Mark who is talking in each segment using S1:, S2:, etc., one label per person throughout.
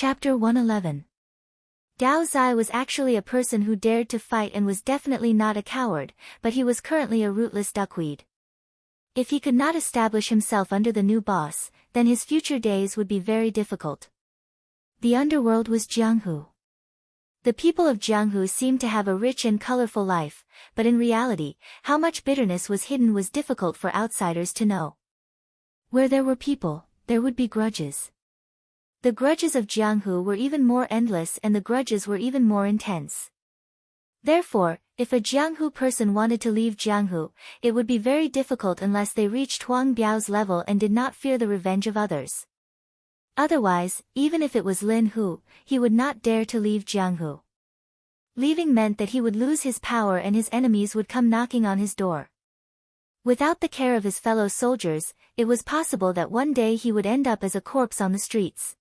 S1: Chapter 111. Dao Zai was actually a person who dared to fight and was definitely not a coward, but he was currently a rootless duckweed. If he could not establish himself under the new boss, then his future days would be very difficult. The underworld was Jianghu. The people of Jianghu seemed to have a rich and colorful life, but in reality, how much bitterness was hidden was difficult for outsiders to know. Where there were people, there would be grudges. The grudges of Jianghu were even more endless and the grudges were even more intense. Therefore, if a Jianghu person wanted to leave Jianghu, it would be very difficult unless they reached Huang Biao's level and did not fear the revenge of others. Otherwise, even if it was Lin Hu, he would not dare to leave Jianghu. Leaving meant that he would lose his power and his enemies would come knocking on his door. Without the care of his fellow soldiers, it was possible that one day he would end up as a corpse on the streets.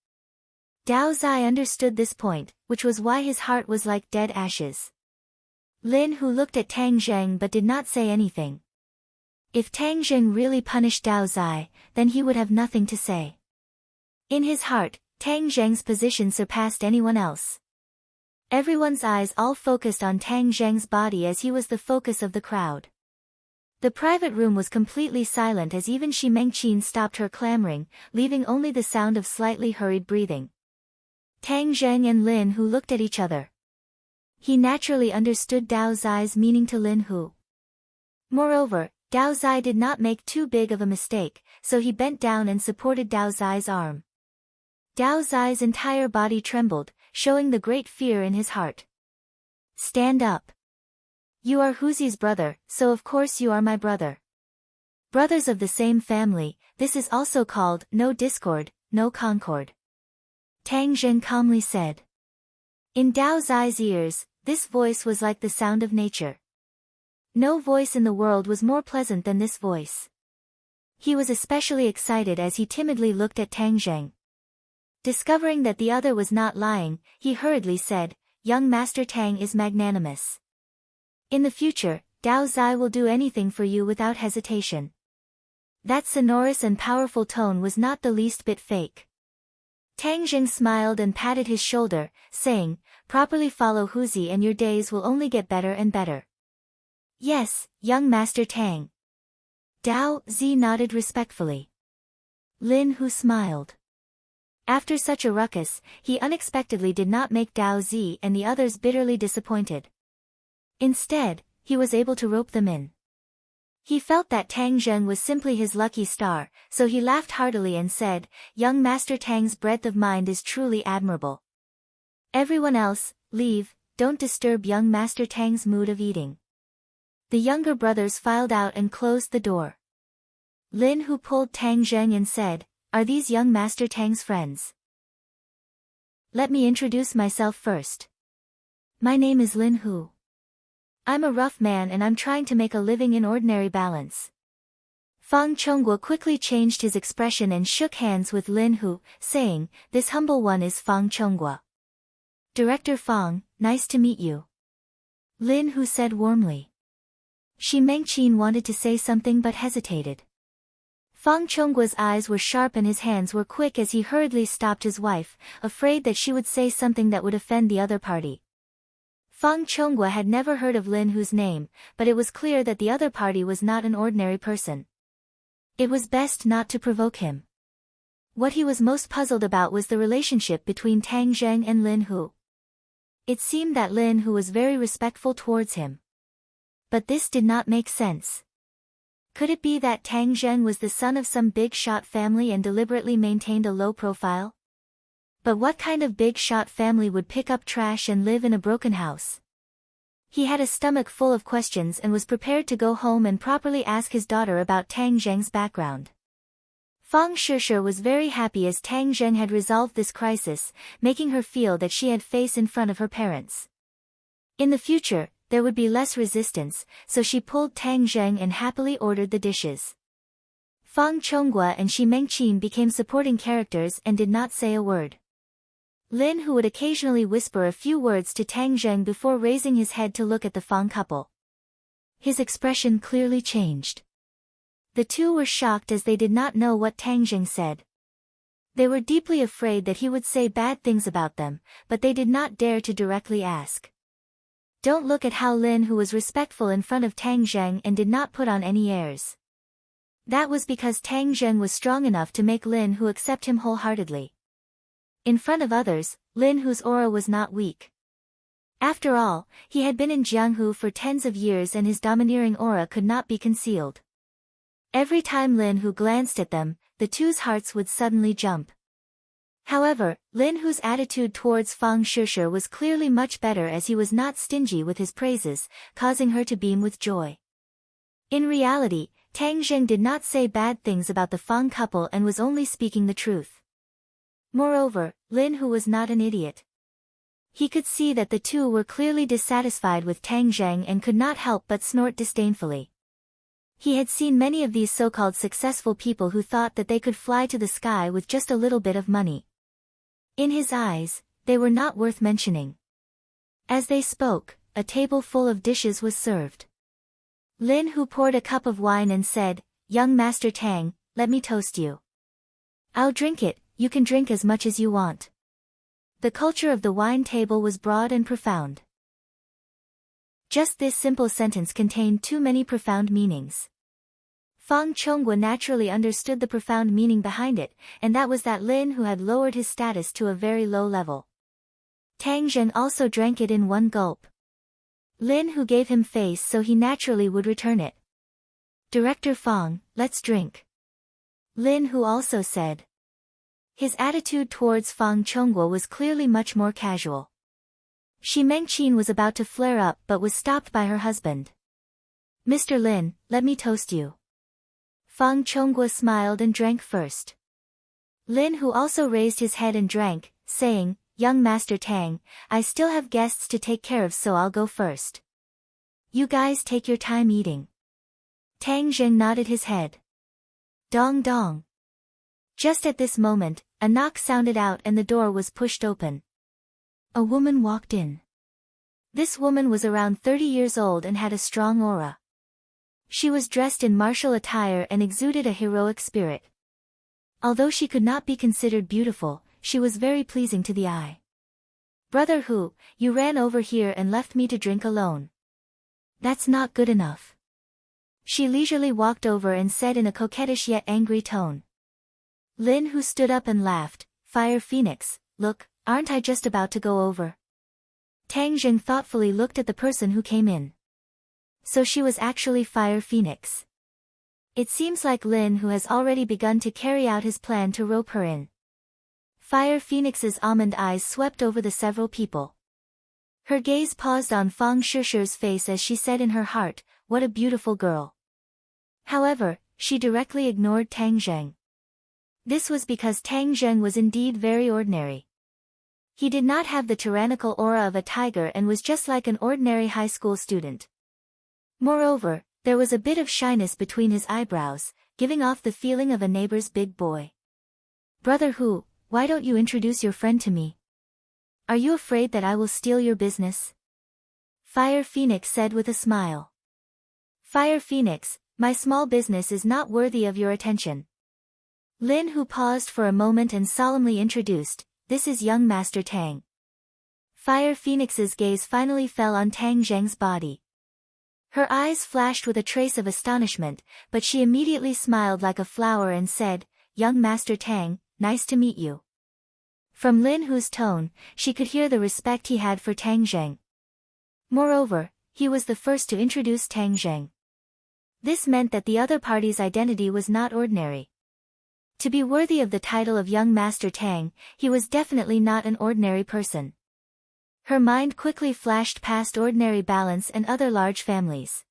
S1: Dao Zai understood this point, which was why his heart was like dead ashes. Lin Hu looked at Tang Zheng but did not say anything. If Tang Zheng really punished Dao Zai, then he would have nothing to say. In his heart, Tang Zheng's position surpassed anyone else. Everyone's eyes all focused on Tang Zheng's body as he was the focus of the crowd. The private room was completely silent as even Shi Mengqin stopped her clamoring, leaving only the sound of slightly hurried breathing. Tang Zheng and Lin Hu looked at each other. He naturally understood Dao Zai's meaning to Lin Hu. Moreover, Dao Zai did not make too big of a mistake, so he bent down and supported Dao Zai's arm. Dao Zai's entire body trembled, showing the great fear in his heart. Stand up. You are Huzi's brother, so of course you are my brother. Brothers of the same family, this is also called no discord, no concord. Tang Zheng calmly said. In Dao Zai's ears, this voice was like the sound of nature. No voice in the world was more pleasant than this voice. He was especially excited as he timidly looked at Tang Zheng. Discovering that the other was not lying, he hurriedly said, Young Master Tang is magnanimous. In the future, Dao Zai will do anything for you without hesitation. That sonorous and powerful tone was not the least bit fake. Tang Zheng smiled and patted his shoulder, saying, Properly follow Huzi and your days will only get better and better. Yes, young Master Tang. Dao Zi nodded respectfully. Lin Hu smiled. After such a ruckus, he unexpectedly did not make Dao Zi and the others bitterly disappointed. Instead, he was able to rope them in. He felt that Tang Zheng was simply his lucky star, so he laughed heartily and said, Young Master Tang's breadth of mind is truly admirable. Everyone else, leave, don't disturb young Master Tang's mood of eating. The younger brothers filed out and closed the door. Lin Hu pulled Tang Zheng and said, Are these young Master Tang's friends? Let me introduce myself first. My name is Lin Hu. I'm a rough man and I'm trying to make a living in ordinary balance. Fang Chongguo quickly changed his expression and shook hands with Lin Hu, saying, This humble one is Fang Chongguo. Director Fang, nice to meet you. Lin Hu said warmly. Shi Mengqin wanted to say something but hesitated. Fang Chongguo's eyes were sharp and his hands were quick as he hurriedly stopped his wife, afraid that she would say something that would offend the other party. Fang Chongguo had never heard of Lin Hu's name, but it was clear that the other party was not an ordinary person. It was best not to provoke him. What he was most puzzled about was the relationship between Tang Zheng and Lin Hu. It seemed that Lin Hu was very respectful towards him. But this did not make sense. Could it be that Tang Zheng was the son of some big-shot family and deliberately maintained a low profile? But what kind of big-shot family would pick up trash and live in a broken house? He had a stomach full of questions and was prepared to go home and properly ask his daughter about Tang Zheng's background. Fang Shishir was very happy as Tang Zheng had resolved this crisis, making her feel that she had face in front of her parents. In the future, there would be less resistance, so she pulled Tang Zheng and happily ordered the dishes. Fang Chongguo and Shi Mengqin became supporting characters and did not say a word. Lin Hu would occasionally whisper a few words to Tang Zheng before raising his head to look at the Fang couple. His expression clearly changed. The two were shocked as they did not know what Tang Zheng said. They were deeply afraid that he would say bad things about them, but they did not dare to directly ask. Don't look at how Lin, who was respectful in front of Tang Zheng and did not put on any airs. That was because Tang Zheng was strong enough to make Lin, who accept him wholeheartedly. In front of others, Lin, whose aura was not weak. After all, he had been in Jianghu for tens of years and his domineering aura could not be concealed. Every time Lin, who glanced at them, the two's hearts would suddenly jump. However, Lin, whose attitude towards Fang Shishir was clearly much better, as he was not stingy with his praises, causing her to beam with joy. In reality, Tang Zheng did not say bad things about the Fang couple and was only speaking the truth. Moreover, Lin, who was not an idiot. He could see that the two were clearly dissatisfied with Tang Zheng and could not help but snort disdainfully. He had seen many of these so-called successful people who thought that they could fly to the sky with just a little bit of money. In his eyes, they were not worth mentioning. As they spoke, a table full of dishes was served. Lin, who poured a cup of wine and said, "Young Master Tang, let me toast you. I'll drink it, you can drink as much as you want." The culture of the wine table was broad and profound. Just this simple sentence contained too many profound meanings. Fang Chonghua naturally understood the profound meaning behind it, and that was that Lin, who had lowered his status to a very low level. Tang Zheng also drank it in one gulp. Lin, who gave him face, so he naturally would return it. "Director Fang, let's drink." Lin, who also said. His attitude towards Fang Chonghua was clearly much more casual. Shi Mengqin was about to flare up but was stopped by her husband. "Mr. Lin, let me toast you." Fang Chonghua smiled and drank first. Lin, who also raised his head and drank, saying, "Young Master Tang, I still have guests to take care of, so I'll go first. You guys take your time eating." Tang Zheng nodded his head. Dong dong. Just at this moment, a knock sounded out and the door was pushed open. A woman walked in. This woman was around 30 years old and had a strong aura. She was dressed in martial attire and exuded a heroic spirit. Although she could not be considered beautiful, she was very pleasing to the eye. "Brother Hu, you ran over here and left me to drink alone. That's not good enough." She leisurely walked over and said in a coquettish yet angry tone. Lin, who stood up and laughed, "Fire Phoenix, look, aren't I just about to go over?" Tang Zheng thoughtfully looked at the person who came in. So she was actually Fire Phoenix. It seems like Lin, who has already begun to carry out his plan to rope her in. Fire Phoenix's almond eyes swept over the several people. Her gaze paused on Fang Shishir's face as she said in her heart, "What a beautiful girl." However, she directly ignored Tang Zheng. This was because Tang Zheng was indeed very ordinary. He did not have the tyrannical aura of a tiger and was just like an ordinary high school student. Moreover, there was a bit of shyness between his eyebrows, giving off the feeling of a neighbor's big boy. "Brother Hu, why don't you introduce your friend to me? Are you afraid that I will steal your business?" Fire Phoenix said with a smile. "Fire Phoenix, my small business is not worthy of your attention." Lin, who paused for a moment and solemnly introduced, "This is young Master Tang." Fire Phoenix's gaze finally fell on Tang Zheng's body. Her eyes flashed with a trace of astonishment, but she immediately smiled like a flower and said, "Young Master Tang, nice to meet you." From Lin, whose tone, she could hear the respect he had for Tang Zheng. Moreover, he was the first to introduce Tang Zheng. This meant that the other party's identity was not ordinary. To be worthy of the title of young Master Tang, he was definitely not an ordinary person. Her mind quickly flashed past ordinary balance and other large families.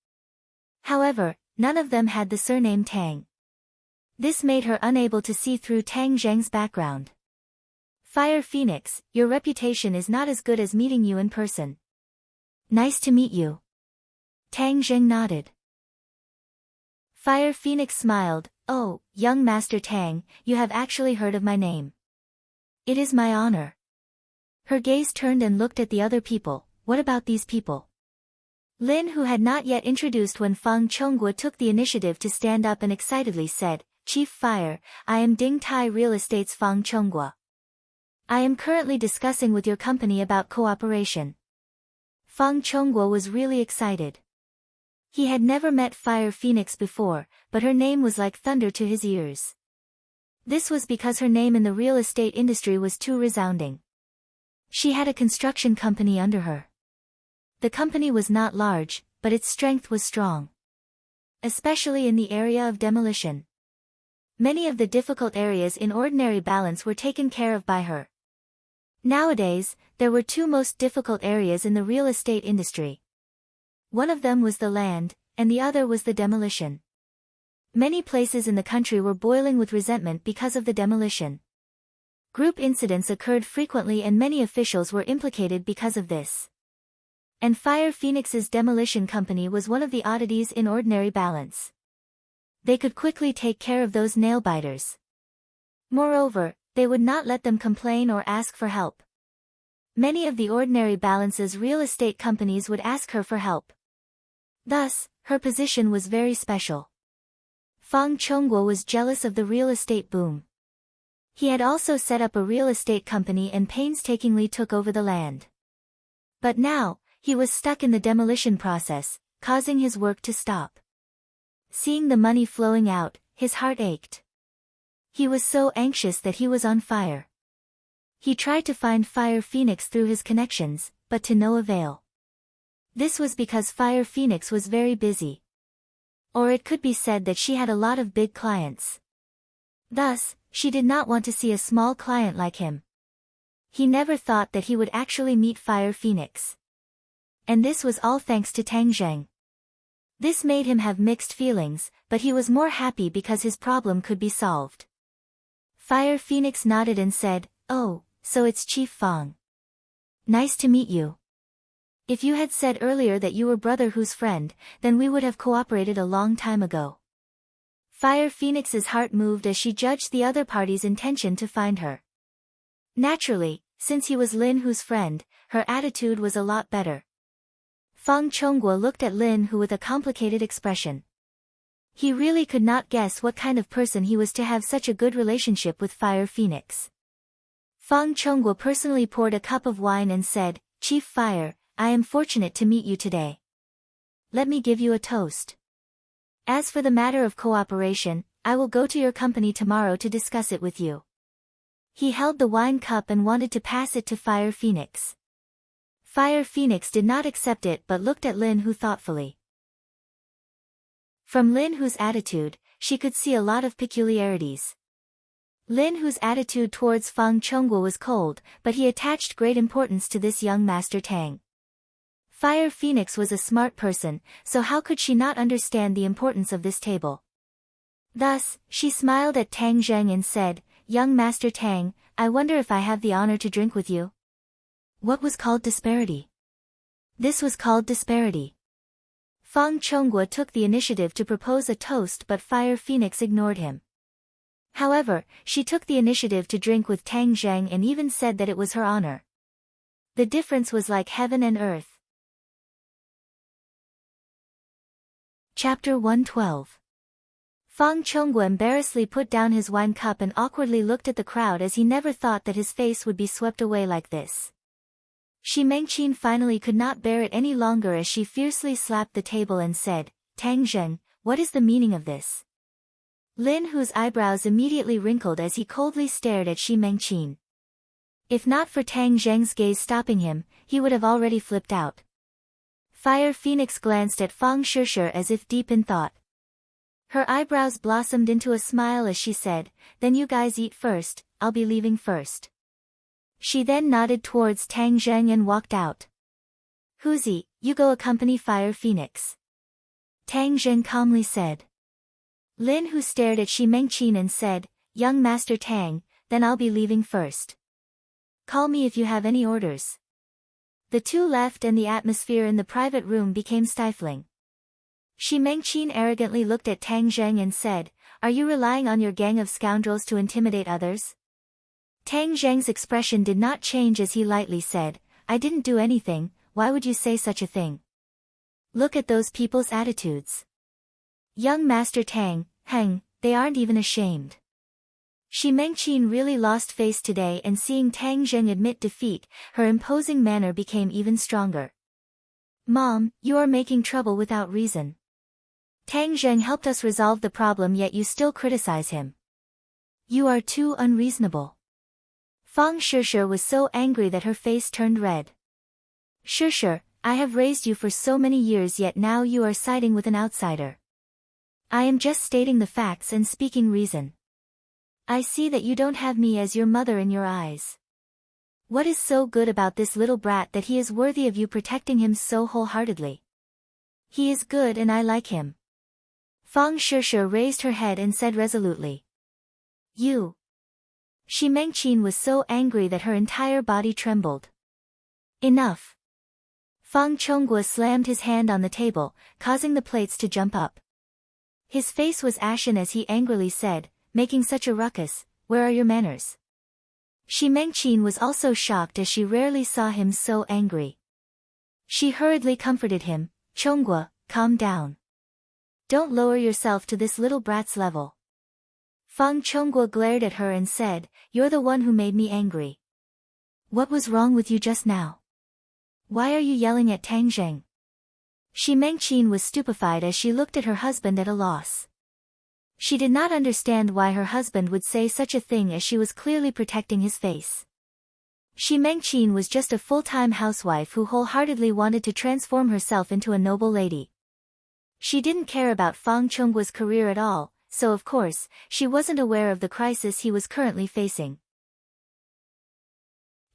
S1: However, none of them had the surname Tang. This made her unable to see through Tang Zheng's background. "Fire Phoenix, your reputation is not as good as meeting you in person." "Nice to meet you." Tang Zheng nodded. Fire Phoenix smiled, "Oh, young Master Tang, you have actually heard of my name. It is my honor." Her gaze turned and looked at the other people. "What about these people?" Lin, who had not yet introduced when Fang Chonghua took the initiative to stand up and excitedly said, Chief Fire, I am Ding Tai Real Estate's Fang Chongguo. I am currently discussing with your company about cooperation. Fang Chongguo was really excited. He had never met Fire Phoenix before, but her name was like thunder to his ears. This was because her name in the real estate industry was too resounding. She had a construction company under her. The company was not large, but its strength was strong. Especially in the area of demolition. Many of the difficult areas in ordinary balance were taken care of by her. Nowadays, there were two most difficult areas in the real estate industry. One of them was the land, and the other was the demolition. Many places in the country were boiling with resentment because of the demolition. Group incidents occurred frequently and many officials were implicated because of this. And Fire Phoenix's demolition company was one of the oddities in ordinary balance. They could quickly take care of those nail-biters. Moreover, they would not let them complain or ask for help. Many of the ordinary balance's real estate companies would ask her for help. Thus, her position was very special. Fang Chongguo was jealous of the real estate boom. He had also set up a real estate company and painstakingly took over the land. But now, he was stuck in the demolition process, causing his work to stop. Seeing the money flowing out, his heart ached. He was so anxious that he was on fire. He tried to find Fire Phoenix through his connections, but to no avail. This was because Fire Phoenix was very busy. Or it could be said that she had a lot of big clients. Thus, she did not want to see a small client like him. He never thought that he would actually meet Fire Phoenix. And this was all thanks to Tang Zheng. This made him have mixed feelings, but he was more happy because his problem could be solved. Fire Phoenix nodded and said, "Oh, so it's Chief Fang. Nice to meet you. If you had said earlier that you were Brother Hu's friend, then we would have cooperated a long time ago." Fire Phoenix's heart moved as she judged the other party's intention to find her. Naturally, since he was Lin Hu's friend, her attitude was a lot better. Fang Chongguo looked at Lin Hu with a complicated expression. He really could not guess what kind of person he was to have such a good relationship with Fire Phoenix. Fang Chongguo personally poured a cup of wine and said, "Chief Fire, I am fortunate to meet you today. Let me give you a toast. As for the matter of cooperation, I will go to your company tomorrow to discuss it with you." He held the wine cup and wanted to pass it to Fire Phoenix. Fire Phoenix did not accept it but looked at Lin Hu thoughtfully. From Lin Hu's attitude, she could see a lot of peculiarities. Lin Hu's attitude towards Fang Chongguo was cold, but he attached great importance to this young Master Tang. Fire Phoenix was a smart person, so how could she not understand the importance of this table? Thus, she smiled at Tang Zheng and said, "Young Master Tang, I wonder if I have the honor to drink with you?" What was called disparity? This was called disparity. Fang Chongguo took the initiative to propose a toast but Fire Phoenix ignored him. However, she took the initiative to drink with Tang Zheng and even said that it was her honor. The difference was like heaven and earth. Chapter 112. Fang Chongguo embarrassedly put down his wine cup and awkwardly looked at the crowd as he never thought that his face would be swept away like this. Shi Mengqin finally could not bear it any longer as she fiercely slapped the table and said, "Tang Zheng, what is the meaning of this?" Lin Hu's eyebrows immediately wrinkled as he coldly stared at Shi Mengqin. If not for Tang Zheng's gaze stopping him, he would have already flipped out. Fire Phoenix glanced at Fang Shishir as if deep in thought. Her eyebrows blossomed into a smile as she said, "Then you guys eat first, I'll be leaving first." She then nodded towards Tang Zheng and walked out. "Huzi, you go accompany Fire Phoenix," Tang Zheng calmly said. Lin Hu stared at Shi Mengqin and said, "Young Master Tang, then I'll be leaving first. Call me if you have any orders." The two left and the atmosphere in the private room became stifling. Shi Mengqin arrogantly looked at Tang Zheng and said, "Are you relying on your gang of scoundrels to intimidate others?" Tang Zheng's expression did not change as he lightly said, "I didn't do anything, why would you say such a thing? Look at those people's attitudes. Young Master Tang, they aren't even ashamed. Shi Mengqin really lost face today, and seeing Tang Zheng admit defeat, her imposing manner became even stronger. Mom, you are making trouble without reason. Tang Zheng helped us resolve the problem, yet you still criticize him. You are too unreasonable. Fang Shishir was so angry that her face turned red. Shishir, I have raised you for so many years, yet now you are siding with an outsider. I am just stating the facts and speaking reason. I see that you don't have me as your mother in your eyes. What is so good about this little brat that he is worthy of you protecting him so wholeheartedly? He is good and I like him. Fang Shishir raised her head and said resolutely. You. Shi Mengqin was so angry that her entire body trembled. Enough. Fang Chonggua slammed his hand on the table, causing the plates to jump up. His face was ashen as he angrily said, making such a ruckus, where are your manners? Shi Mengqin was also shocked, as she rarely saw him so angry. She hurriedly comforted him, Chonggua, calm down. Don't lower yourself to this little brat's level. Fang Chonggua glared at her and said, you're the one who made me angry. What was wrong with you just now? Why are you yelling at Tang Zheng? Shi Mengqin was stupefied as she looked at her husband at a loss. She did not understand why her husband would say such a thing, as she was clearly protecting his face. Shi Mengqin was just a full-time housewife who wholeheartedly wanted to transform herself into a noble lady. She didn't care about Fang Chonggua's career at all, so of course, she wasn't aware of the crisis he was currently facing.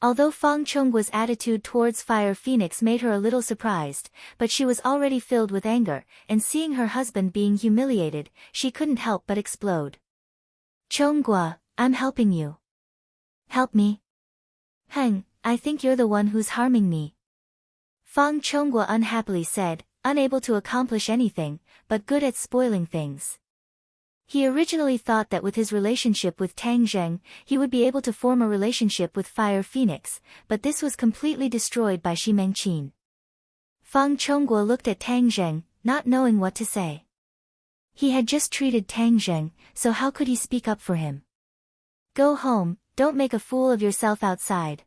S1: Although Fang Chonggua's attitude towards Fire Phoenix made her a little surprised, but she was already filled with anger, and seeing her husband being humiliated, she couldn't help but explode. Chonggua, I'm helping you. Help me? I think you're the one who's harming me. Fang Chonggua unhappily said, unable to accomplish anything, but good at spoiling things. He originally thought that with his relationship with Tang Zheng, he would be able to form a relationship with Fire Phoenix, but this was completely destroyed by Shi Mengqin. Fang Chonggua looked at Tang Zheng, not knowing what to say. He had just treated Tang Zheng, so how could he speak up for him? Go home, don't make a fool of yourself outside.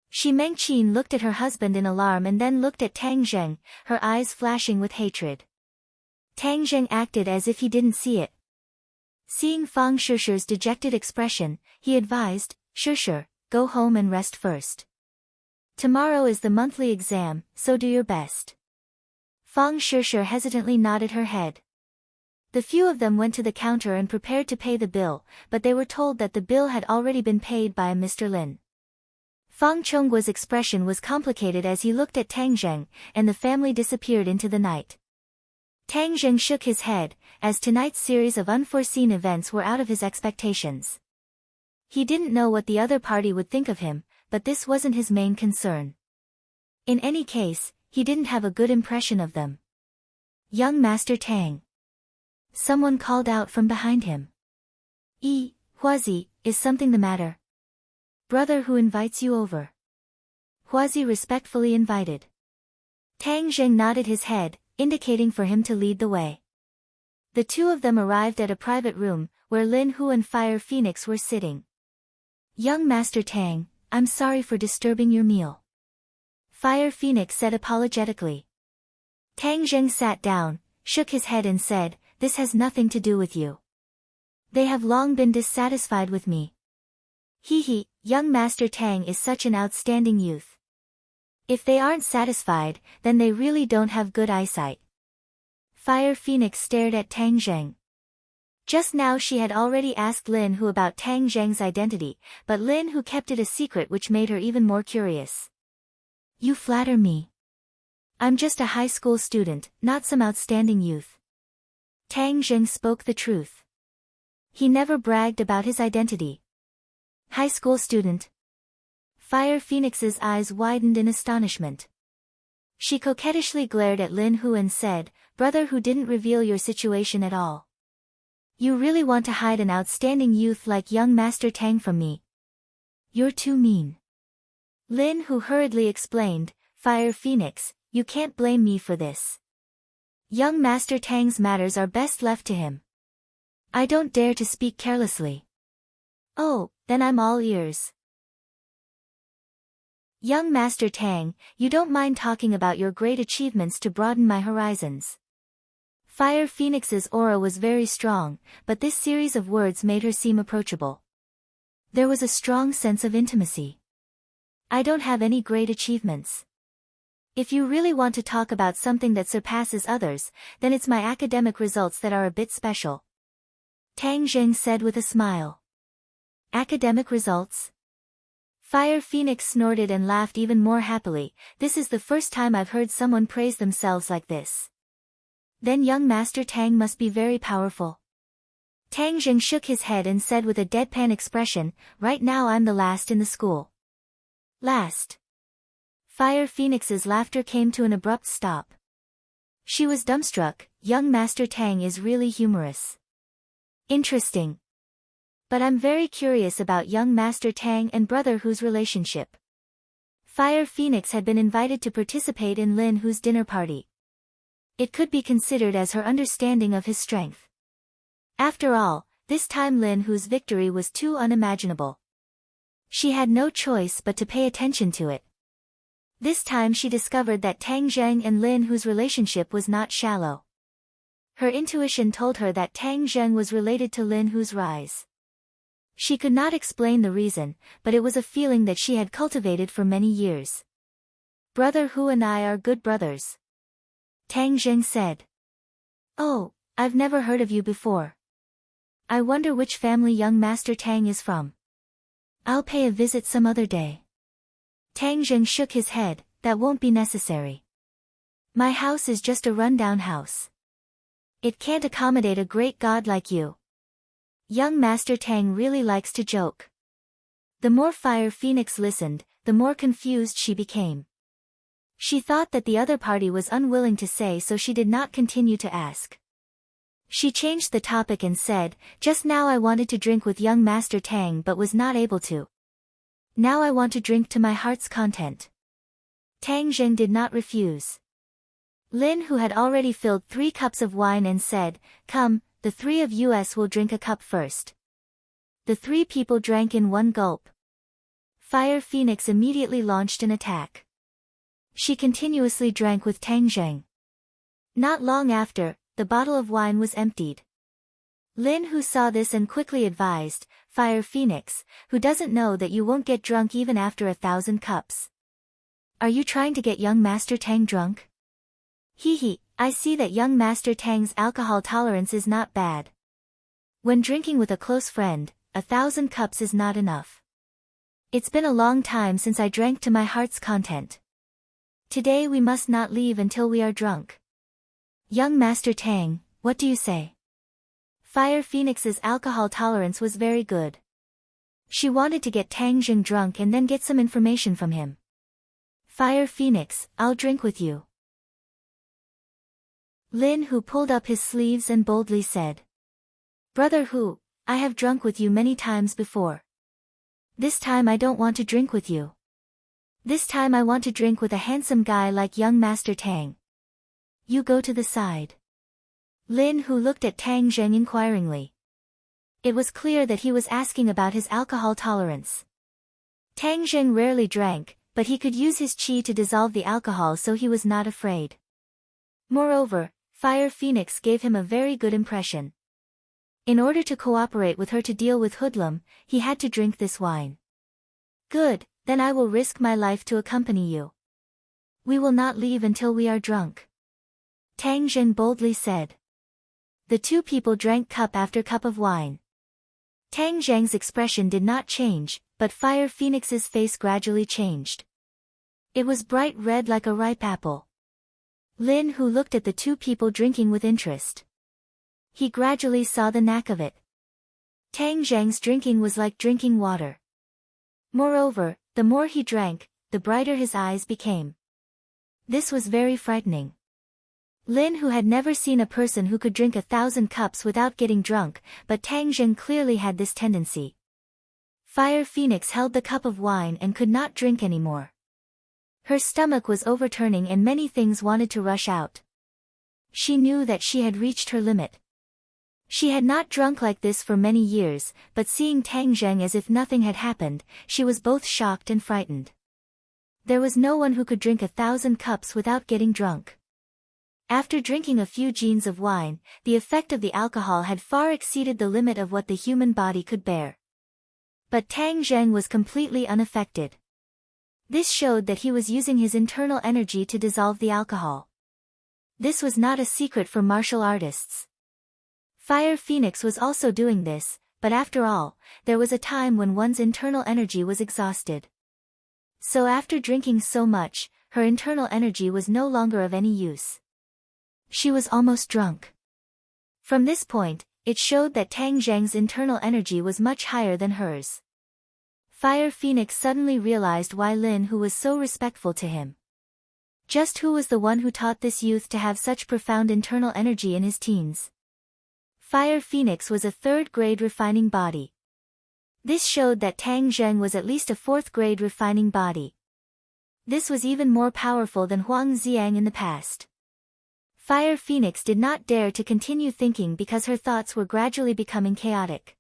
S1: Shi Mengqin looked at her husband in alarm and then looked at Tang Zheng, her eyes flashing with hatred. Tang Zheng acted as if he didn't see it. Seeing Fang Shishir's dejected expression, he advised, Shishir, go home and rest first. Tomorrow is the monthly exam, so do your best. Fang Shishir hesitantly nodded her head. The few of them went to the counter and prepared to pay the bill, but they were told that the bill had already been paid by a Mr. Lin. Fang Chonggua's expression was complicated as he looked at Tang Zheng, and the family disappeared into the night. Tang Zheng shook his head, as tonight's series of unforeseen events were out of his expectations. He didn't know what the other party would think of him, but this wasn't his main concern. In any case, he didn't have a good impression of them. Young Master Tang. Someone called out from behind him. Huazi, is something the matter? Brother who invites you over. Huazi respectfully invited. Tang Zheng nodded his head, indicating for him to lead the way. The two of them arrived at a private room, where Lin Hu and Fire Phoenix were sitting. Young Master Tang, I'm sorry for disturbing your meal. Fire Phoenix said apologetically. Tang Zheng sat down, shook his head and said, this has nothing to do with you. They have long been dissatisfied with me. Young Master Tang is such an outstanding youth. If they aren't satisfied, then they really don't have good eyesight. Fire Phoenix stared at Tang Zheng. Just now she had already asked Lin Hu about Tang Zheng's identity, but Lin Hu kept it a secret, which made her even more curious. You flatter me. I'm just a high school student, not some outstanding youth. Tang Zheng spoke the truth. He never bragged about his identity. High school student. Fire Phoenix's eyes widened in astonishment. She coquettishly glared at Lin Hu and said, brother who didn't reveal your situation at all. You really want to hide an outstanding youth like young Master Tang from me? You're too mean. Lin Hu hurriedly explained, Fire Phoenix, you can't blame me for this. Young Master Tang's matters are best left to him. I don't dare to speak carelessly. Oh, then I'm all ears. Young Master Tang, you don't mind talking about your great achievements to broaden my horizons. Fire Phoenix's aura was very strong, but this series of words made her seem approachable. There was a strong sense of intimacy. I don't have any great achievements. If you really want to talk about something that surpasses others, then it's my academic results that are a bit special. Tang Zheng said with a smile. Academic results? Fire Phoenix snorted and laughed even more happily. This is the first time I've heard someone praise themselves like this. Then young Master Tang must be very powerful. Tang Zheng shook his head and said with a deadpan expression, right now I'm the last in the school. Last. Fire Phoenix's laughter came to an abrupt stop. She was dumbstruck. Young Master Tang is really humorous. Interesting. But I'm very curious about young Master Tang and Brother Hu's relationship. Fire Phoenix had been invited to participate in Lin Hu's dinner party. It could be considered as her understanding of his strength. After all, this time Lin Hu's victory was too unimaginable. She had no choice but to pay attention to it. This time she discovered that Tang Zheng and Lin Hu's relationship was not shallow. Her intuition told her that Tang Zheng was related to Lin Hu's rise. She could not explain the reason, but it was a feeling that she had cultivated for many years. Brother Hu and I are good brothers. Tang Zheng said. Oh, I've never heard of you before. I wonder which family young Master Tang is from. I'll pay a visit some other day. Tang Zheng shook his head, that won't be necessary. My house is just a rundown house. It can't accommodate a great god like you. Young Master Tang really likes to joke. The more Fire Phoenix listened, the more confused she became. She thought that the other party was unwilling to say, so she did not continue to ask. She changed the topic and said, just now I wanted to drink with young Master Tang but was not able to. Now I want to drink to my heart's content. Tang Zheng did not refuse. Lin Hu had already filled 3 cups of wine and said, come, the 3 of us will drink a cup first. The 3 people drank in one gulp. Fire Phoenix immediately launched an attack. She continuously drank with Tang Zheng. Not long after, the bottle of wine was emptied. Lin Hu saw this and quickly advised, Fire Phoenix, who doesn't know that you won't get drunk even after 1,000 cups. Are you trying to get young Master Tang drunk? Hee, I see that young Master Tang's alcohol tolerance is not bad. When drinking with a close friend, 1,000 cups is not enough. It's been a long time since I drank to my heart's content. Today we must not leave until we are drunk. Young Master Tang, what do you say? Fire Phoenix's alcohol tolerance was very good. She wanted to get Tang Zheng drunk and then get some information from him. Fire Phoenix, I'll drink with you. Lin Hu pulled up his sleeves and boldly said. Brother Hu, I have drunk with you many times before. This time I don't want to drink with you. This time I want to drink with a handsome guy like young Master Tang. You go to the side. Lin Hu looked at Tang Zheng inquiringly. It was clear that he was asking about his alcohol tolerance. Tang Zheng rarely drank, but he could use his qi to dissolve the alcohol, so he was not afraid. Moreover, Fire Phoenix gave him a very good impression. In order to cooperate with her to deal with Hoodlum, he had to drink this wine. Good, then I will risk my life to accompany you. We will not leave until we are drunk. Tang Zheng boldly said. The 2 people drank cup after cup of wine. Tang Zheng's expression did not change, but Fire Phoenix's face gradually changed. It was bright red like a ripe apple. Lin Hu looked at the 2 people drinking with interest. He gradually saw the knack of it. Tang Zheng's drinking was like drinking water. Moreover, the more he drank, the brighter his eyes became. This was very frightening. Lin Hu had never seen a person who could drink 1,000 cups without getting drunk, but Tang Zheng clearly had this tendency. Fire Phoenix held the cup of wine and could not drink anymore. Her stomach was overturning and many things wanted to rush out. She knew that she had reached her limit. She had not drunk like this for many years, but seeing Tang Zheng as if nothing had happened, she was both shocked and frightened. There was no one who could drink 1,000 cups without getting drunk. After drinking a few jeans of wine, the effect of the alcohol had far exceeded the limit of what the human body could bear. But Tang Zheng was completely unaffected. This showed that he was using his internal energy to dissolve the alcohol. This was not a secret for martial artists. Fire Phoenix was also doing this, but after all, there was a time when one's internal energy was exhausted. So after drinking so much, her internal energy was no longer of any use. She was almost drunk. From this point, it showed that Tang Zheng's internal energy was much higher than hers. Fire Phoenix suddenly realized why Lin Hu was so respectful to him. Just who was the one who taught this youth to have such profound internal energy in his teens? Fire Phoenix was a 3rd-grade refining body. This showed that Tang Zheng was at least a 4th-grade refining body. This was even more powerful than Huang Xiang in the past. Fire Phoenix did not dare to continue thinking because her thoughts were gradually becoming chaotic.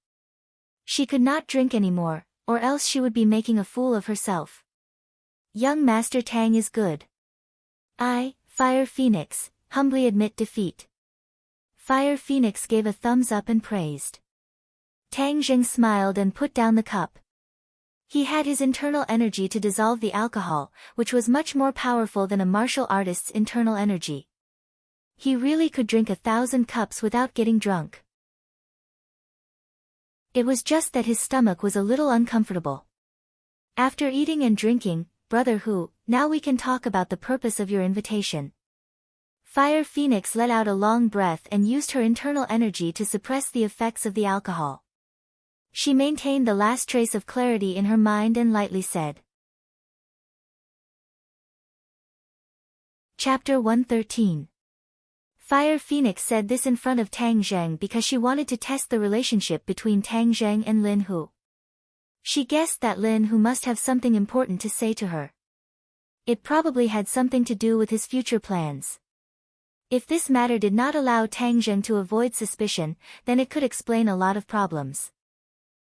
S1: She could not drink anymore, or else she would be making a fool of herself. Young Master Tang is good. I, Fire Phoenix, humbly admit defeat. Fire Phoenix gave a thumbs up and praised. Tang Zheng smiled and put down the cup. He had his internal energy to dissolve the alcohol, which was much more powerful than a martial artist's internal energy. He really could drink 1,000 cups without getting drunk. It was just that his stomach was a little uncomfortable. After eating and drinking, Brother Hu, now we can talk about the purpose of your invitation. Fire Phoenix let out a long breath and used her internal energy to suppress the effects of the alcohol. She maintained the last trace of clarity in her mind and lightly said. Chapter 113. Fire Phoenix said this in front of Tang Zheng because she wanted to test the relationship between Tang Zheng and Lin Hu. She guessed that Lin Hu must have something important to say to her. It probably had something to do with his future plans. If this matter did not allow Tang Zheng to avoid suspicion, then it could explain a lot of problems.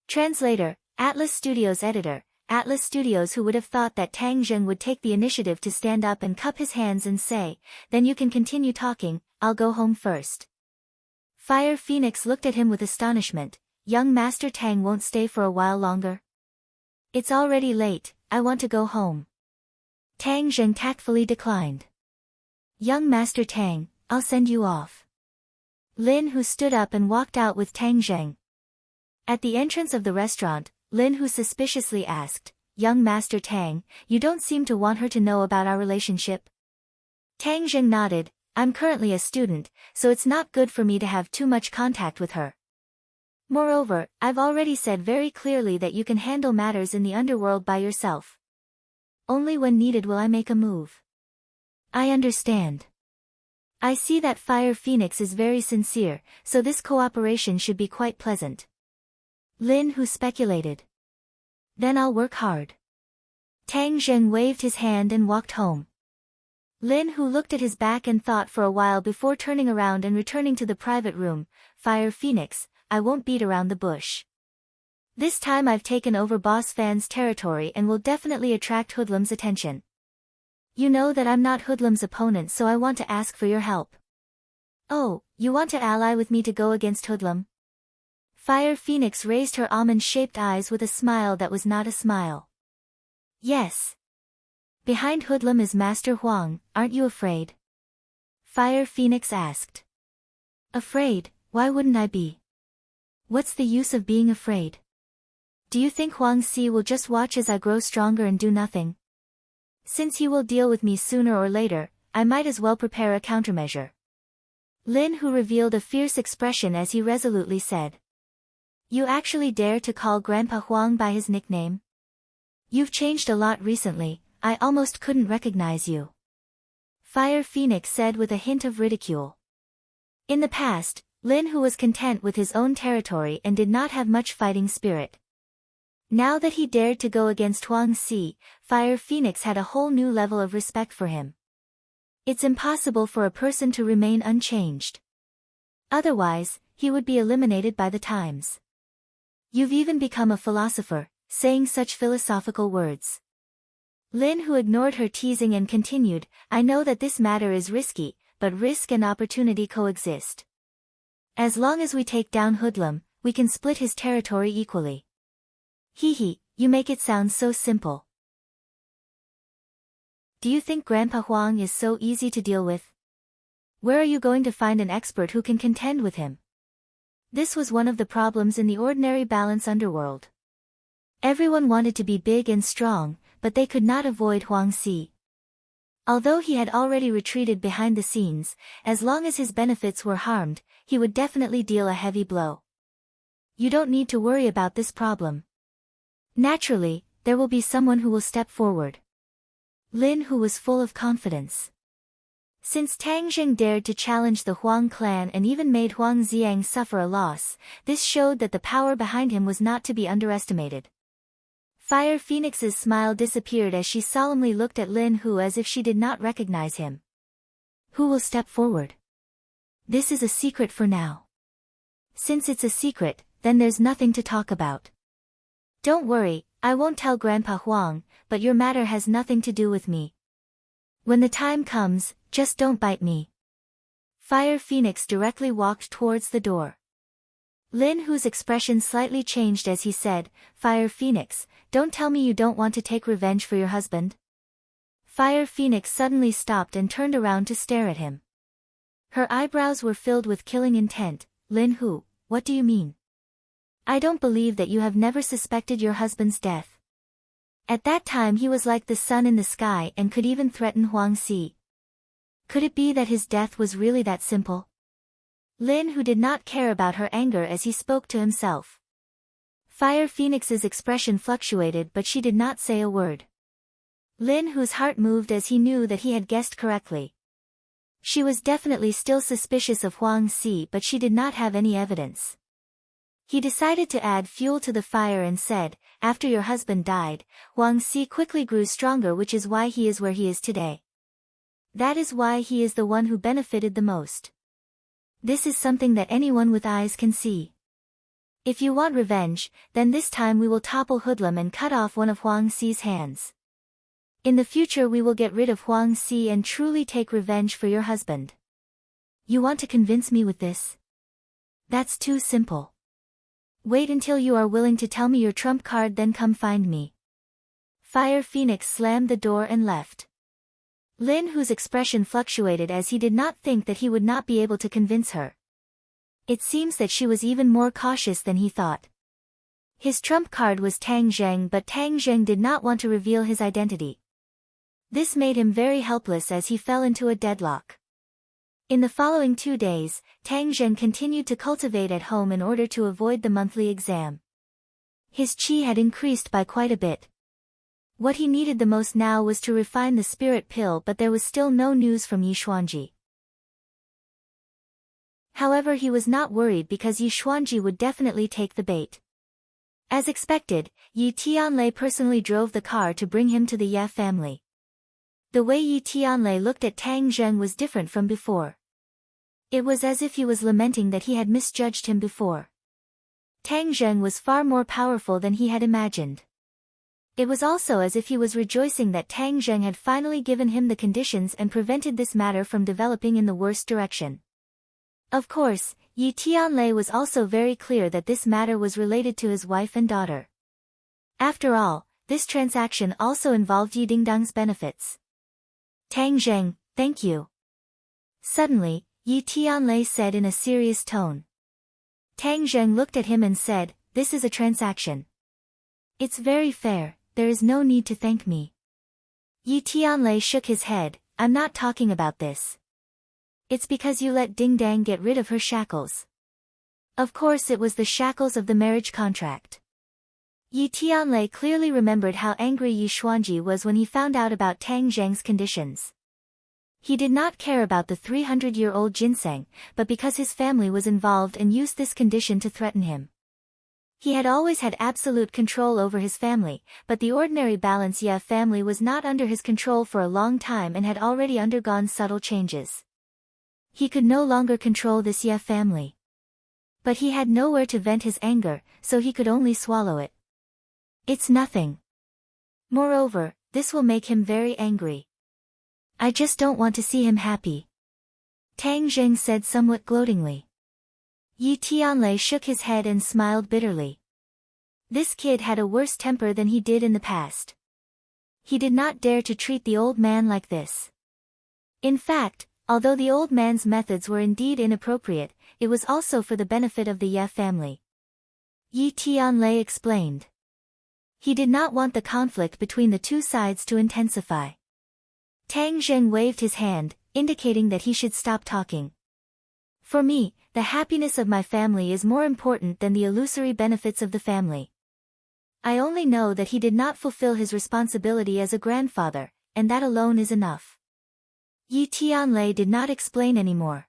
S1: Translator, Atlas Studios editor, Atlas Studios. Who would have thought that Tang Zheng would take the initiative to stand up and cup his hands and say, then you can continue talking, I'll go home first. Fire Phoenix looked at him with astonishment. Young Master Tang won't stay for a while longer? It's already late, I want to go home. Tang Zheng tactfully declined. Young Master Tang, I'll send you off. Lin Hu stood up and walked out with Tang Zheng. At the entrance of the restaurant, Lin Hu suspiciously asked, Young Master Tang, you don't seem to want her to know about our relationship? Tang Zheng nodded. I'm currently a student, so it's not good for me to have too much contact with her. Moreover, I've already said very clearly that you can handle matters in the underworld by yourself. Only when needed will I make a move. I understand. I see that Fire Phoenix is very sincere, so this cooperation should be quite pleasant. Lin Hu speculated. Then I'll work hard. Tang Zheng waved his hand and walked home. Lin Hu looked at his back and thought for a while before turning around and returning to the private room. Fire Phoenix, I won't beat around the bush. This time I've taken over Boss Fan's territory and will definitely attract Hoodlum's attention. You know that I'm not Hoodlum's opponent, so I want to ask for your help. Oh, you want to ally with me to go against Hoodlum? Fire Phoenix raised her almond-shaped eyes with a smile that was not a smile. Yes. Behind Hoodlum is Master Huang, aren't you afraid? Fire Phoenix asked. Afraid? Why wouldn't I be? What's the use of being afraid? Do you think Huang Si will just watch as I grow stronger and do nothing? Since he will deal with me sooner or later, I might as well prepare a countermeasure. Lin Hu revealed a fierce expression as he resolutely said. You actually dare to call Grandpa Huang by his nickname? You've changed a lot recently, I almost couldn't recognize you. Fire Phoenix said with a hint of ridicule. In the past, Lin Hu was content with his own territory and did not have much fighting spirit. Now that he dared to go against Huang Si, Fire Phoenix had a whole new level of respect for him. It's impossible for a person to remain unchanged. Otherwise, he would be eliminated by the times. You've even become a philosopher, saying such philosophical words. Lin, who ignored her teasing and continued, I know that this matter is risky, but risk and opportunity coexist. As long as we take down Hoodlum, we can split his territory equally. Hee, you make it sound so simple. Do you think Grandpa Huang is so easy to deal with? Where are you going to find an expert who can contend with him? This was one of the problems in the ordinary balance underworld. Everyone wanted to be big and strong, but they could not avoid Huang Si. Although he had already retreated behind the scenes, as long as his benefits were harmed, he would definitely deal a heavy blow. You don't need to worry about this problem. Naturally, there will be someone who will step forward. Lin, who was full of confidence. Since Tang Zheng dared to challenge the Huang clan and even made Huang Xiang suffer a loss, this showed that the power behind him was not to be underestimated. Fire Phoenix's smile disappeared as she solemnly looked at Lin Hu as if she did not recognize him. Who will step forward? This is a secret for now. Since it's a secret, then there's nothing to talk about. Don't worry, I won't tell Grandpa Huang, but your matter has nothing to do with me. When the time comes, just don't bite me. Fire Phoenix directly walked towards the door. Lin Hu's expression slightly changed as he said, Fire Phoenix, don't tell me you don't want to take revenge for your husband. Fire Phoenix suddenly stopped and turned around to stare at him. Her eyebrows were filled with killing intent. Lin Hu, what do you mean? I don't believe that you have never suspected your husband's death. At that time he was like the sun in the sky and could even threaten Huang Si. Could it be that his death was really that simple? Lin Hu did not care about her anger as he spoke to himself. Fire Phoenix's expression fluctuated but she did not say a word. Lin Hu's heart moved as he knew that he had guessed correctly. She was definitely still suspicious of Huang Si but she did not have any evidence. He decided to add fuel to the fire and said, after your husband died, Huang Si quickly grew stronger, which is why he is where he is today. That is why he is the one who benefited the most. This is something that anyone with eyes can see. If you want revenge, then this time we will topple Hoodlum and cut off one of Huang Si's hands. In the future we will get rid of Huang Si and truly take revenge for your husband. You want to convince me with this? That's too simple. Wait until you are willing to tell me your trump card, then come find me. Fire Phoenix slammed the door and left. Lin Hu's expression fluctuated as he did not think that he would not be able to convince her. It seems that she was even more cautious than he thought. His trump card was Tang Zheng, but Tang Zheng did not want to reveal his identity. This made him very helpless as he fell into a deadlock. In the following 2 days, Tang Zheng continued to cultivate at home in order to avoid the monthly exam. His qi had increased by quite a bit. What he needed the most now was to refine the spirit pill, but there was still no news from Yi Xuanji. However, he was not worried because Yi Xuanji would definitely take the bait. As expected, Yi Tianlei personally drove the car to bring him to the Ye family. The way Yi Tianlei looked at Tang Zheng was different from before. It was as if he was lamenting that he had misjudged him before. Tang Zheng was far more powerful than he had imagined. It was also as if he was rejoicing that Tang Zheng had finally given him the conditions and prevented this matter from developing in the worst direction. Of course, Yi Tianlei was also very clear that this matter was related to his wife and daughter. After all, this transaction also involved Yi Dingdang's benefits. Tang Zheng, thank you. Suddenly, Yi Tianlei said in a serious tone. Tang Zheng looked at him and said, this is a transaction. It's very fair, there is no need to thank me. Yi Tianlei shook his head, I'm not talking about this. It's because you let Dingdang get rid of her shackles. Of course it was the shackles of the marriage contract. Yi Tianlei clearly remembered how angry Yi Xuanji was when he found out about Tang Zheng's conditions. He did not care about the 300-year-old ginseng, but because his family was involved and used this condition to threaten him. He had always had absolute control over his family, but the ordinary balance Ye family was not under his control for a long time and had already undergone subtle changes. He could no longer control this Ye family. But he had nowhere to vent his anger, so he could only swallow it. It's nothing. Moreover, this will make him very angry. I just don't want to see him happy. Tang Zheng said somewhat gloatingly. Yi Tianlei shook his head and smiled bitterly. This kid had a worse temper than he did in the past. He did not dare to treat the old man like this. In fact, although the old man's methods were indeed inappropriate, it was also for the benefit of the Ye family. Yi Tianlei explained. He did not want the conflict between the two sides to intensify. Tang Zheng waved his hand, indicating that he should stop talking. For me, the happiness of my family is more important than the illusory benefits of the family. I only know that he did not fulfill his responsibility as a grandfather, and that alone is enough. Yi Tianlei did not explain anymore.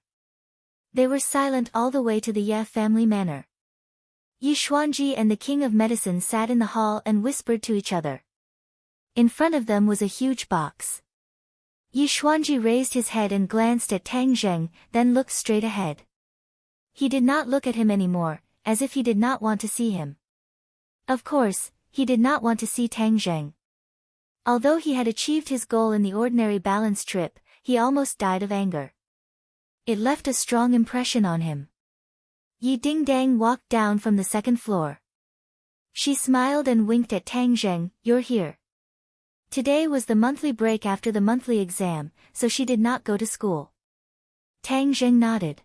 S1: They were silent all the way to the Ye family manor. Yi Xuanji and the King of Medicine sat in the hall and whispered to each other. In front of them was a huge box. Yi Xuanji raised his head and glanced at Tang Zheng, then looked straight ahead. He did not look at him anymore, as if he did not want to see him. Of course, he did not want to see Tang Zheng. Although he had achieved his goal in the ordinary balance trip, he almost died of anger. It left a strong impression on him. Yi Dingdang walked down from the second floor. She smiled and winked at Tang Zheng. You're here. Today was the monthly break after the monthly exam, so she did not go to school. Tang Zheng nodded.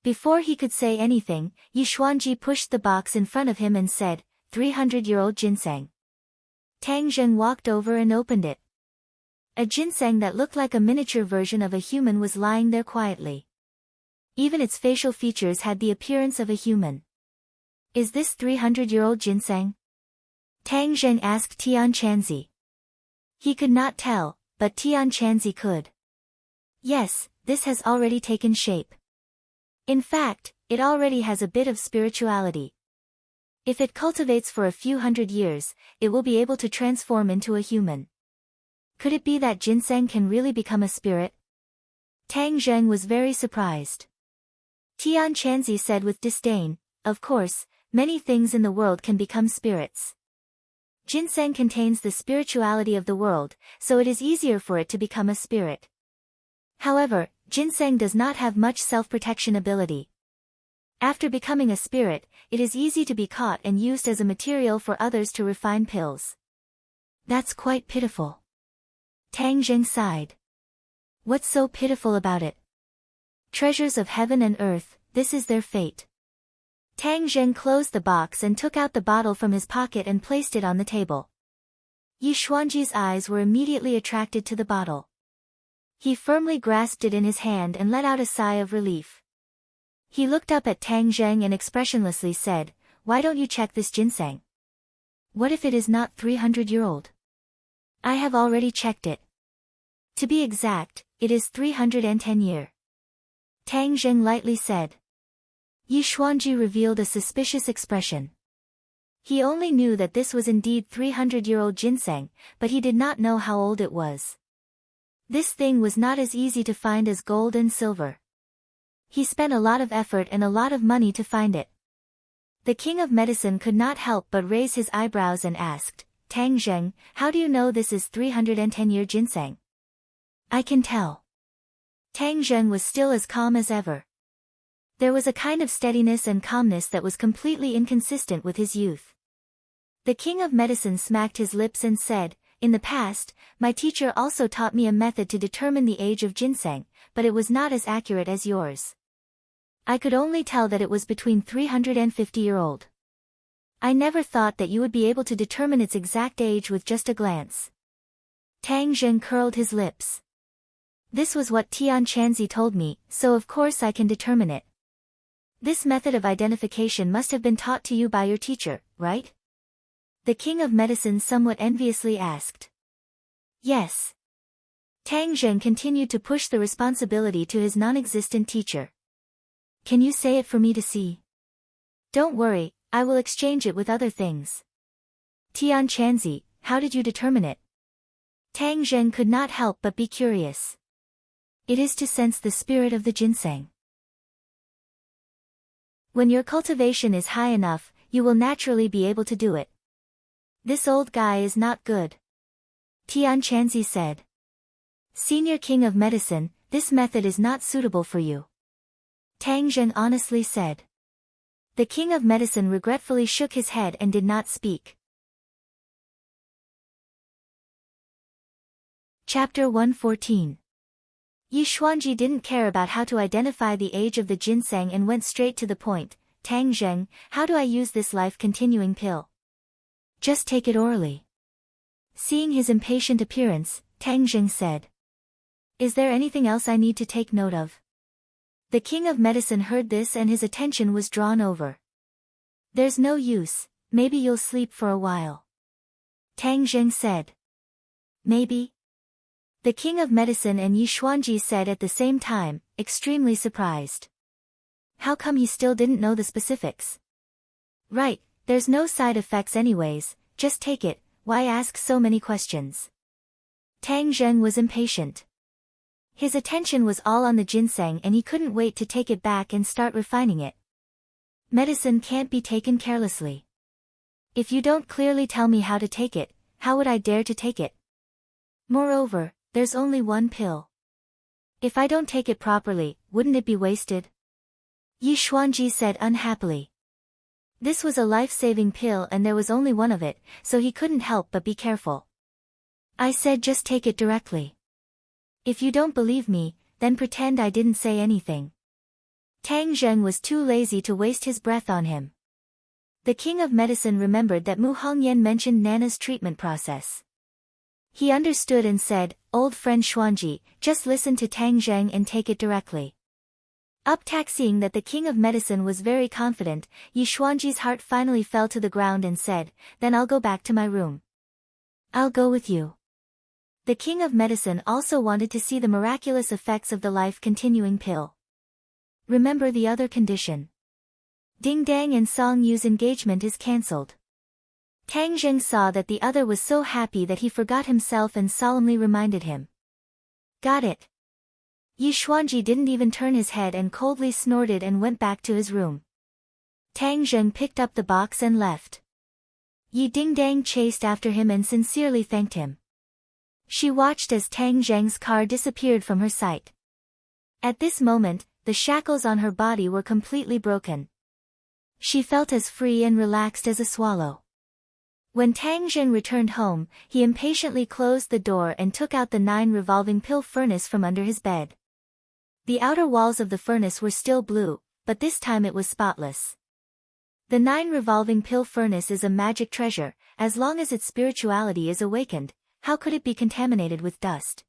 S1: Before he could say anything, Yi Xuanji pushed the box in front of him and said, 300-year-old ginseng. Tang Zheng walked over and opened it. A ginseng that looked like a miniature version of a human was lying there quietly. Even its facial features had the appearance of a human. Is this 300-year-old ginseng? Tang Zheng asked Tian Chanzi. He could not tell, but Tian Chanzi could. Yes, this has already taken shape. In fact, it already has a bit of spirituality. If it cultivates for a few hundred years, it will be able to transform into a human. Could it be that ginseng can really become a spirit? Tang Zheng was very surprised. Tian Chanzi said with disdain, of course, many things in the world can become spirits. Ginseng contains the spirituality of the world, so it is easier for it to become a spirit. However, ginseng does not have much self-protection ability. After becoming a spirit, it is easy to be caught and used as a material for others to refine pills. That's quite pitiful. Tang Zheng sighed. What's so pitiful about it? Treasures of heaven and earth, this is their fate. Tang Zheng closed the box and took out the bottle from his pocket and placed it on the table. Yi Xuanji's eyes were immediately attracted to the bottle. He firmly grasped it in his hand and let out a sigh of relief. He looked up at Tang Zheng and expressionlessly said, why don't you check this ginseng? What if it is not 300-year-old? I have already checked it. To be exact, it is 310-year. Tang Zheng lightly said. Yi Xuanji revealed a suspicious expression. He only knew that this was indeed 300-year-old ginseng, but he did not know how old it was. This thing was not as easy to find as gold and silver. He spent a lot of effort and a lot of money to find it. The King of Medicine could not help but raise his eyebrows and asked, Tang Zheng, how do you know this is 310-year ginseng? I can tell. Tang Zheng was still as calm as ever. There was a kind of steadiness and calmness that was completely inconsistent with his youth. The King of Medicine smacked his lips and said, in the past, my teacher also taught me a method to determine the age of ginseng, but it was not as accurate as yours. I could only tell that it was between 350-year-old. I never thought that you would be able to determine its exact age with just a glance. Tang Zheng curled his lips. This was what Tian Chanzi told me, so of course I can determine it. This method of identification must have been taught to you by your teacher, right? The King of Medicine somewhat enviously asked. Yes. Tang Zheng continued to push the responsibility to his non-existent teacher. Can you say it for me to see? Don't worry, I will exchange it with other things. Tian Chanzi, how did you determine it? Tang Zheng could not help but be curious. It is to sense the spirit of the ginseng. When your cultivation is high enough, you will naturally be able to do it. This old guy is not good, Tian Chanzi said. Senior King of Medicine, this method is not suitable for you, Tang Zheng honestly said. The King of Medicine regretfully shook his head and did not speak. Chapter 114. Yi Xuanji didn't care about how to identify the age of the ginseng and went straight to the point. Tang Zheng, how do I use this life-continuing pill? Just take it orally. Seeing his impatient appearance, Tang Zheng said. Is there anything else I need to take note of? The King of Medicine heard this and his attention was drawn over. There's no use, maybe you'll sleep for a while, Tang Zheng said. Maybe? The King of Medicine and Yi Xuanji said at the same time, extremely surprised. How come he still didn't know the specifics? Right, there's no side effects anyways, just take it, why ask so many questions? Tang Zheng was impatient. His attention was all on the ginseng and he couldn't wait to take it back and start refining it. Medicine can't be taken carelessly. If you don't clearly tell me how to take it, how would I dare to take it? Moreover, there's only one pill. If I don't take it properly, wouldn't it be wasted? Yi Xuanji said unhappily. This was a life-saving pill and there was only one of it, so he couldn't help but be careful. I said just take it directly. If you don't believe me, then pretend I didn't say anything. Tang Zheng was too lazy to waste his breath on him. The King of Medicine remembered that Mu Hongyan mentioned Nana's treatment process. He understood and said, old friend Xuanji, just listen to Tang Zheng and take it directly. Seeing that the King of Medicine was very confident, Yi Xuanji's heart finally fell to the ground and said, then I'll go back to my room. I'll go with you. The King of Medicine also wanted to see the miraculous effects of the life-continuing pill. Remember the other condition. Ding Dang and Song Yu's engagement is cancelled. Tang Zheng saw that the other was so happy that he forgot himself and solemnly reminded him. Got it. Yi Xuanji didn't even turn his head and coldly snorted and went back to his room. Tang Zheng picked up the box and left. Yi Ding Dang chased after him and sincerely thanked him. She watched as Tang Zheng's car disappeared from her sight. At this moment, the shackles on her body were completely broken. She felt as free and relaxed as a swallow. When Tang Zheng returned home, he impatiently closed the door and took out the 9 revolving pill furnace from under his bed. The outer walls of the furnace were still blue, but this time it was spotless. The 9 revolving pill furnace is a magic treasure. As long as its spirituality is awakened, how could it be contaminated with dust?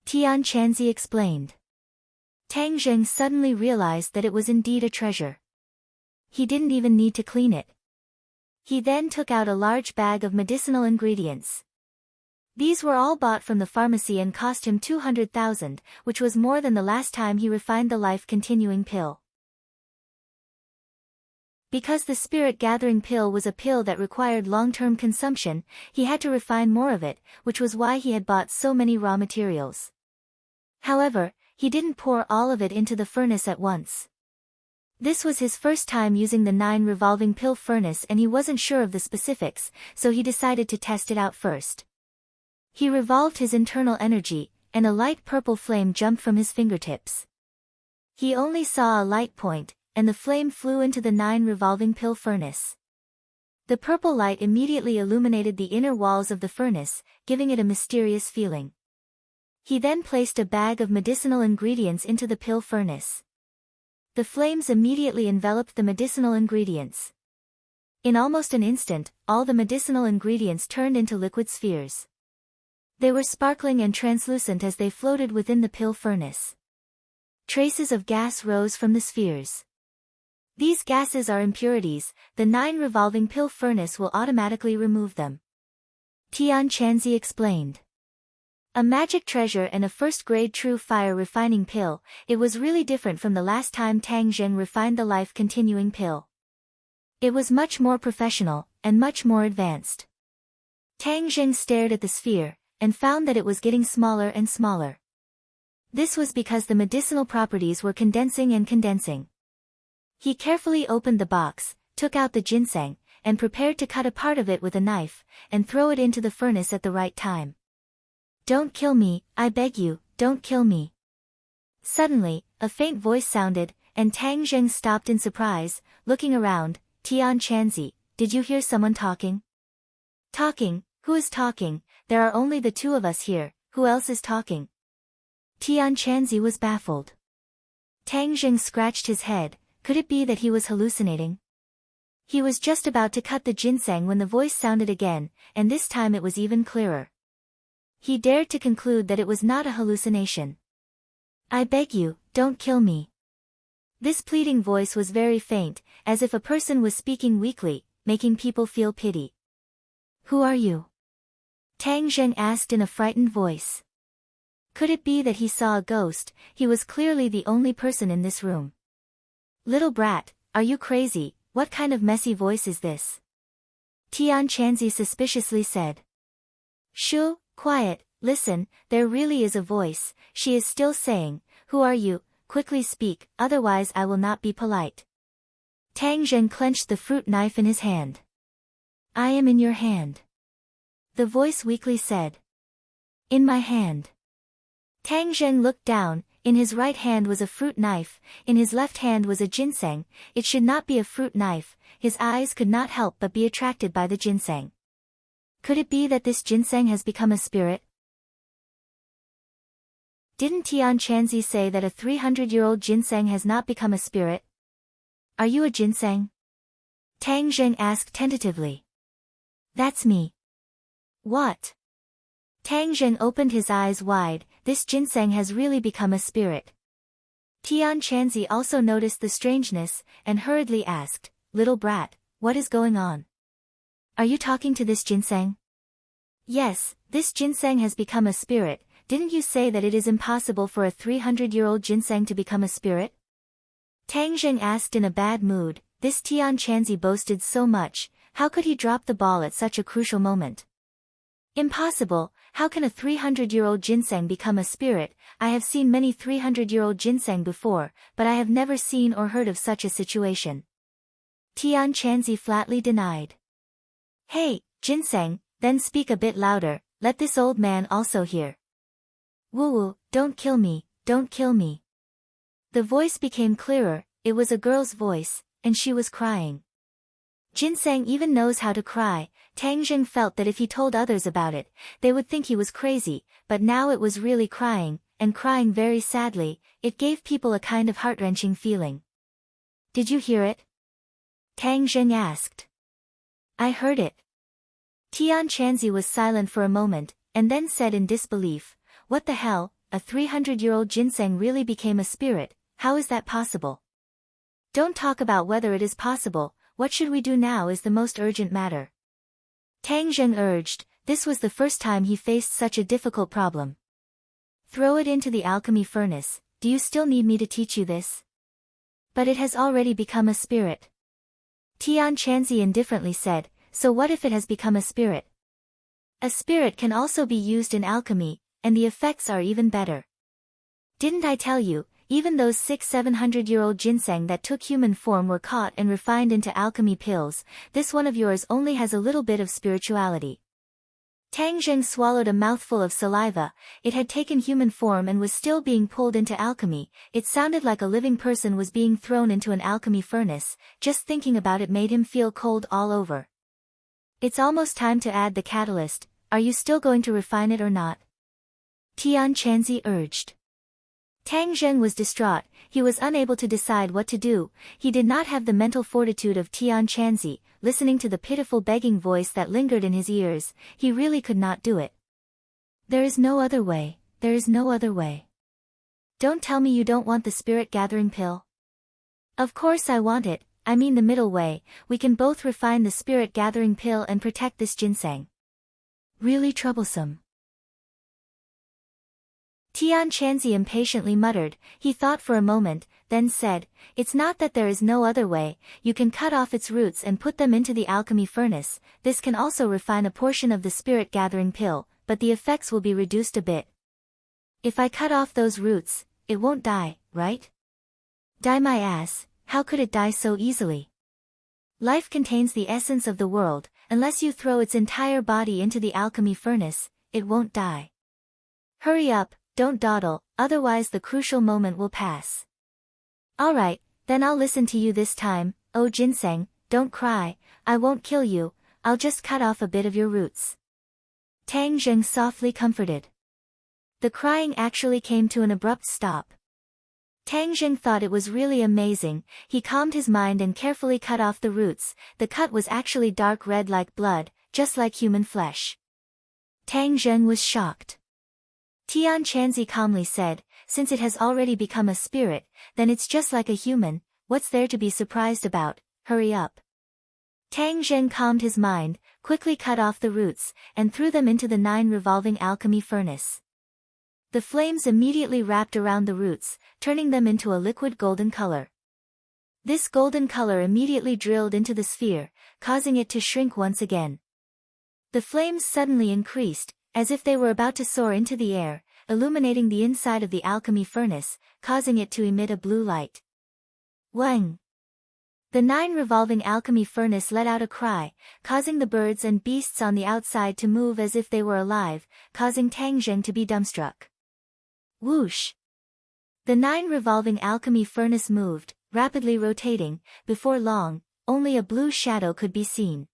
S1: Tian Chanzi explained. Tang Zheng suddenly realized that it was indeed a treasure. He didn't even need to clean it. He then took out a large bag of medicinal ingredients. These were all bought from the pharmacy and cost him 200,000, which was more than the last time he refined the life-continuing pill. Because the spirit-gathering pill was a pill that required long-term consumption, he had to refine more of it, which was why he had bought so many raw materials. However, he didn't pour all of it into the furnace at once. This was his first time using the 9 revolving pill furnace and he wasn't sure of the specifics, so he decided to test it out first. He revolved his internal energy, and a light purple flame jumped from his fingertips. He only saw a light point, and the flame flew into the 9 revolving pill furnace. The purple light immediately illuminated the inner walls of the furnace, giving it a mysterious feeling. He then placed a bag of medicinal ingredients into the pill furnace. The flames immediately enveloped the medicinal ingredients. In almost an instant, all the medicinal ingredients turned into liquid spheres. They were sparkling and translucent as they floated within the pill furnace. Traces of gas rose from the spheres. These gases are impurities, the 9 revolving pill furnace will automatically remove them. Tian Chanzi explained. A magic treasure and a first-grade true fire refining pill, it was really different from the last time Tang Zheng refined the life-continuing pill. It was much more professional, and much more advanced. Tang Zheng stared at the sphere, and found that it was getting smaller and smaller. This was because the medicinal properties were condensing and condensing. He carefully opened the box, took out the ginseng, and prepared to cut a part of it with a knife, and throw it into the furnace at the right time. Don't kill me, I beg you, don't kill me. Suddenly, a faint voice sounded, and Tang Zheng stopped in surprise, looking around. Tian Chanzi, did you hear someone talking? Talking? Who is talking? There are only the two of us here, who else is talking? Tian Chanzi was baffled. Tang Zheng scratched his head. Could it be that he was hallucinating? He was just about to cut the ginseng when the voice sounded again, and this time it was even clearer. He dared to conclude that it was not a hallucination. I beg you, don't kill me. This pleading voice was very faint, as if a person was speaking weakly, making people feel pity. Who are you? Tang Zheng asked in a frightened voice. Could it be that he saw a ghost? He was clearly the only person in this room. Little brat, are you crazy? What kind of messy voice is this? Tian Chanzi suspiciously said. Shoo, quiet, listen, there really is a voice. She is still saying, who are you? Quickly speak, otherwise I will not be polite. Tang Zheng clenched the fruit knife in his hand. I am in your hand. The voice weakly said. In my hand. Tang Zheng looked down. In his right hand was a fruit knife, in his left hand was a ginseng. It should not be a fruit knife. His eyes could not help but be attracted by the ginseng. Could it be that this ginseng has become a spirit? Didn't Tian Chanzi say that a 300-year-old ginseng has not become a spirit? Are you a ginseng? Tang Zheng asked tentatively. That's me. What? Tang Zheng opened his eyes wide. This ginseng has really become a spirit. Tian Chanzi also noticed the strangeness, and hurriedly asked, Little brat, what is going on? Are you talking to this ginseng? Yes, this ginseng has become a spirit. Didn't you say that it is impossible for a 300-year-old ginseng to become a spirit? Tang Zheng asked in a bad mood. This Tian Chanzi boasted so much, how could he drop the ball at such a crucial moment? Impossible. How can a 300-year-old ginseng become a spirit? I have seen many 300-year-old ginseng before, but I have never seen or heard of such a situation. Tian Chanzi flatly denied. Hey, ginseng, then speak a bit louder, let this old man also hear. Woo-woo, don't kill me, don't kill me. The voice became clearer. It was a girl's voice, and she was crying. Ginseng even knows how to cry. Tang Zheng felt that if he told others about it, they would think he was crazy, but now it was really crying, and crying very sadly. It gave people a kind of heart-wrenching feeling. Did you hear it? Tang Zheng asked. I heard it. Tian Chanzi was silent for a moment, and then said in disbelief, what the hell, a 300-year-old ginseng really became a spirit, how is that possible? Don't talk about whether it is possible, what should we do now is the most urgent matter. Tang Zheng urged. This was the first time he faced such a difficult problem. Throw it into the alchemy furnace. Do you still need me to teach you this? But it has already become a spirit. Tian Chanzi indifferently said, so what if it has become a spirit? A spirit can also be used in alchemy, and the effects are even better. Didn't I tell you, even those 600-700-year-old ginseng that took human form were caught and refined into alchemy pills. This one of yours only has a little bit of spirituality. Tang Zheng swallowed a mouthful of saliva. It had taken human form and was still being pulled into alchemy. It sounded like a living person was being thrown into an alchemy furnace. Just thinking about it made him feel cold all over. It's almost time to add the catalyst. Are you still going to refine it or not? Tian Chanzi urged. Tang Zheng was distraught. He was unable to decide what to do. He did not have the mental fortitude of Tian Chanzi. Listening to the pitiful begging voice that lingered in his ears, he really could not do it. There is no other way, there is no other way. Don't tell me you don't want the spirit gathering pill. Of course I want it, I mean the middle way. We can both refine the spirit gathering pill and protect this ginseng. Really troublesome. Tian Chanzi impatiently muttered. He thought for a moment, then said, it's not that there is no other way. You can cut off its roots and put them into the alchemy furnace. This can also refine a portion of the spirit gathering pill, but the effects will be reduced a bit. If I cut off those roots, it won't die, right? Die my ass. how could it die so easily? Life contains the essence of the world, unless you throw its entire body into the alchemy furnace, it won't die. Hurry up, don't dawdle, otherwise the crucial moment will pass. Alright, then I'll listen to you this time. Oh ginseng, don't cry, I won't kill you, I'll just cut off a bit of your roots. Tang Zheng softly comforted. The crying actually came to an abrupt stop. Tang Zheng thought it was really amazing. He calmed his mind and carefully cut off the roots. The cut was actually dark red like blood, just like human flesh. Tang Zheng was shocked. Tian Chanzi calmly said, since it has already become a spirit, then it's just like a human, what's there to be surprised about, hurry up. Tang Zheng calmed his mind, quickly cut off the roots, and threw them into the 9 revolving alchemy furnace. The flames immediately wrapped around the roots, turning them into a liquid golden color. This golden color immediately drilled into the sphere, causing it to shrink once again. The flames suddenly increased, as if they were about to soar into the air, illuminating the inside of the alchemy furnace, causing it to emit a blue light. Wang! The 9 revolving alchemy furnace let out a cry, causing the birds and beasts on the outside to move as if they were alive, causing Tang Zheng to be dumbstruck. Whoosh! The 9 revolving alchemy furnace moved, rapidly rotating. Before long, only a blue shadow could be seen.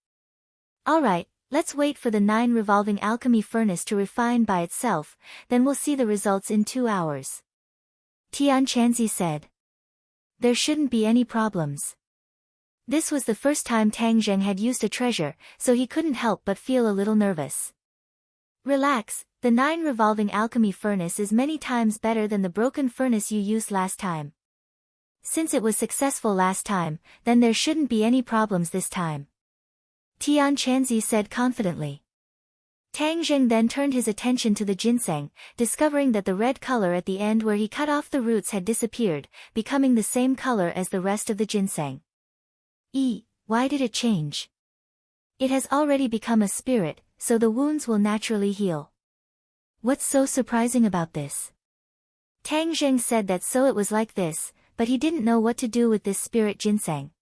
S1: Alright, let's wait for the 9 revolving alchemy furnace to refine by itself, then we'll see the results in 2 hours. Tian Chanzi said. There shouldn't be any problems. This was the first time Tang Zheng had used a treasure, so he couldn't help but feel a little nervous. Relax, the 9 revolving alchemy furnace is many times better than the broken furnace you used last time. Since it was successful last time, then there shouldn't be any problems this time. Tian Chanzi said confidently. Tang Zheng then turned his attention to the ginseng, discovering that the red color at the end where he cut off the roots had disappeared, becoming the same color as the rest of the ginseng. Why did it change? It has already become a spirit, so the wounds will naturally heal. What's so surprising about this? Tang Zheng said that so it was like this, but he didn't know what to do with this spirit ginseng.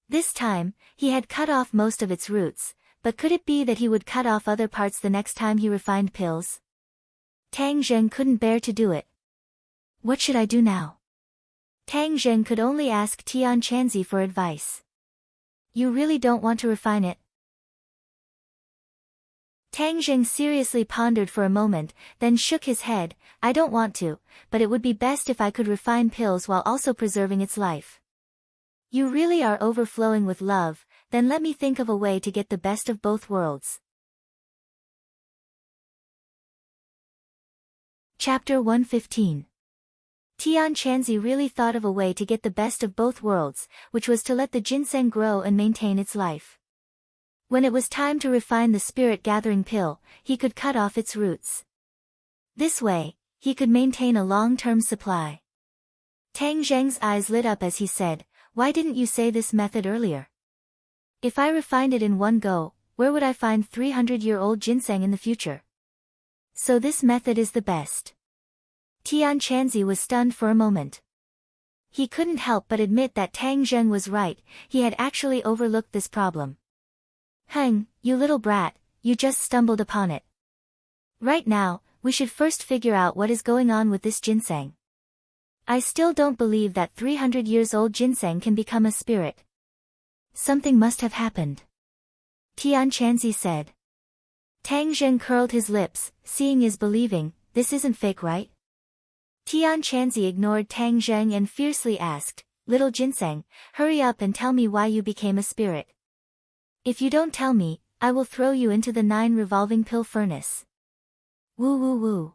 S1: This time, he had cut off most of its roots, but could it be that he would cut off other parts the next time he refined pills? Tang Zheng couldn't bear to do it. What should I do now? Tang Zheng could only ask Tian Chanzi for advice. You really don't want to refine it? Tang Zheng seriously pondered for a moment, then shook his head. I don't want to, but it would be best if I could refine pills while also preserving its life. You really are overflowing with love, then let me think of a way to get the best of both worlds. Chapter 115. Tian Chanzi really thought of a way to get the best of both worlds, which was to let the ginseng grow and maintain its life. When it was time to refine the spirit-gathering pill, he could cut off its roots. This way, he could maintain a long-term supply. Tang Zheng's eyes lit up as he said, why didn't you say this method earlier? If I refined it in one go, where would I find 300-year-old ginseng in the future? So this method is the best. Tian Chanzi was stunned for a moment. He couldn't help but admit that Tang Zheng was right, he had actually overlooked this problem. You little brat, you just stumbled upon it. Right now, we should first figure out what is going on with this ginseng. I still don't believe that 300 years old ginseng can become a spirit. Something must have happened. Tian Chanzi said. Tang Zheng curled his lips, seeing is believing, this isn't fake, right? Tian Chanzi ignored Tang Zheng and fiercely asked, little ginseng, hurry up and tell me why you became a spirit. If you don't tell me, I will throw you into the 9 revolving pill furnace. Woo woo woo.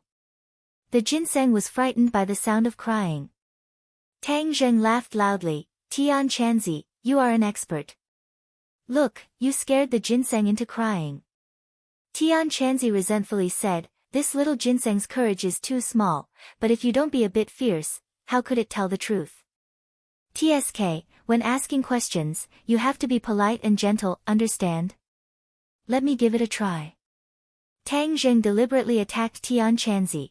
S1: The ginseng was frightened by the sound of crying. Tang Zheng laughed loudly, Tian Chanzi, you are an expert. Look, you scared the ginseng into crying. Tian Chanzi resentfully said, this little ginseng's courage is too small, but if you don't be a bit fierce, how could it tell the truth? TSK, when asking questions, you have to be polite and gentle, understand? Let me give it a try. Tang Zheng deliberately attacked Tian Chanzi.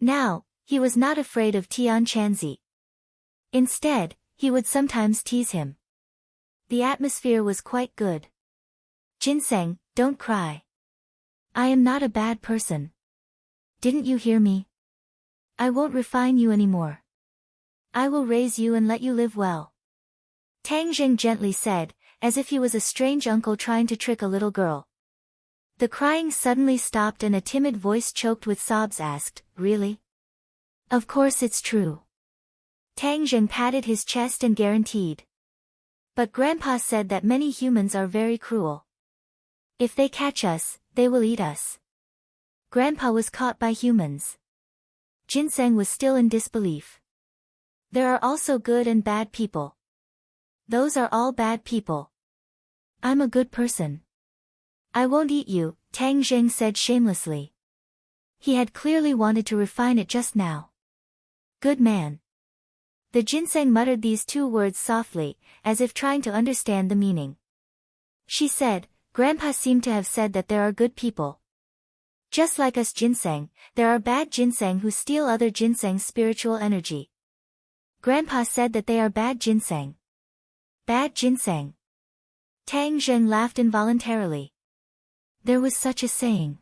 S1: Now, he was not afraid of Tian Chanzi. Instead, he He would sometimes tease him. The atmosphere was quite good. Ginseng, don't cry. I am not a bad person. Didn't you hear me? I won't refine you anymore. I will raise you and let you live well. Tang Jing gently said, as if he was a strange uncle trying to trick a little girl. The crying suddenly stopped and a timid voice choked with sobs asked, "Really?" "Of course it's true." Tang Jing patted his chest and guaranteed. "But Grandpa said that many humans are very cruel. If they catch us, they will eat us." Grandpa was caught by humans. Ginseng was still in disbelief. "There are also good and bad people." "Those are all bad people. I'm a good person." "I won't eat you," Tang Jing said shamelessly. He had clearly wanted to refine it just now. "Good man." The ginseng muttered these two words softly, as if trying to understand the meaning. She said, "Grandpa seemed to have said that there are good people. Just like us ginseng, there are bad ginseng who steal other ginseng's spiritual energy. Grandpa said that they are bad ginseng." "Bad ginseng." Tang Zheng laughed involuntarily. There was such a saying.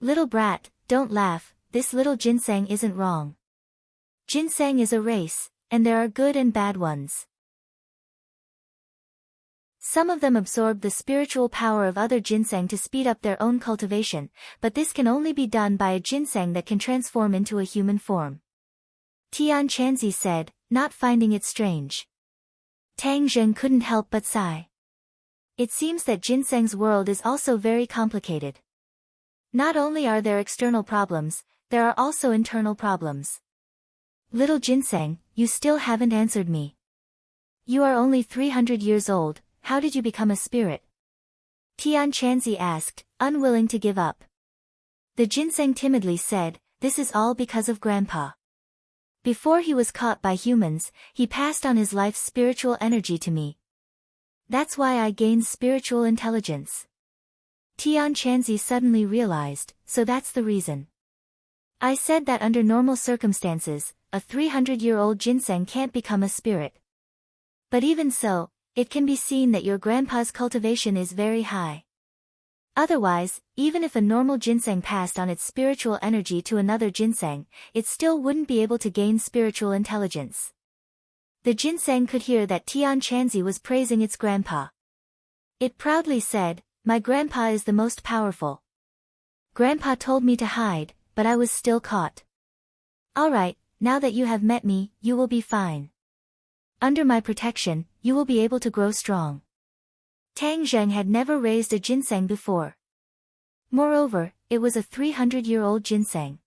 S1: "Little brat, don't laugh, this little ginseng isn't wrong. Ginseng is a race, and there are good and bad ones. Some of them absorb the spiritual power of other ginseng to speed up their own cultivation, but this can only be done by a ginseng that can transform into a human form." Tian Chanzi said, not finding it strange. Tang Zheng couldn't help but sigh. It seems that ginseng's world is also very complicated. Not only are there external problems, there are also internal problems. "Little ginseng, you still haven't answered me. You are only 300 years old, how did you become a spirit?" Tian Chanzi asked, unwilling to give up. The ginseng timidly said, "This is all because of Grandpa. Before he was caught by humans, he passed on his life's spiritual energy to me. That's why I gained spiritual intelligence." Tian Chanzi suddenly realized, so that's the reason. "I said that under normal circumstances, a 300-year-old ginseng can't become a spirit. But even so, it can be seen that your grandpa's cultivation is very high. Otherwise, even if a normal ginseng passed on its spiritual energy to another ginseng, it still wouldn't be able to gain spiritual intelligence." The ginseng could hear that Tian Chanzi was praising its grandpa. It proudly said, "My grandpa is the most powerful. Grandpa told me to hide, but I was still caught. Alright, now that you have met me, you will be fine. Under my protection, you will be able to grow strong." Tang Zheng had never raised a ginseng before. Moreover, it was a 300-year-old ginseng.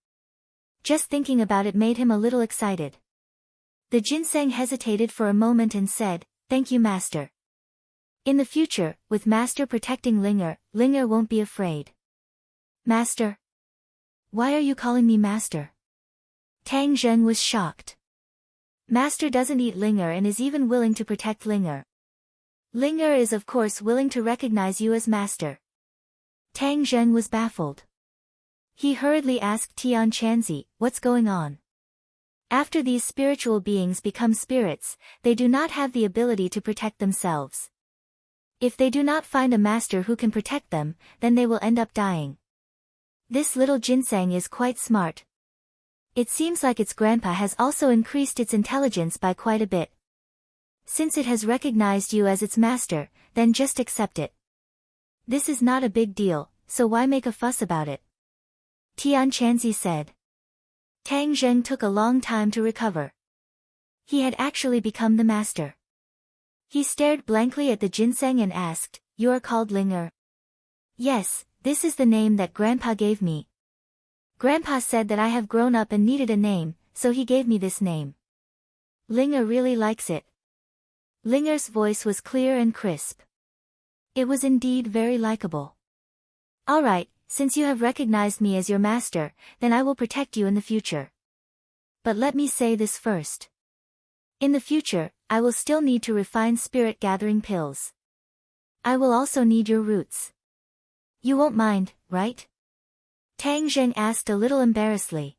S1: Just thinking about it made him a little excited. The ginseng hesitated for a moment and said, "Thank you, Master. In the future, with Master protecting Linger, Linger won't be afraid." "Master? Why are you calling me Master?" Tang Zheng was shocked. Master doesn't eat Linger and is even willing to protect Linger. Linger is of course willing to recognize you as Master. Tang Zheng was baffled. He hurriedly asked Tian Chanzi, "What's going on?" After these spiritual beings become spirits, they do not have the ability to protect themselves. If they do not find a master who can protect them, then they will end up dying. This little ginseng is quite smart. It seems like its grandpa has also increased its intelligence by quite a bit. Since it has recognized you as its master, then just accept it. This is not a big deal, so why make a fuss about it?" Tian Chanzi said. Tang Zheng took a long time to recover. He had actually become the master. He stared blankly at the ginseng and asked, "You are called Linger?" "Yes, this is the name that Grandpa gave me. Grandpa said that I have grown up and needed a name, so he gave me this name. Linger really likes it." Linger's voice was clear and crisp. It was indeed very likable. "Alright, since you have recognized me as your master, then I will protect you in the future. But let me say this first. In the future, I will still need to refine spirit gathering pills. I will also need your roots. You won't mind, right?" Tang Zheng asked a little embarrassedly.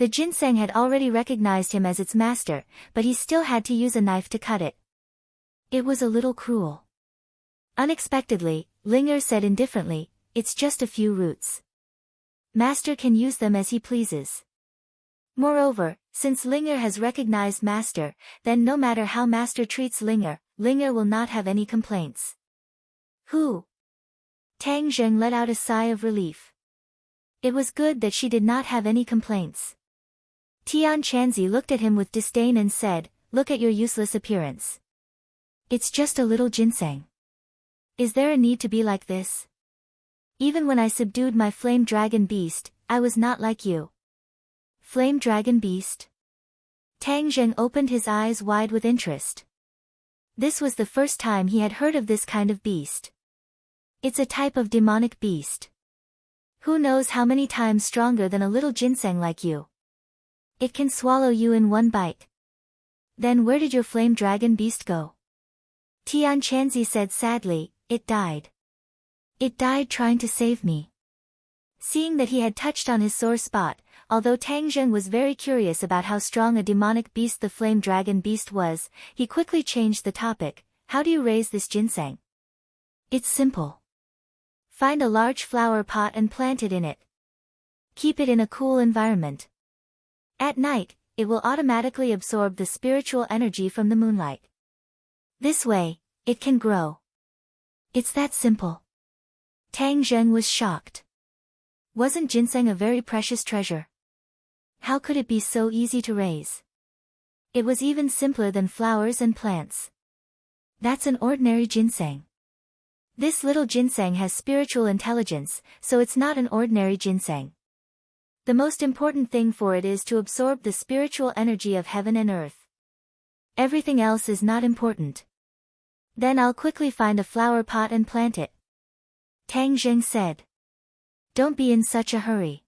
S1: The ginseng had already recognized him as its master, but he still had to use a knife to cut it. It was a little cruel. Unexpectedly, Linger said indifferently, "It's just a few roots. Master can use them as he pleases." Moreover, since Linger has recognized Master, then no matter how Master treats Linger, Linger will not have any complaints. Who? Tang Zheng let out a sigh of relief. It was good that she did not have any complaints. Tian Chanzi looked at him with disdain and said, "Look at your useless appearance. It's just a little ginseng. Is there a need to be like this? Even when I subdued my flame dragon beast, I was not like you." Flame dragon beast? Tang Zheng opened his eyes wide with interest. This was the first time he had heard of this kind of beast. It's a type of demonic beast. Who knows how many times stronger than a little ginseng like you. It can swallow you in one bite. Then where did your flame dragon beast go? Tian Chanzi said sadly, "It died. It died trying to save me." Seeing that he had touched on his sore spot, although Tang Zheng was very curious about how strong a demonic beast the flame dragon beast was, he quickly changed the topic. "How do you raise this ginseng?" "It's simple. Find a large flower pot and plant it in it. Keep it in a cool environment. At night, it will automatically absorb the spiritual energy from the moonlight. This way, it can grow. It's that simple." Tang Zheng was shocked. Wasn't ginseng a very precious treasure? How could it be so easy to raise? It was even simpler than flowers and plants. That's an ordinary ginseng. This little ginseng has spiritual intelligence, so it's not an ordinary ginseng. The most important thing for it is to absorb the spiritual energy of heaven and earth. Everything else is not important. Then I'll quickly find a flower pot and plant it. Tang Zheng said. Don't be in such a hurry.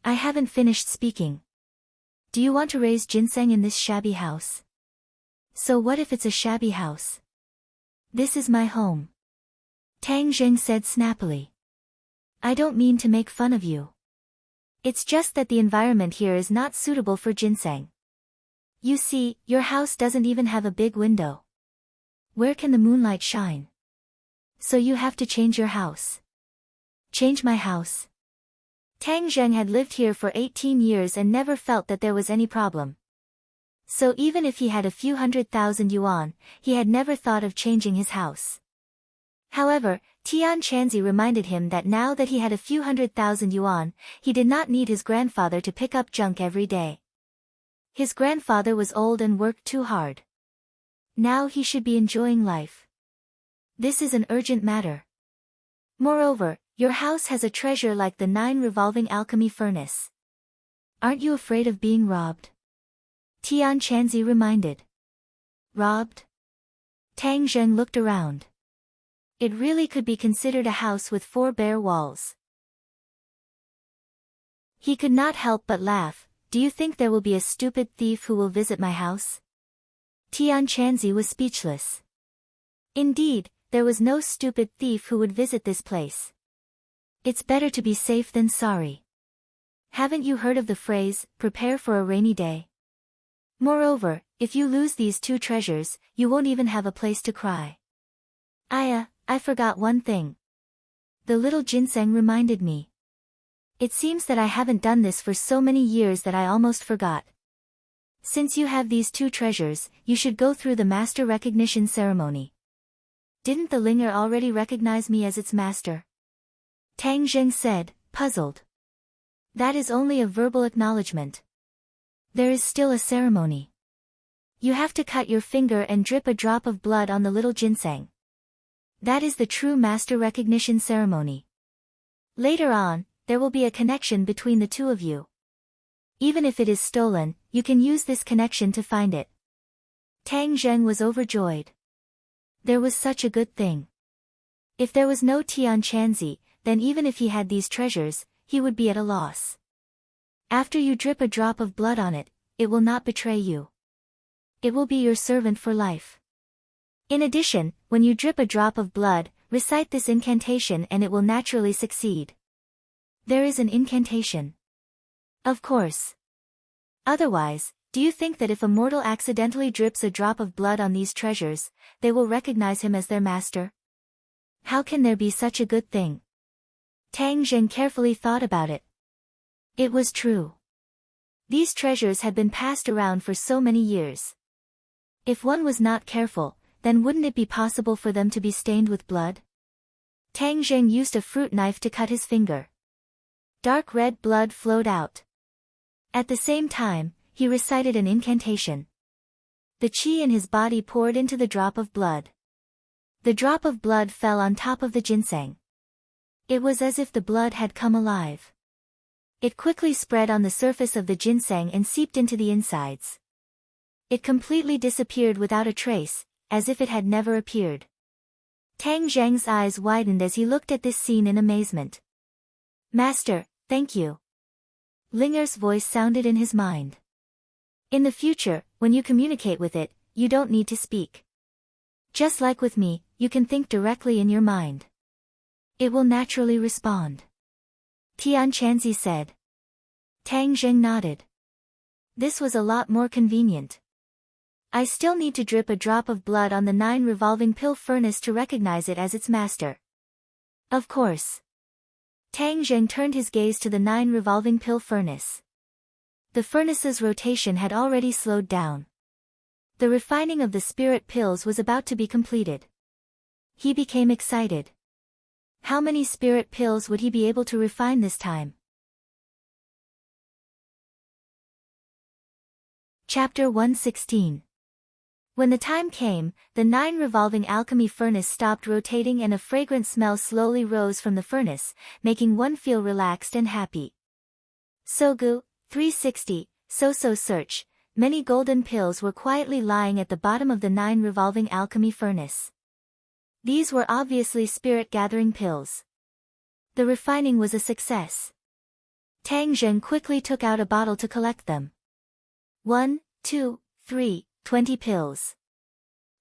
S1: I haven't finished speaking. Do you want to raise ginseng in this shabby house? So what if it's a shabby house? This is my home. Tang Zheng said snappily. I don't mean to make fun of you. It's just that the environment here is not suitable for ginseng. You see, your house doesn't even have a big window. Where can the moonlight shine? So you have to change your house. Change my house? Tang Zheng had lived here for 18 years and never felt that there was any problem. So even if he had a few 100,000 yuan, he had never thought of changing his house. However, Tian Chanzi reminded him that now that he had a few 100,000 yuan, he did not need his grandfather to pick up junk every day. His grandfather was old and worked too hard. Now he should be enjoying life. This is an urgent matter. Moreover, your house has a treasure like the 9 revolving alchemy furnace. Aren't you afraid of being robbed? Tian Chanzi reminded. Robbed? Tang Zheng looked around. It really could be considered a house with 4 bare walls. He could not help but laugh. Do you think there will be a stupid thief who will visit my house? Tian Chanzi was speechless. Indeed, there was no stupid thief who would visit this place. It's better to be safe than sorry. Haven't you heard of the phrase, prepare for a rainy day? Moreover, if you lose these 2 treasures, you won't even have a place to cry. I forgot one thing. The little ginseng reminded me. It seems that I haven't done this for so many years that I almost forgot. Since you have these 2 treasures, you should go through the master recognition ceremony. Didn't the Linger already recognize me as its master? Tang Zheng said, puzzled. That is only a verbal acknowledgement. There is still a ceremony. You have to cut your finger and drip a drop of blood on the little ginseng. That is the true master recognition ceremony. Later on, there will be a connection between the 2 of you. Even if it is stolen, you can use this connection to find it. Tang Zheng was overjoyed. There was such a good thing. If there was no Tian Chanzi, then even if he had these treasures, he would be at a loss. After you drip a drop of blood on it, it will not betray you. It will be your servant for life. In addition, when you drip a drop of blood, recite this incantation and it will naturally succeed. There is an incantation. Of course. Otherwise, do you think that if a mortal accidentally drips a drop of blood on these treasures, they will recognize him as their master? How can there be such a good thing? Tang Zheng carefully thought about it. It was true. These treasures had been passed around for so many years. If one was not careful, then wouldn't it be possible for them to be stained with blood? Tang Zheng used a fruit knife to cut his finger. Dark red blood flowed out. At the same time, he recited an incantation. The qi in his body poured into the drop of blood. The drop of blood fell on top of the ginseng. It was as if the blood had come alive. It quickly spread on the surface of the ginseng and seeped into the insides. It completely disappeared without a trace, as if it had never appeared. Tang Zheng's eyes widened as he looked at this scene in amazement. Master, thank you. Linger's voice sounded in his mind. In the future, when you communicate with it, you don't need to speak. Just like with me, you can think directly in your mind. It will naturally respond. Tian Chanzi said. Tang Zheng nodded. This was a lot more convenient. I still need to drip a drop of blood on the 9 revolving pill furnace to recognize it as its master. Of course. Tang Zheng turned his gaze to the 9 revolving pill furnace. The furnace's rotation had already slowed down. The refining of the spirit pills was about to be completed. He became excited. How many spirit pills would he be able to refine this time? Chapter 116. When the time came, the 9 revolving alchemy furnace stopped rotating and a fragrant smell slowly rose from the furnace, making one feel relaxed and happy. Sogu, 360, So-So search, many golden pills were quietly lying at the bottom of the 9 revolving alchemy furnace. These were obviously spirit-gathering pills. The refining was a success. Tang Zheng quickly took out a bottle to collect them. 1, 2, 3, 20 pills.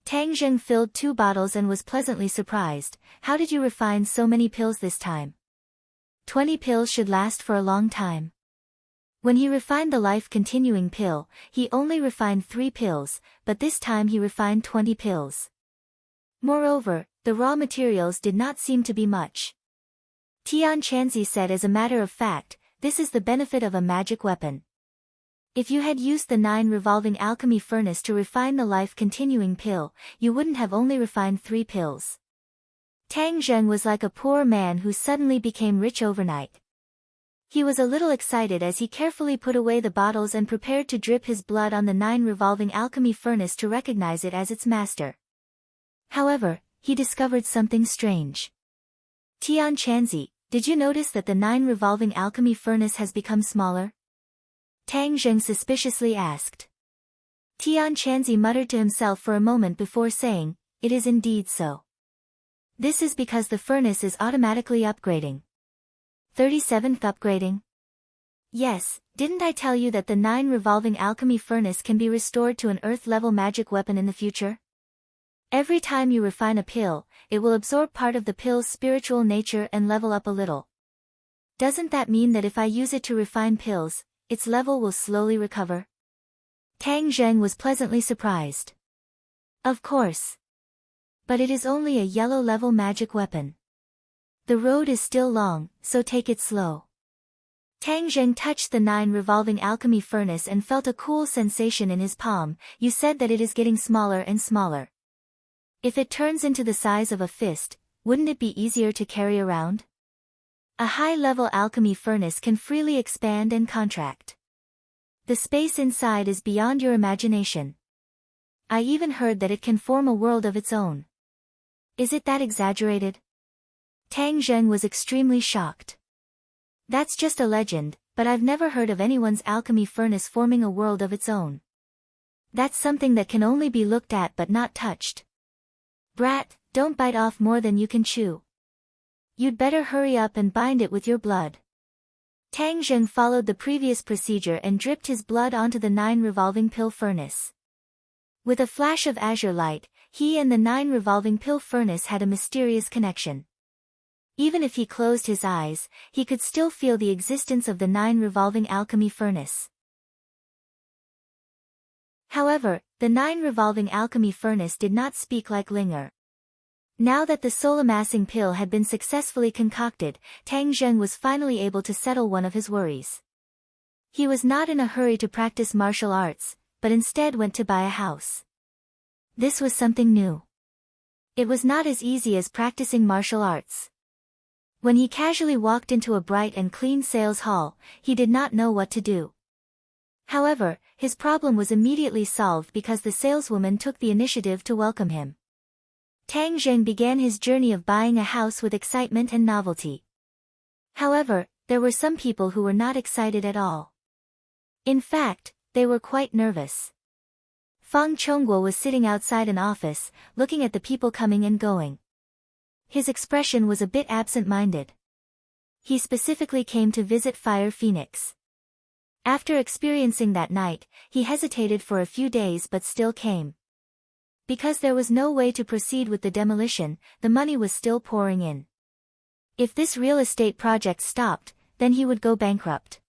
S1: Tang Zheng filled 2 bottles and was pleasantly surprised. How did you refine so many pills this time? 20 pills should last for a long time. When he refined the life-continuing pill, he only refined 3 pills, but this time he refined 20 pills. Moreover, the raw materials did not seem to be much. Tian Chanzi said, as a matter of fact, this is the benefit of a magic weapon. If you had used the 9 revolving alchemy furnace to refine the life-continuing pill, you wouldn't have only refined 3 pills. Tang Zheng was like a poor man who suddenly became rich overnight. He was a little excited as he carefully put away the bottles and prepared to drip his blood on the 9 revolving alchemy furnace to recognize it as its master. However, he discovered something strange. Tian Chanzi, did you notice that the 9 revolving alchemy furnace has become smaller? Tang Zheng suspiciously asked. Tian Chanzi muttered to himself for a moment before saying, it is indeed so. This is because the furnace is automatically upgrading. 37th upgrading? Yes, didn't I tell you that the 9 revolving alchemy furnace can be restored to an earth-level magic weapon in the future? Every time you refine a pill, it will absorb part of the pill's spiritual nature and level up a little. Doesn't that mean that if I use it to refine pills, its level will slowly recover? Tang Zheng was pleasantly surprised. Of course. But it is only a yellow-level magic weapon. The road is still long, so take it slow. Tang Zheng touched the 9 revolving alchemy furnace and felt a cool sensation in his palm. You said that it is getting smaller and smaller. If it turns into the size of a fist, wouldn't it be easier to carry around? A high-level alchemy furnace can freely expand and contract. The space inside is beyond your imagination. I even heard that it can form a world of its own. Is it that exaggerated? Tang Zheng was extremely shocked. That's just a legend, but I've never heard of anyone's alchemy furnace forming a world of its own. That's something that can only be looked at but not touched. Brat, don't bite off more than you can chew. You'd better hurry up and bind it with your blood. Tang Zheng followed the previous procedure and dripped his blood onto the 9 revolving pill furnace. With a flash of azure light, he and the 9 revolving pill furnace had a mysterious connection. Even if he closed his eyes, he could still feel the existence of the 9 revolving alchemy furnace. However, the 9 revolving alchemy furnace did not speak like Linger. Now that the soul-amassing pill had been successfully concocted, Tang Zheng was finally able to settle one of his worries. He was not in a hurry to practice martial arts, but instead went to buy a house. This was something new. It was not as easy as practicing martial arts. When he casually walked into a bright and clean sales hall, he did not know what to do. However, his problem was immediately solved because the saleswoman took the initiative to welcome him. Tang Zheng began his journey of buying a house with excitement and novelty. However, there were some people who were not excited at all. In fact, they were quite nervous. Fang Chongguo was sitting outside an office, looking at the people coming and going. His expression was a bit absent-minded. He specifically came to visit Fire Phoenix. After experiencing that night, he hesitated for a few days but still came. Because there was no way to proceed with the demolition, the money was still pouring in. If this real estate project stopped, then he would go bankrupt.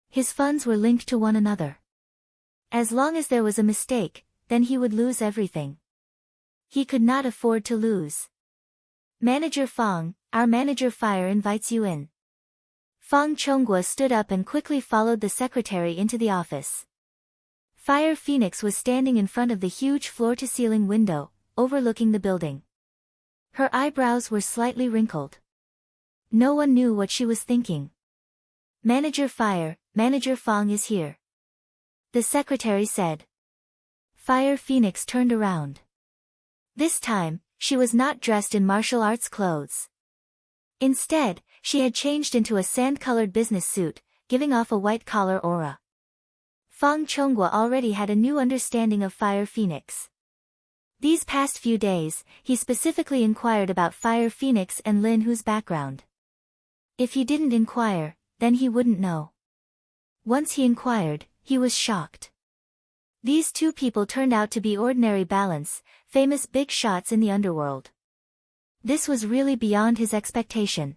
S1: His funds were linked to one another. As long as there was a mistake, then he would lose everything. He could not afford to lose. Manager Fang, our manager Fire invites you in. Fang Chongguo stood up and quickly followed the secretary into the office. Fire Phoenix was standing in front of the huge floor-to-ceiling window, overlooking the building. Her eyebrows were slightly wrinkled. No one knew what she was thinking. Manager Fire, Manager Fang is here. The secretary said. Fire Phoenix turned around. This time, she was not dressed in martial arts clothes. Instead, she had changed into a sand-colored business suit, giving off a white-collar aura. Fang Chongguo already had a new understanding of Fire Phoenix. These past few days, he specifically inquired about Fire Phoenix and Lin Hu's background. If he didn't inquire, then he wouldn't know. Once he inquired, he was shocked. These two people turned out to be ordinary balance, famous big shots in the underworld. This was really beyond his expectation.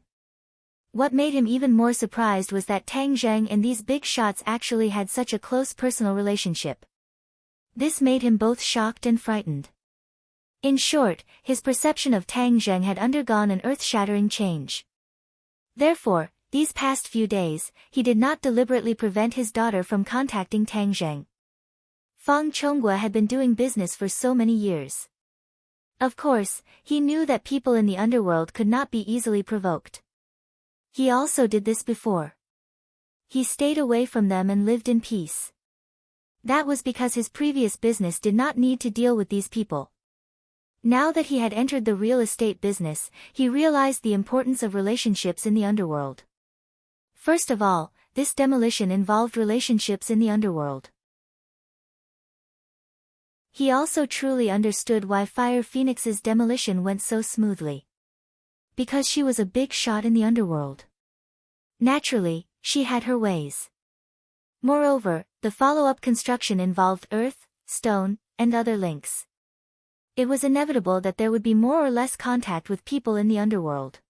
S1: What made him even more surprised was that Tang Zheng and these big shots actually had such a close personal relationship. This made him both shocked and frightened. In short, his perception of Tang Zheng had undergone an earth-shattering change. Therefore, these past few days, he did not deliberately prevent his daughter from contacting Tang Zheng. Fang Chongguo had been doing business for so many years. Of course, he knew that people in the underworld could not be easily provoked. He also did this before. He stayed away from them and lived in peace. That was because his previous business did not need to deal with these people. Now that he had entered the real estate business, he realized the importance of relationships in the underworld. First of all, this demolition involved relationships in the underworld. He also truly understood why Fire Phoenix's demolition went so smoothly. Because she was a big shot in the underworld. Naturally, she had her ways. Moreover, the follow-up construction involved earth, stone, and other links. It was inevitable that there would be more or less contact with people in the underworld.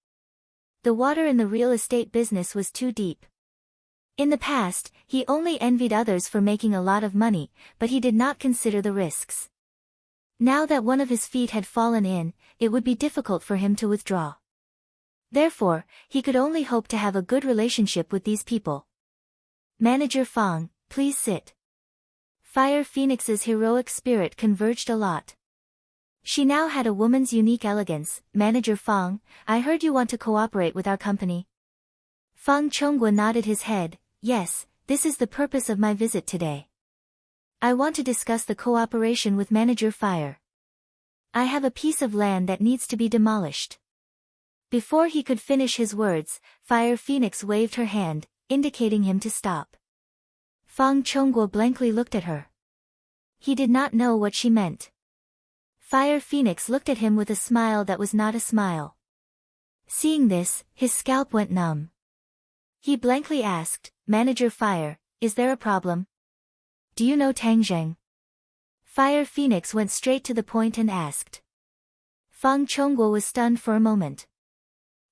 S1: The water in the real estate business was too deep. In the past, he only envied others for making a lot of money, but he did not consider the risks. Now that one of his feet had fallen in, it would be difficult for him to withdraw. Therefore, he could only hope to have a good relationship with these people. Manager Fang, please sit. Fire Phoenix's heroic spirit converged a lot. She now had a woman's unique elegance. Manager Fang, I heard you want to cooperate with our company. Fang Chongguo nodded his head. Yes, this is the purpose of my visit today. I want to discuss the cooperation with Manager Fire. I have a piece of land that needs to be demolished. Before he could finish his words, Fire Phoenix waved her hand, indicating him to stop. Fang Chongguo blankly looked at her. He did not know what she meant. Fire Phoenix looked at him with a smile that was not a smile. Seeing this, his scalp went numb. He blankly asked, Manager Fire, is there a problem? Do you know Tang Zheng? Fire Phoenix went straight to the point and asked. Fang Chongguo was stunned for a moment.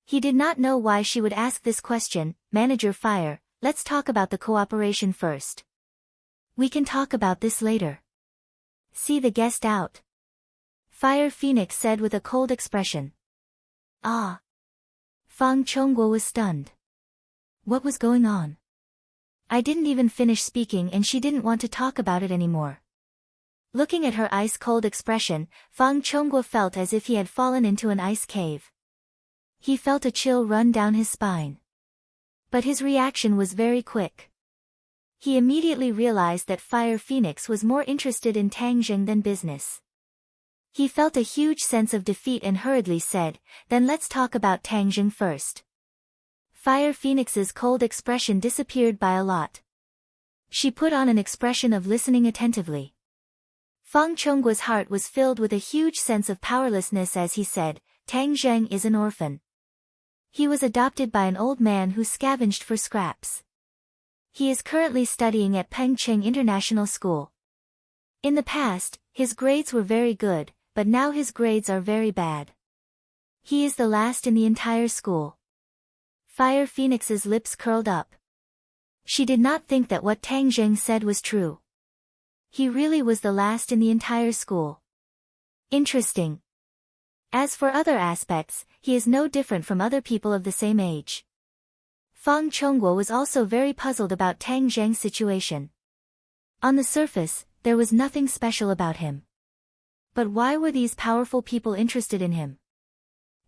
S1: He did not know why she would ask this question. Manager Fire, let's talk about the cooperation first. We can talk about this later. See the guest out. Fire Phoenix said with a cold expression. Ah. Fang Chongguo was stunned. What was going on? I didn't even finish speaking and she didn't want to talk about it anymore. Looking at her ice-cold expression, Fang Chongguo felt as if he had fallen into an ice cave. He felt a chill run down his spine. But his reaction was very quick. He immediately realized that Fire Phoenix was more interested in Tang Zheng than business. He felt a huge sense of defeat and hurriedly said, "Then let's talk about Tang Zheng first." Fire Phoenix's cold expression disappeared by a lot. She put on an expression of listening attentively. Fang Chongguo's heart was filled with a huge sense of powerlessness as he said, "Tang Zheng is an orphan. He was adopted by an old man who scavenged for scraps. He is currently studying at Pengcheng International School. In the past, his grades were very good, but now his grades are very bad. He is the last in the entire school." Fire Phoenix's lips curled up. She did not think that what Tang Zheng said was true. He really was the last in the entire school. Interesting. As for other aspects, he is no different from other people of the same age. Fang Chongguo was also very puzzled about Tang Zheng's situation. On the surface, there was nothing special about him. But why were these powerful people interested in him?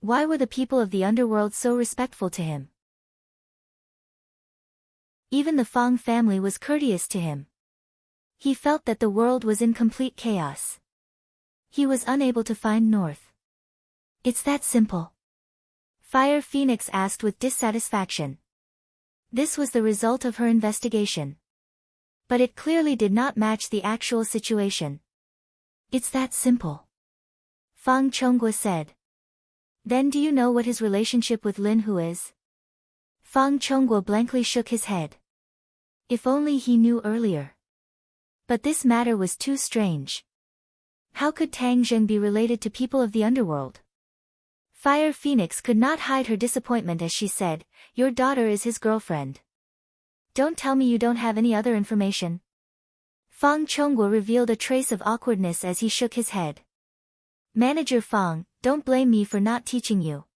S1: Why were the people of the underworld so respectful to him? Even the Fang family was courteous to him. He felt that the world was in complete chaos. He was unable to find north. It's that simple? Fire Phoenix asked with dissatisfaction. This was the result of her investigation. But it clearly did not match the actual situation. It's that simple. Fang Chongguo said. Then do you know what his relationship with Lin Hu is? Fang Chongguo blankly shook his head. If only he knew earlier. But this matter was too strange. How could Tang Zheng be related to people of the underworld? Fire Phoenix could not hide her disappointment as she said, "Your daughter is his girlfriend. Don't tell me you don't have any other information." Fang Chongguo revealed a trace of awkwardness as he shook his head. "Manager Fang, don't blame me for not teaching you.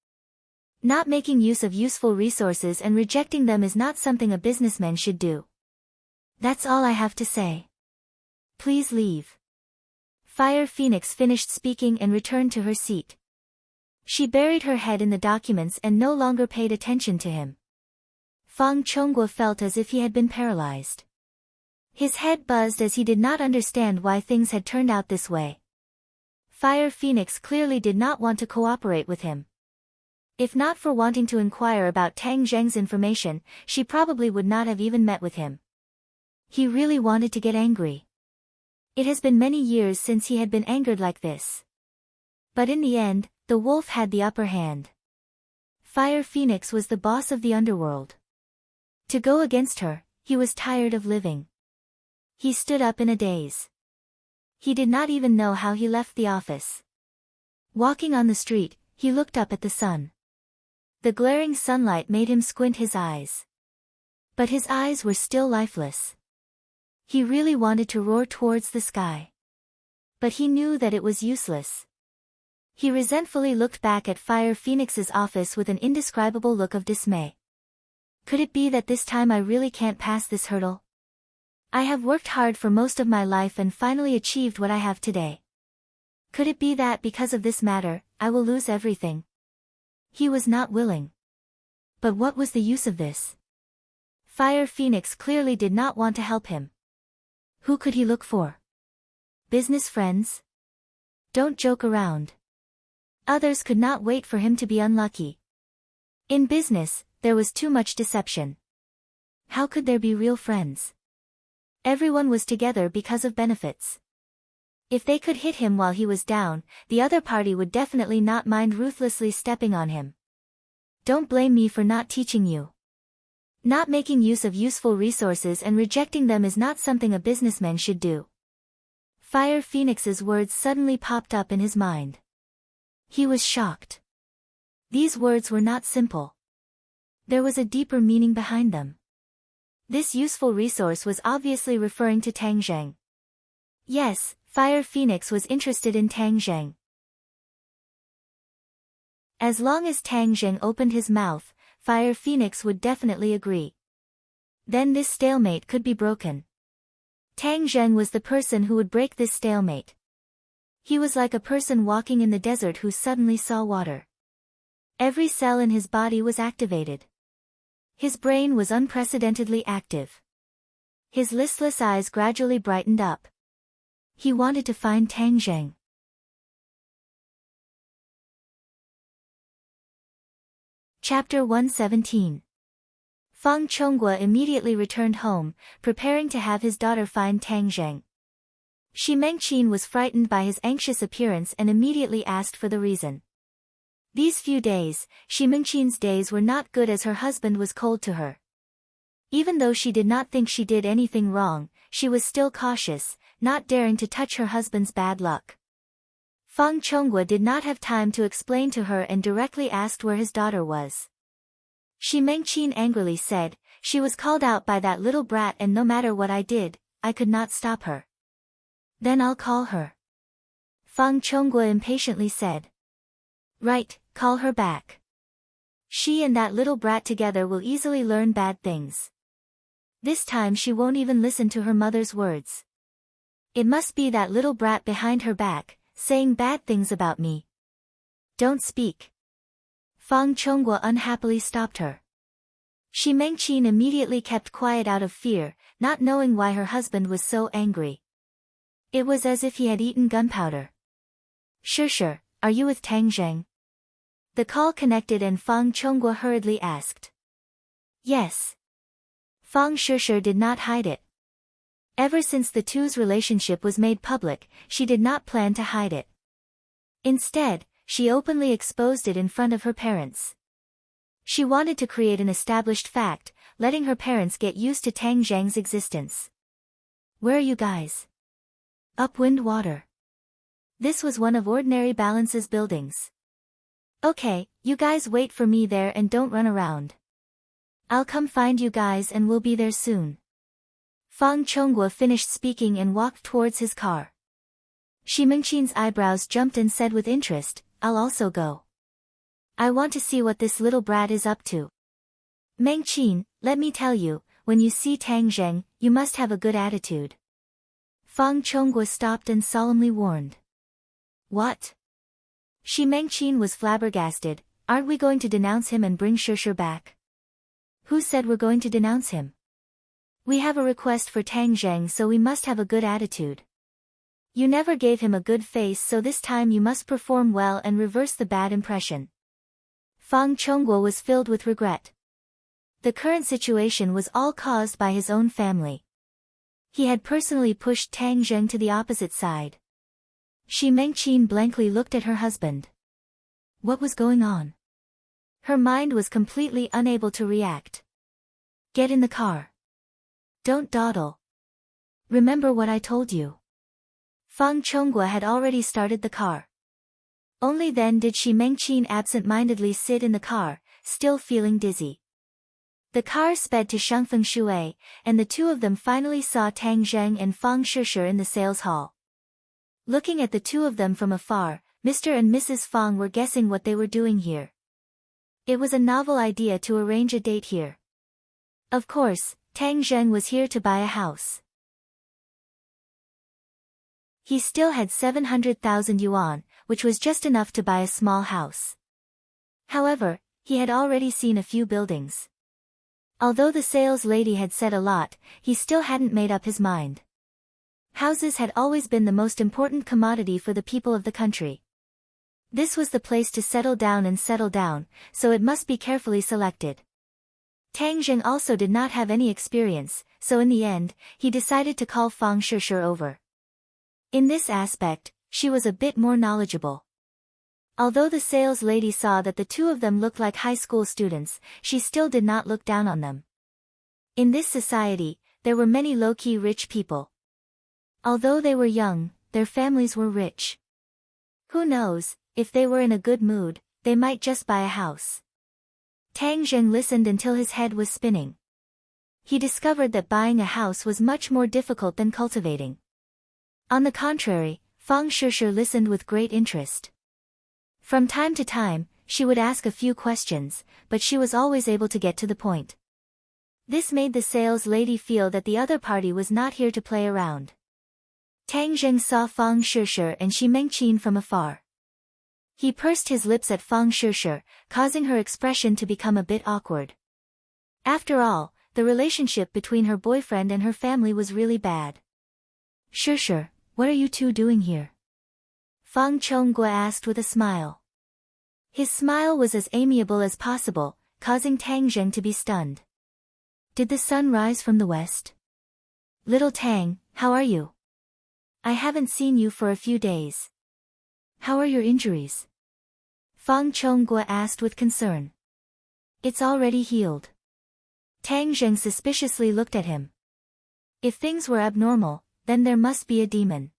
S1: Not making use of useful resources and rejecting them is not something a businessman should do. That's all I have to say. Please leave." Fire Phoenix finished speaking and returned to her seat. She buried her head in the documents and no longer paid attention to him. Fang Chongguo felt as if he had been paralyzed. His head buzzed as he did not understand why things had turned out this way. Fire Phoenix clearly did not want to cooperate with him. If not for wanting to inquire about Tang Zheng's information, she probably would not have even met with him. He really wanted to get angry. It has been many years since he had been angered like this. But in the end, the wolf had the upper hand. Fire Phoenix was the boss of the underworld. To go against her, he was tired of living. He stood up in a daze. He did not even know how he left the office. Walking on the street, he looked up at the sun. The glaring sunlight made him squint his eyes. But his eyes were still lifeless. He really wanted to roar towards the sky. But he knew that it was useless. He resentfully looked back at Fire Phoenix's office with an indescribable look of dismay. Could it be that this time I really can't pass this hurdle? I have worked hard for most of my life and finally achieved what I have today. Could it be that because of this matter, I will lose everything? He was not willing. But what was the use of this? Fire Phoenix clearly did not want to help him. Who could he look for? Business friends? Don't joke around. Others could not wait for him to be unlucky. In business, there was too much deception. How could there be real friends? Everyone was together because of benefits. If they could hit him while he was down, the other party would definitely not mind ruthlessly stepping on him. Don't blame me for not teaching you. Not making use of useful resources and rejecting them is not something a businessman should do. Fire Phoenix's words suddenly popped up in his mind. He was shocked. These words were not simple. There was a deeper meaning behind them. This useful resource was obviously referring to Tang Zheng. Yes, Fire Phoenix was interested in Tang Zheng. As long as Tang Zheng opened his mouth, Fire Phoenix would definitely agree. Then this stalemate could be broken. Tang Zheng was the person who would break this stalemate. He was like a person walking in the desert who suddenly saw water. Every cell in his body was activated. His brain was unprecedentedly active. His listless eyes gradually brightened up. He wanted to find Tang Zheng. Chapter 117. Feng Chonghua immediately returned home, preparing to have his daughter find Tang Zheng. Shi Mengqin was frightened by his anxious appearance and immediately asked for the reason. These few days, Shi Mengqin's days were not good as her husband was cold to her. Even though she did not think she did anything wrong, she was still cautious, not daring to touch her husband's bad luck. Feng Chonghua did not have time to explain to her and directly asked where his daughter was. Shi Mengqin angrily said, "She was called out by that little brat and no matter what I did, I could not stop her." "Then I'll call her." Feng Chonghua impatiently said. "Right, call her back. She and that little brat together will easily learn bad things. This time she won't even listen to her mother's words. It must be that little brat behind her back, saying bad things about me. Don't speak." Feng Chonghua unhappily stopped her. Shi Mengqin immediately kept quiet out of fear, not knowing why her husband was so angry. It was as if he had eaten gunpowder. "Sure, are you with Tang Zheng?" The call connected and Feng Chonghua hurriedly asked. "Yes." Feng Sure did not hide it. Ever since the two's relationship was made public, she did not plan to hide it. Instead, she openly exposed it in front of her parents. She wanted to create an established fact, letting her parents get used to Tang Zheng's existence. "Where are you guys?" "Upwind Water." This was one of Ordinary Balance's buildings. "Okay, you guys wait for me there and don't run around. I'll come find you guys and we'll be there soon." Feng Chonghua finished speaking and walked towards his car. Shi Mengqin's eyebrows jumped and said with interest, "I'll also go. I want to see what this little brat is up to." "Mengqin, let me tell you, when you see Tang Zheng, you must have a good attitude." Feng Chonghua stopped and solemnly warned. "What?" Shi Mengqin was flabbergasted. "Aren't we going to denounce him and bring Sure back?" "Who said we're going to denounce him? We have a request for Tang Zheng, so we must have a good attitude. You never gave him a good face, so this time you must perform well and reverse the bad impression." Feng Chonghua was filled with regret. The current situation was all caused by his own family. He had personally pushed Tang Zheng to the opposite side. Shi Mengqin blankly looked at her husband. What was going on? Her mind was completely unable to react. "Get in the car. Don't dawdle. Remember what I told you." Feng Chonghua had already started the car. Only then did Shi Mengqin absent-mindedly sit in the car, still feeling dizzy. The car sped to Shangfeng Shui, and the two of them finally saw Tang Zheng and Feng Sure in the sales hall. Looking at the two of them from afar, Mr. and Mrs. Feng were guessing what they were doing here. It was a novel idea to arrange a date here. Of course, Tang Zheng was here to buy a house. He still had 700,000 yuan, which was just enough to buy a small house. However, he had already seen a few buildings. Although the sales lady had said a lot, he still hadn't made up his mind. Houses had always been the most important commodity for the people of the country. This was the place to settle down, so it must be carefully selected. Tang Zheng also did not have any experience, so in the end, he decided to call Feng Sure over. In this aspect, she was a bit more knowledgeable. Although the sales lady saw that the two of them looked like high school students, she still did not look down on them. In this society, there were many low-key rich people. Although they were young, their families were rich. Who knows, if they were in a good mood, they might just buy a house. Tang Zheng listened until his head was spinning. He discovered that buying a house was much more difficult than cultivating. On the contrary, Fang Shishir listened with great interest. From time to time, she would ask a few questions, but she was always able to get to the point. This made the sales lady feel that the other party was not here to play around. Tang Zheng saw Fang Shishir and Shi Mengqin from afar. He pursed his lips at Fang Shishir, causing her expression to become a bit awkward. After all, the relationship between her boyfriend and her family was really bad. Shishir, what are you two doing here? Fang Chongguo asked with a smile. His smile was as amiable as possible, causing Tang Zheng to be stunned. Did the sun rise from the west? Little Tang, how are you? I haven't seen you for a few days. How are your injuries? Fang Chongguo asked with concern. It's already healed. Tang Zheng suspiciously looked at him. If things were abnormal, then there must be a demon.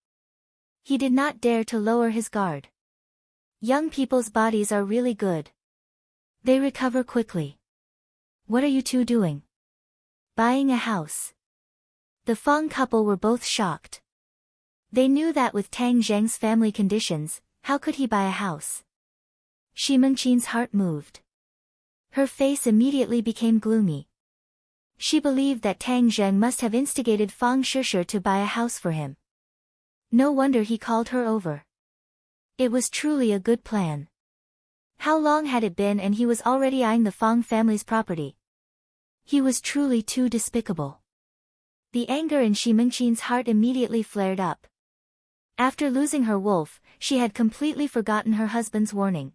S1: He did not dare to lower his guard. Young people's bodies are really good. They recover quickly. What are you two doing? Buying a house. The Fang couple were both shocked. They knew that with Tang Zheng's family conditions, how could he buy a house? Shi Mengqin's heart moved. Her face immediately became gloomy. She believed that Tang Zheng must have instigated Fang Shishir to buy a house for him. No wonder he called her over. It was truly a good plan. How long had it been and he was already eyeing the Fang family's property? He was truly too despicable. The anger in Shi Mengqin's heart immediately flared up. After losing her wolf, she had completely forgotten her husband's warning.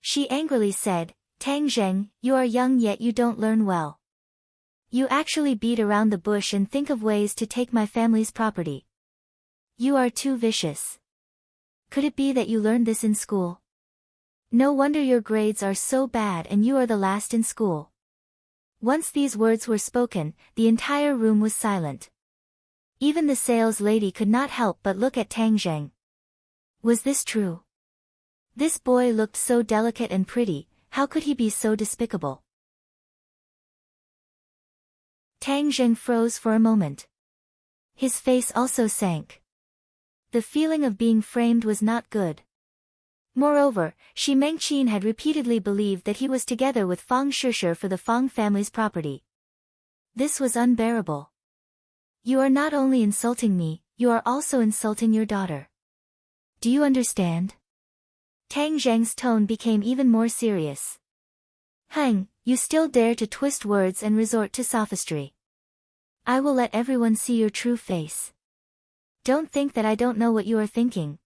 S1: She angrily said, Tang Zheng, you are young yet you don't learn well. You actually beat around the bush and think of ways to take my family's property. You are too vicious. Could it be that you learned this in school? No wonder your grades are so bad and you are the last in school. Once these words were spoken, the entire room was silent. Even the sales lady could not help but look at Tang Zheng. Was this true? This boy looked so delicate and pretty, how could he be so despicable? Tang Zheng froze for a moment. His face also sank. The feeling of being framed was not good. Moreover, Shi Mengqin had repeatedly believed that he was together with Fang Shishir for the Fang family's property. This was unbearable. You are not only insulting me, you are also insulting your daughter. Do you understand? Tang Zheng's tone became even more serious. Hang, you still dare to twist words and resort to sophistry. I will let everyone see your true face. Don't think that I don't know what you are thinking.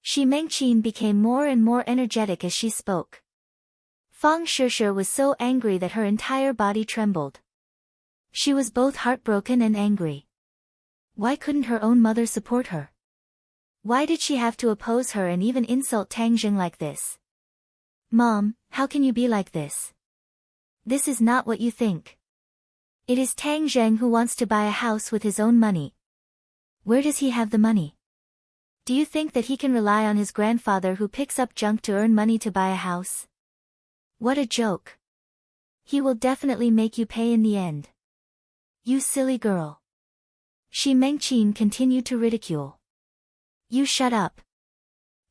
S1: Shi Mengqin became more and more energetic as she spoke. Fang Shishir was so angry that her entire body trembled. She was both heartbroken and angry. Why couldn't her own mother support her? Why did she have to oppose her and even insult Tang Zheng like this? Mom, how can you be like this? This is not what you think. It is Tang Zheng who wants to buy a house with his own money. Where does he have the money? Do you think that he can rely on his grandfather who picks up junk to earn money to buy a house? What a joke. He will definitely make you pay in the end. You silly girl. Shi Mengqin continued to ridicule. You shut up.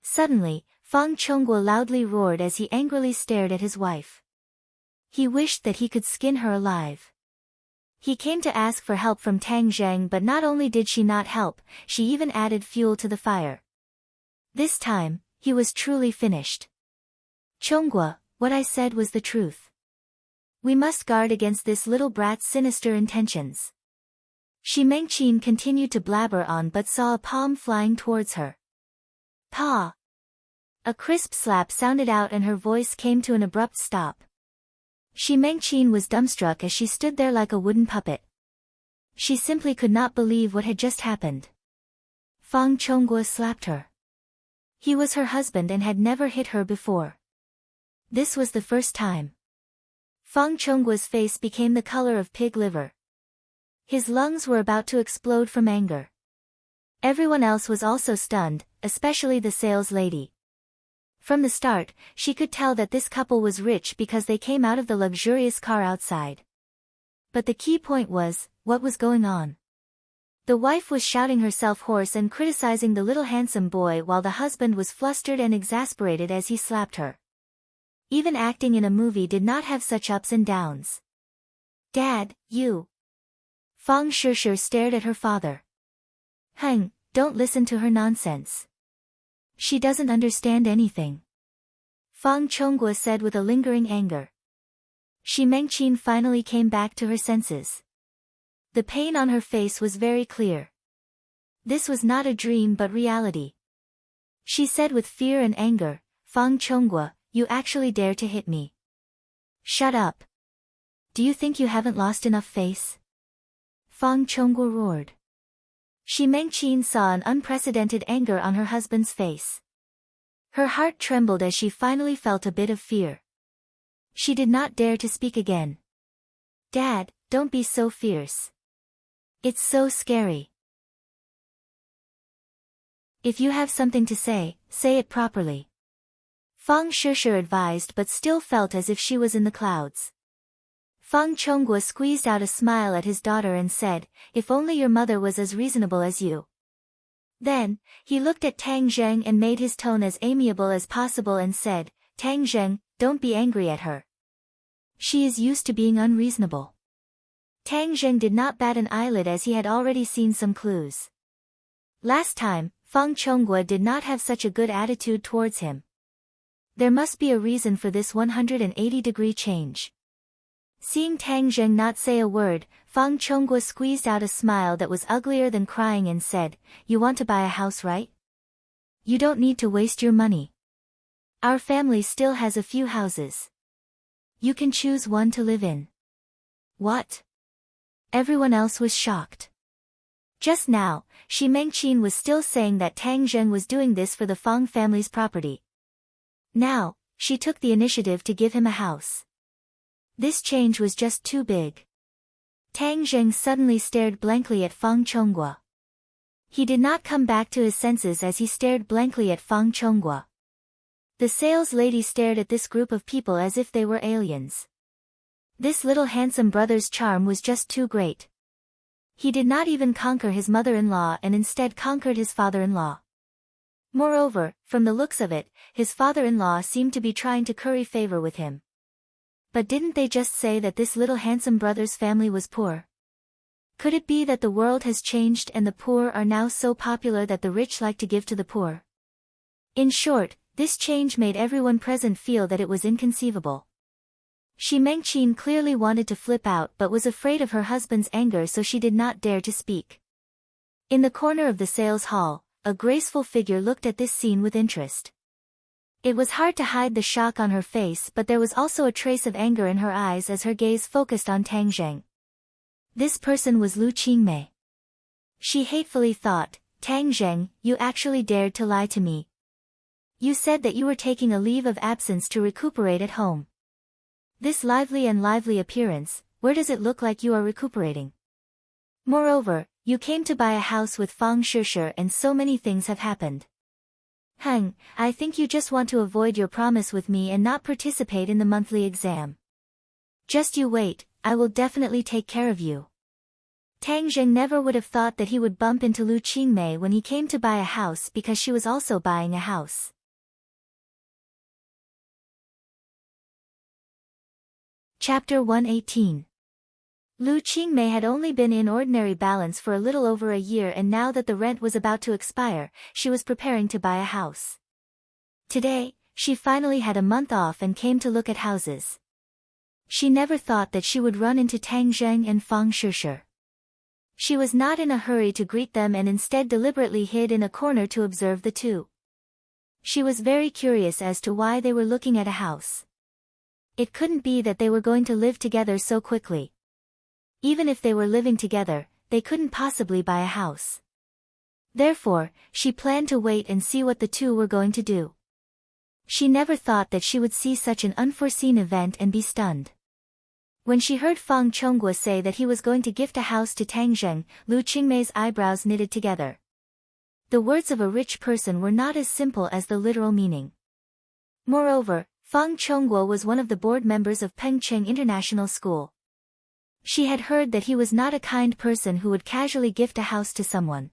S1: Suddenly, Fang Chongguo loudly roared as he angrily stared at his wife. He wished that he could skin her alive. He came to ask for help from Tang Zheng, but not only did she not help, she even added fuel to the fire. This time, he was truly finished. Chongguo, what I said was the truth. We must guard against this little brat's sinister intentions. Shi Mengqin continued to blabber on but saw a palm flying towards her. Pa! A crisp slap sounded out and her voice came to an abrupt stop. Shi Mengqin was dumbstruck as she stood there like a wooden puppet. She simply could not believe what had just happened. Fang Chongguo slapped her. He was her husband and had never hit her before. This was the first time. Fang Chongguo's face became the color of pig liver. His lungs were about to explode from anger. Everyone else was also stunned, especially the sales lady. From the start, she could tell that this couple was rich because they came out of the luxurious car outside. But the key point was, what was going on? The wife was shouting herself hoarse and criticizing the little handsome boy while the husband was flustered and exasperated as he slapped her. Even acting in a movie did not have such ups and downs. Dad, you. Fang Shishir stared at her father. Don't listen to her nonsense. She doesn't understand anything. Fang Chonghua said with a lingering anger. Shi Mengqin finally came back to her senses. The pain on her face was very clear. This was not a dream but reality. She said with fear and anger, Fang Chonghua, you actually dare to hit me. Shut up. Do you think you haven't lost enough face? Fang Chonghua roared. Shi Mengqin saw an unprecedented anger on her husband's face. Her heart trembled as she finally felt a bit of fear. She did not dare to speak again. Dad, don't be so fierce. It's so scary. If you have something to say it properly. Fang Shishir advised but still felt as if she was in the clouds. Fang Chonghua squeezed out a smile at his daughter and said, if only your mother was as reasonable as you. Then, he looked at Tang Zheng and made his tone as amiable as possible and said, Tang Zheng, don't be angry at her. She is used to being unreasonable. Tang Zheng did not bat an eyelid as he had already seen some clues. Last time, Fang Chonghua did not have such a good attitude towards him. There must be a reason for this 180-degree change. Seeing Tang Zheng not say a word, Fang Chonghua squeezed out a smile that was uglier than crying and said, you want to buy a house, right? You don't need to waste your money. Our family still has a few houses. You can choose one to live in. What? Everyone else was shocked. Just now, Shi Mengqin was still saying that Tang Zheng was doing this for the Fang family's property. Now, she took the initiative to give him a house. This change was just too big. Tang Zheng suddenly stared blankly at Fang Chonghua. He did not come back to his senses as he stared blankly at Fang Chonghua. The sales lady stared at this group of people as if they were aliens. This little handsome brother's charm was just too great. He did not even conquer his mother-in-law and instead conquered his father-in-law. Moreover, from the looks of it, his father-in-law seemed to be trying to curry favor with him. But didn't they just say that this little handsome brother's family was poor? Could it be that the world has changed and the poor are now so popular that the rich like to give to the poor? In short, this change made everyone present feel that it was inconceivable. Shi Mengqin clearly wanted to flip out but was afraid of her husband's anger, so she did not dare to speak. In the corner of the sales hall, a graceful figure looked at this scene with interest. It was hard to hide the shock on her face, but there was also a trace of anger in her eyes as her gaze focused on Tang Zheng. This person was Lu Qingmei. She hatefully thought, Tang Zheng, you actually dared to lie to me. You said that you were taking a leave of absence to recuperate at home. This lively appearance, where does it look like you are recuperating? Moreover, you came to buy a house with Fang Shishir and so many things have happened. I think you just want to avoid your promise with me and not participate in the monthly exam. Just you wait, I will definitely take care of you. Tang Zheng never would have thought that he would bump into Lu Qingmei when he came to buy a house because she was also buying a house. Chapter 118. Lu Qingmei had only been in ordinary balance for a little over a year, and now that the rent was about to expire, she was preparing to buy a house. Today, she finally had a month off and came to look at houses. She never thought that she would run into Tang Zheng and Fang Shishir. She was not in a hurry to greet them and instead deliberately hid in a corner to observe the two. She was very curious as to why they were looking at a house. It couldn't be that they were going to live together so quickly. Even if they were living together, they couldn't possibly buy a house. Therefore, she planned to wait and see what the two were going to do. She never thought that she would see such an unforeseen event and be stunned. When she heard Fang Chonghua say that he was going to gift a house to Tang Zheng, Lu Qingmei's eyebrows knitted together. The words of a rich person were not as simple as the literal meaning. Moreover, Fang Chonghua was one of the board members of Pengcheng International School. She had heard that he was not a kind person who would casually gift a house to someone.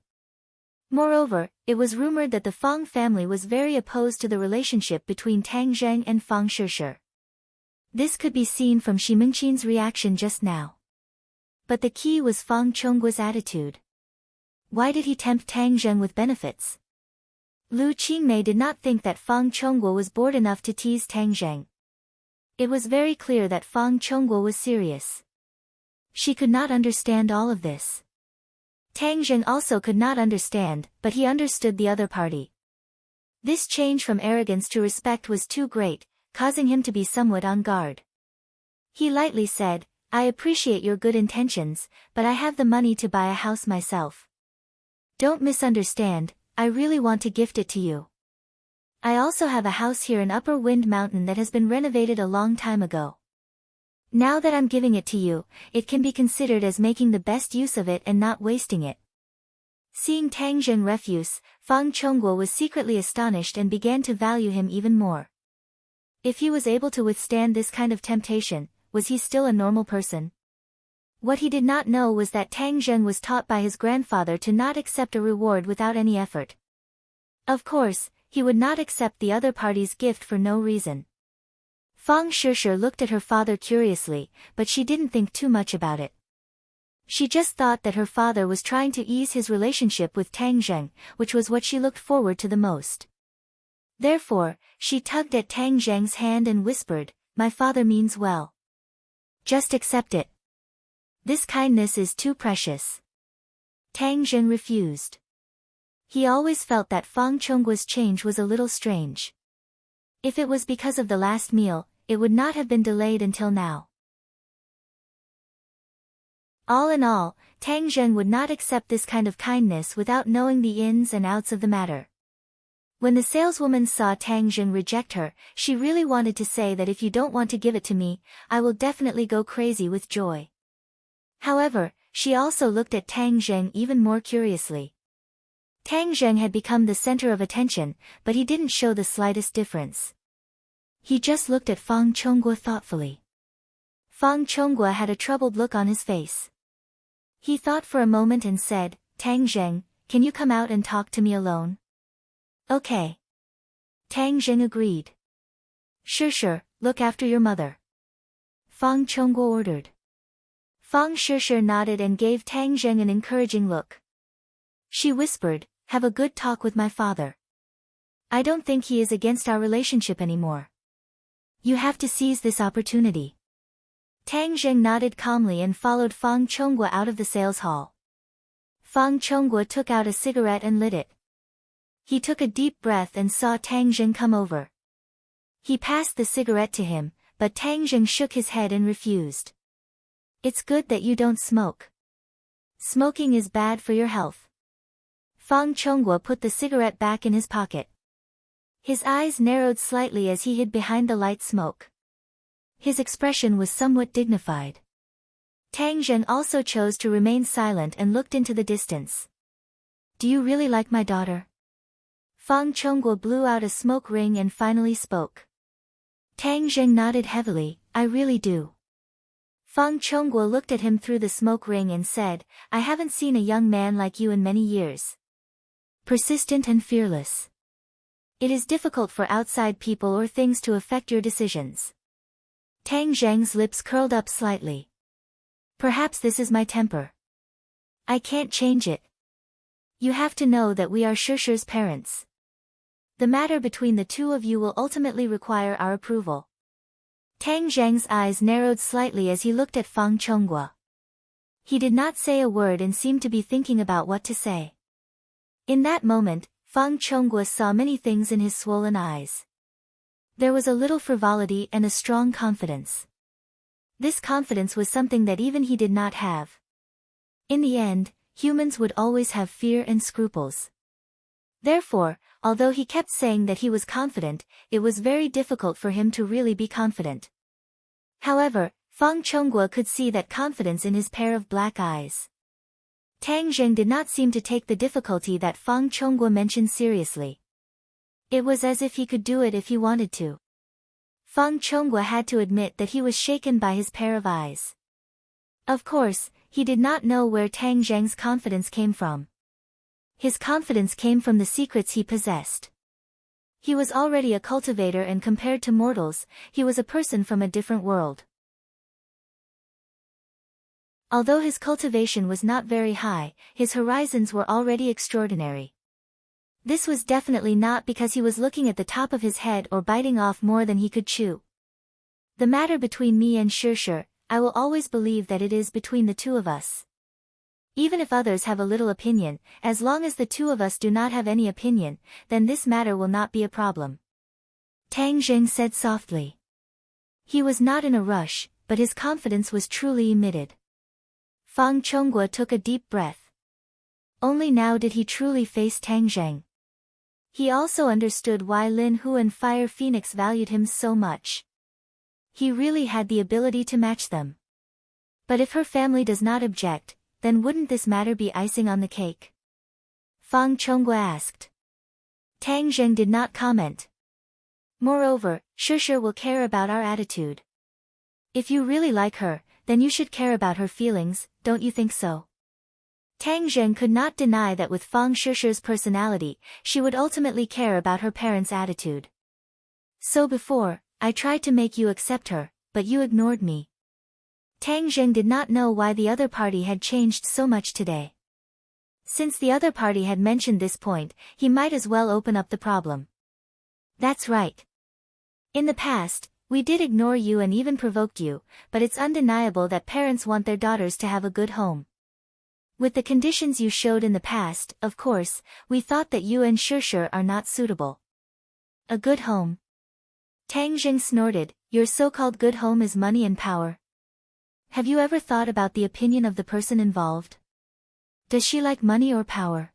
S1: Moreover, it was rumored that the Fang family was very opposed to the relationship between Tang Zheng and Fang Shishir. This could be seen from Shi Mingqin's reaction just now. But the key was Fang Chongguo's attitude. Why did he tempt Tang Zheng with benefits? Lu Qingmei did not think that Fang Chongguo was bored enough to tease Tang Zheng. It was very clear that Fang Chongguo was serious. She could not understand all of this. Tang Zheng also could not understand, but he understood the other party. This change from arrogance to respect was too great, causing him to be somewhat on guard. He lightly said, I appreciate your good intentions, but I have the money to buy a house myself. Don't misunderstand, I really want to gift it to you. I also have a house here in Upper Wind Mountain that has been renovated a long time ago. Now that I'm giving it to you, it can be considered as making the best use of it and not wasting it. Seeing Tang Zheng refuse, Fang Chongguo was secretly astonished and began to value him even more. If he was able to withstand this kind of temptation, was he still a normal person? What he did not know was that Tang Zheng was taught by his grandfather to not accept a reward without any effort. Of course, he would not accept the other party's gift for no reason. Fang Shishir looked at her father curiously, but she didn't think too much about it. She just thought that her father was trying to ease his relationship with Tang Zheng, which was what she looked forward to the most. Therefore, she tugged at Tang Zheng's hand and whispered, My father means well. Just accept it. This kindness is too precious. Tang Zheng refused. He always felt that Fang Chongguo's change was a little strange. If it was because of the last meal, it would not have been delayed until now. All in all, Tang Zheng would not accept this kind of kindness without knowing the ins and outs of the matter. When the saleswoman saw Tang Zheng reject her, she really wanted to say that if you don't want to give it to me, I will definitely go crazy with joy. However, she also looked at Tang Zheng even more curiously. Tang Zheng had become the center of attention, but he didn't show the slightest difference. He just looked at Fang Chongguo thoughtfully. Fang Chongguo had a troubled look on his face. He thought for a moment and said, Tang Zheng, can you come out and talk to me alone? Okay. Tang Zheng agreed. Shishir, look after your mother. Fang Chongguo ordered. Fang Shishir nodded and gave Tang Zheng an encouraging look. She whispered, have a good talk with my father. I don't think he is against our relationship anymore. You have to seize this opportunity. Tang Zheng nodded calmly and followed Fang Chongguo out of the sales hall. Fang Chongguo took out a cigarette and lit it. He took a deep breath and saw Tang Zheng come over. He passed the cigarette to him, but Tang Zheng shook his head and refused. It's good that you don't smoke. Smoking is bad for your health. Fang Chongguo put the cigarette back in his pocket. His eyes narrowed slightly as he hid behind the light smoke. His expression was somewhat dignified. Tang Zheng also chose to remain silent and looked into the distance. Do you really like my daughter? Fang Chongguo blew out a smoke ring and finally spoke. Tang Zheng nodded heavily, I really do. Fang Chongguo looked at him through the smoke ring and said, I haven't seen a young man like you in many years. Persistent and fearless. It is difficult for outside people or things to affect your decisions. Tang Zheng's lips curled up slightly. Perhaps this is my temper. I can't change it. You have to know that we are Shishir's parents. The matter between the two of you will ultimately require our approval. Tang Zheng's eyes narrowed slightly as he looked at Fang Chongguo. He did not say a word and seemed to be thinking about what to say. In that moment, Fang Chongguo saw many things in his swollen eyes. There was a little frivolity and a strong confidence. This confidence was something that even he did not have. In the end, humans would always have fear and scruples. Therefore, although he kept saying that he was confident, it was very difficult for him to really be confident. However, Fang Chongguo could see that confidence in his pair of black eyes. Tang Zheng did not seem to take the difficulty that Fang Chongguo mentioned seriously. It was as if he could do it if he wanted to. Fang Chongguo had to admit that he was shaken by his pair of eyes. Of course, he did not know where Tang Zheng's confidence came from. His confidence came from the secrets he possessed. He was already a cultivator, and compared to mortals, he was a person from a different world. Although his cultivation was not very high, his horizons were already extraordinary. This was definitely not because he was looking at the top of his head or biting off more than he could chew. The matter between me and Shirshir, I will always believe that it is between the two of us. Even if others have a little opinion, as long as the two of us do not have any opinion, then this matter will not be a problem. Tang Zheng said softly. He was not in a rush, but his confidence was truly emitted. Fang Chonghua took a deep breath. Only now did he truly face Tang Zheng. He also understood why Lin Hu and Fire Phoenix valued him so much. He really had the ability to match them. But if her family does not object, then wouldn't this matter be icing on the cake? Fang Chonghua asked. Tang Zheng did not comment. Moreover, Shirshir will care about our attitude. If you really like her, then you should care about her feelings, don't you think so? Tang Zheng could not deny that with Fang Shirshir's personality, she would ultimately care about her parents' attitude. So before, I tried to make you accept her, but you ignored me. Tang Zheng did not know why the other party had changed so much today. Since the other party had mentioned this point, he might as well open up the problem. That's right. In the past, we did ignore you and even provoked you, but it's undeniable that parents want their daughters to have a good home. With the conditions you showed in the past, of course, we thought that you and Shirshir are not suitable. A good home. Tang Zheng snorted, your so-called good home is money and power. Have you ever thought about the opinion of the person involved? Does she like money or power?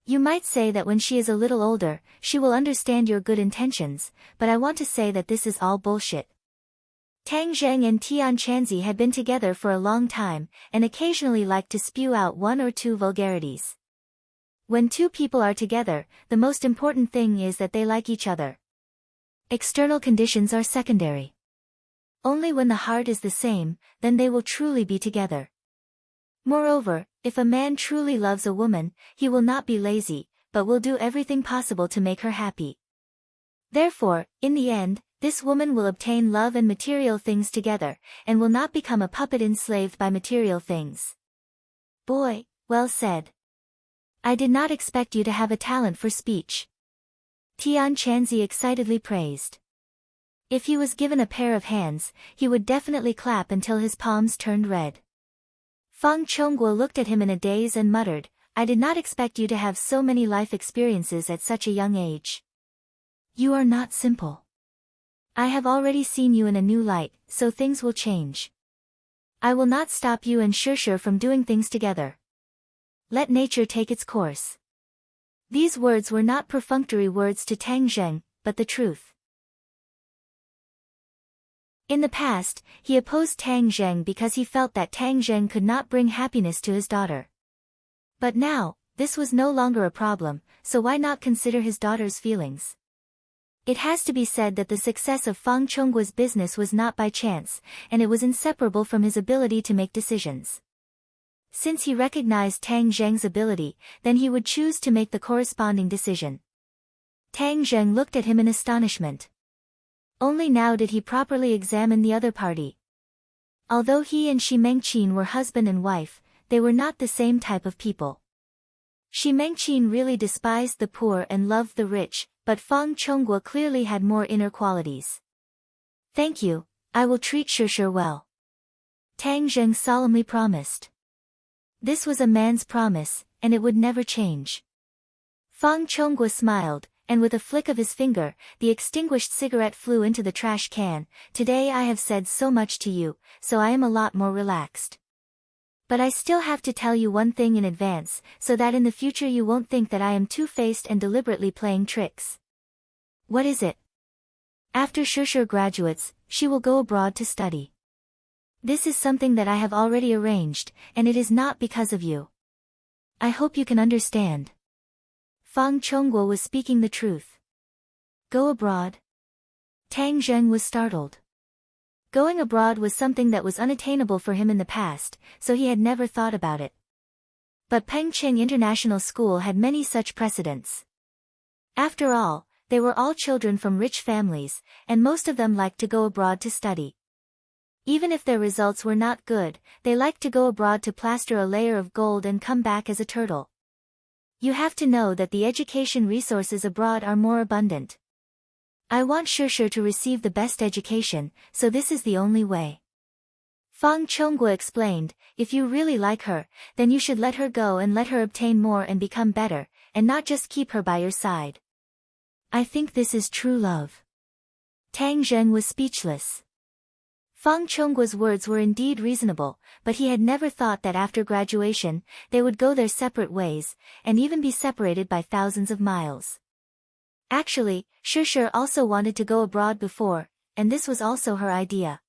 S1: You might say that when she is a little older, she will understand your good intentions, but I want to say that this is all bullshit. Tang Zheng and Tian Chanzi had been together for a long time, and occasionally liked to spew out one or two vulgarities. When two people are together, the most important thing is that they like each other. External conditions are secondary. Only when the heart is the same, then they will truly be together. Moreover, if a man truly loves a woman, he will not be lazy, but will do everything possible to make her happy. Therefore, in the end, this woman will obtain love and material things together, and will not become a puppet enslaved by material things. Boy, well said. I did not expect you to have a talent for speech. Tian Chanzi excitedly praised. If he was given a pair of hands, he would definitely clap until his palms turned red. Fang Chonghua looked at him in a daze and muttered, I did not expect you to have so many life experiences at such a young age. You are not simple. I have already seen you in a new light, so things will change. I will not stop you and Shirshir from doing things together. Let nature take its course. These words were not perfunctory words to Tang Zheng, but the truth. In the past, he opposed Tang Zheng because he felt that Tang Zheng could not bring happiness to his daughter. But now, this was no longer a problem, so why not consider his daughter's feelings? It has to be said that the success of Fang Chonggua's business was not by chance, and it was inseparable from his ability to make decisions. Since he recognized Tang Zheng's ability, then he would choose to make the corresponding decision. Tang Zheng looked at him in astonishment. Only now did he properly examine the other party. Although he and Shi Mengqin were husband and wife, they were not the same type of people. Shi Mengqin really despised the poor and loved the rich, but Fang Chonghua clearly had more inner qualities. Thank you, I will treat Shirshir well. Tang Zheng solemnly promised. This was a man's promise, and it would never change. Fang Chonghua smiled, and with a flick of his finger, the extinguished cigarette flew into the trash can. Today I have said so much to you, so I am a lot more relaxed. But I still have to tell you one thing in advance, so that in the future you won't think that I am two-faced and deliberately playing tricks. What is it? After Shirshir graduates, she will go abroad to study. This is something that I have already arranged, and it is not because of you. I hope you can understand. Fang Chonghua was speaking the truth. Go abroad? Tang Zheng was startled. Going abroad was something that was unattainable for him in the past, so he had never thought about it. But Pengcheng International School had many such precedents. After all, they were all children from rich families, and most of them liked to go abroad to study. Even if their results were not good, they liked to go abroad to plaster a layer of gold and come back as a turtle. You have to know that the education resources abroad are more abundant. I want Shishir to receive the best education, so this is the only way. Fang Chonggua explained, if you really like her, then you should let her go and let her obtain more and become better, and not just keep her by your side. I think this is true love. Tang Zheng was speechless. Fang Chonggua's words were indeed reasonable, but he had never thought that after graduation, they would go their separate ways, and even be separated by thousands of miles. Actually, Shishir also wanted to go abroad before, and this was also her idea.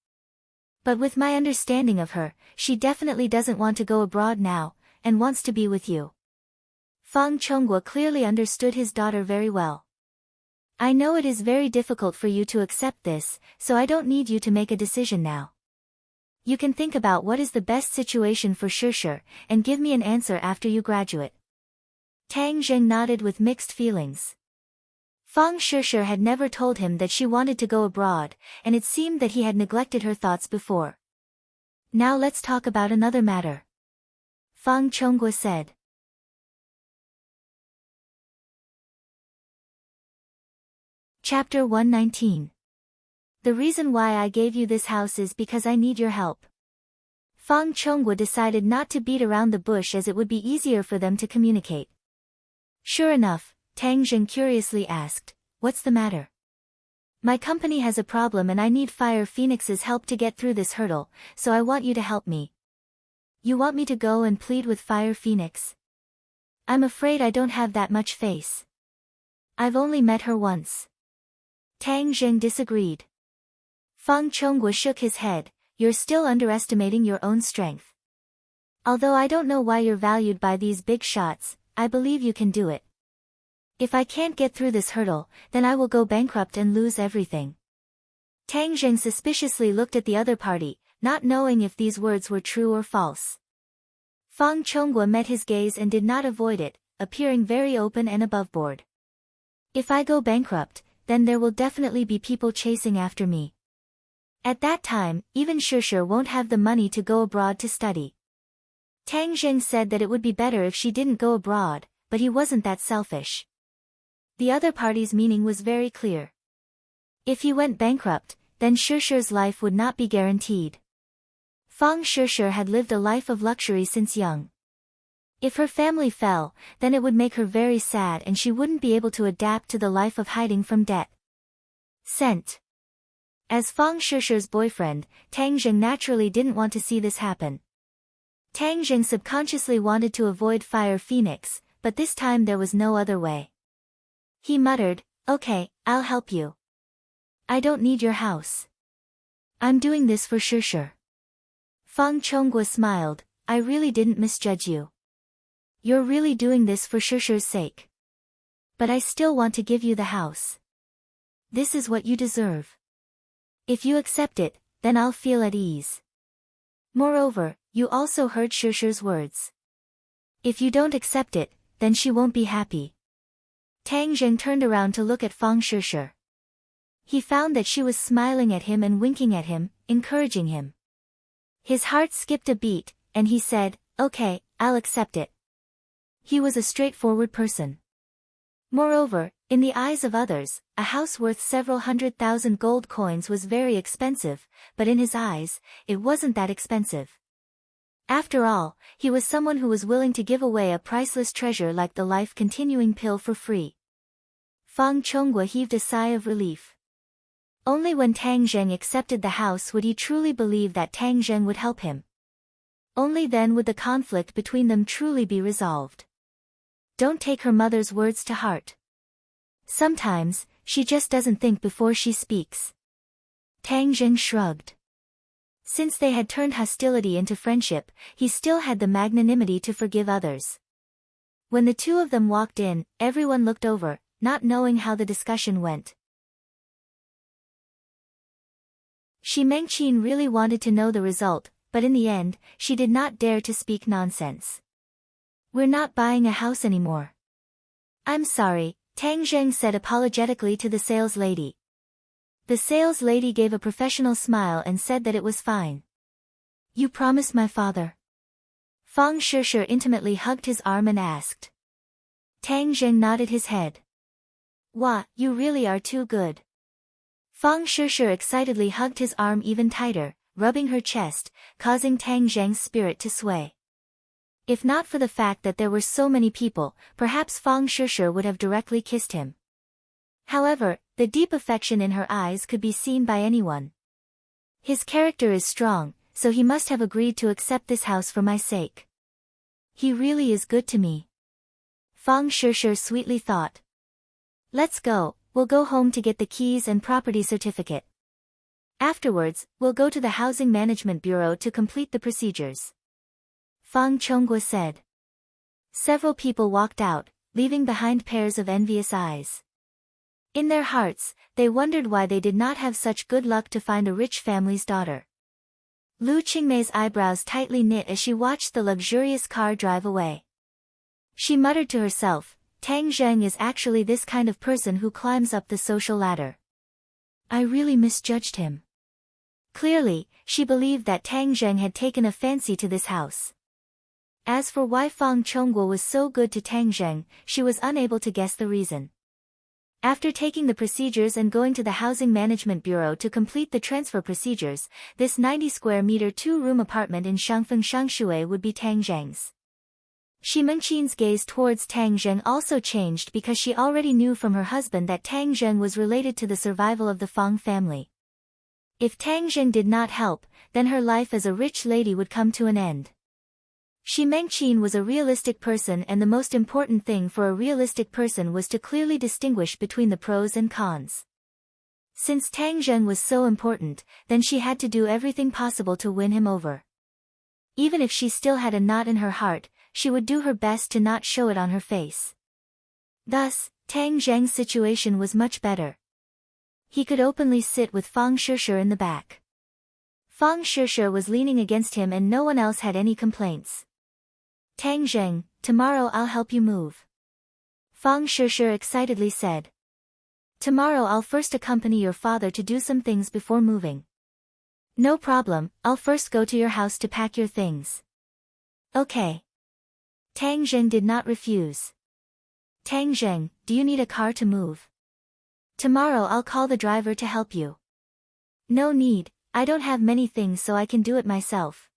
S1: But with my understanding of her, she definitely doesn't want to go abroad now, and wants to be with you. Fang Chonggua clearly understood his daughter very well. I know it is very difficult for you to accept this, so I don't need you to make a decision now. You can think about what is the best situation for Shishir, and give me an answer after you graduate. Tang Zheng nodded with mixed feelings. Fang Shishir had never told him that she wanted to go abroad, and it seemed that he had neglected her thoughts before. Now let's talk about another matter. Fang Chonggua said. Chapter 119. The reason why I gave you this house is because I need your help. Fang Chonggua decided not to beat around the bush as it would be easier for them to communicate. Sure enough, Tang Zheng curiously asked, what's the matter? My company has a problem and I need Fire Phoenix's help to get through this hurdle, so I want you to help me. You want me to go and plead with Fire Phoenix? I'm afraid I don't have that much face. I've only met her once. Tang Zheng disagreed. Fang Chonggua shook his head, you're still underestimating your own strength. Although I don't know why you're valued by these big shots, I believe you can do it. If I can't get through this hurdle, then I will go bankrupt and lose everything. Tang Zheng suspiciously looked at the other party, not knowing if these words were true or false. Fang Chonggua met his gaze and did not avoid it, appearing very open and aboveboard. If I go bankrupt, then there will definitely be people chasing after me. At that time, even Shishir won't have the money to go abroad to study. Tang Zheng said that it would be better if she didn't go abroad, but he wasn't that selfish. The other party's meaning was very clear. If he went bankrupt, then Shishir's life would not be guaranteed. Fang Shishir had lived a life of luxury since young. If her family fell, then it would make her very sad and she wouldn't be able to adapt to the life of hiding from debt. Sent. As Fang Shishir's boyfriend, Tang Zheng naturally didn't want to see this happen. Tang Zheng subconsciously wanted to avoid Fire Phoenix, but this time there was no other way. He muttered, okay, I'll help you. I don't need your house. I'm doing this for Shishir. Fang Chonggua smiled, I really didn't misjudge you. You're really doing this for Shishir's sake. But I still want to give you the house. This is what you deserve. If you accept it, then I'll feel at ease. Moreover, you also heard Shishir's words. If you don't accept it, then she won't be happy. Tang Zheng turned around to look at Fang Shishir. He found that she was smiling at him and winking at him, encouraging him. His heart skipped a beat, and he said, okay, I'll accept it. He was a straightforward person. Moreover, in the eyes of others, a house worth several 100,000 gold coins was very expensive, but in his eyes, it wasn't that expensive. After all, he was someone who was willing to give away a priceless treasure like the life-continuing pill for free. Fang Chonggua heaved a sigh of relief. Only when Tang Zheng accepted the house would he truly believe that Tang Zheng would help him. Only then would the conflict between them truly be resolved. Don't take her mother's words to heart. Sometimes, she just doesn't think before she speaks. Tang Zheng shrugged. Since they had turned hostility into friendship, he still had the magnanimity to forgive others. When the two of them walked in, everyone looked over, not knowing how the discussion went. Shi Mengqin really wanted to know the result, but in the end, she did not dare to speak nonsense. We're not buying a house anymore. I'm sorry, Tang Zheng said apologetically to the sales lady. The sales lady gave a professional smile and said that it was fine. You promised my father. Fang Shishir intimately hugged his arm and asked. Tang Zheng nodded his head. Wah, you really are too good. Fang Shishir excitedly hugged his arm even tighter, rubbing her chest, causing Tang Zheng's spirit to sway. If not for the fact that there were so many people, perhaps Fang Shishir would have directly kissed him. However, the deep affection in her eyes could be seen by anyone. His character is strong, so he must have agreed to accept this house for my sake. He really is good to me. Fang Shishir sweetly thought. Let's go, we'll go home to get the keys and property certificate. Afterwards, we'll go to the Housing Management Bureau to complete the procedures. Fang Chonghua said. Several people walked out, leaving behind pairs of envious eyes. In their hearts, they wondered why they did not have such good luck to find a rich family's daughter. Lu Qingmei's eyebrows tightly knit as she watched the luxurious car drive away. She muttered to herself, Tang Zheng is actually this kind of person who climbs up the social ladder. I really misjudged him. Clearly, she believed that Tang Zheng had taken a fancy to this house. As for why Fang Chonghua was so good to Tang Zheng, she was unable to guess the reason. After taking the procedures and going to the Housing Management Bureau to complete the transfer procedures, this 90 square meter 2-room apartment in Shangfeng Shangshui would be Tang Zheng's. Shi Mengqin's gaze towards Tang Zheng also changed because she already knew from her husband that Tang Zheng was related to the survival of the Fang family. If Tang Zheng did not help, then her life as a rich lady would come to an end. Shi Mengqin was a realistic person, and the most important thing for a realistic person was to clearly distinguish between the pros and cons. Since Tang Zheng was so important, then she had to do everything possible to win him over. Even if she still had a knot in her heart, she would do her best to not show it on her face. Thus, Tang Zheng's situation was much better. He could openly sit with Fang Shishir in the back. Fang Shishir was leaning against him and no one else had any complaints. Tang Zheng, tomorrow I'll help you move. Fang Shishir excitedly said. Tomorrow I'll first accompany your father to do some things before moving. No problem, I'll first go to your house to pack your things. Okay. Tang Zheng did not refuse. Tang Zheng, do you need a car to move? Tomorrow I'll call the driver to help you. No need, I don't have many things so I can do it myself.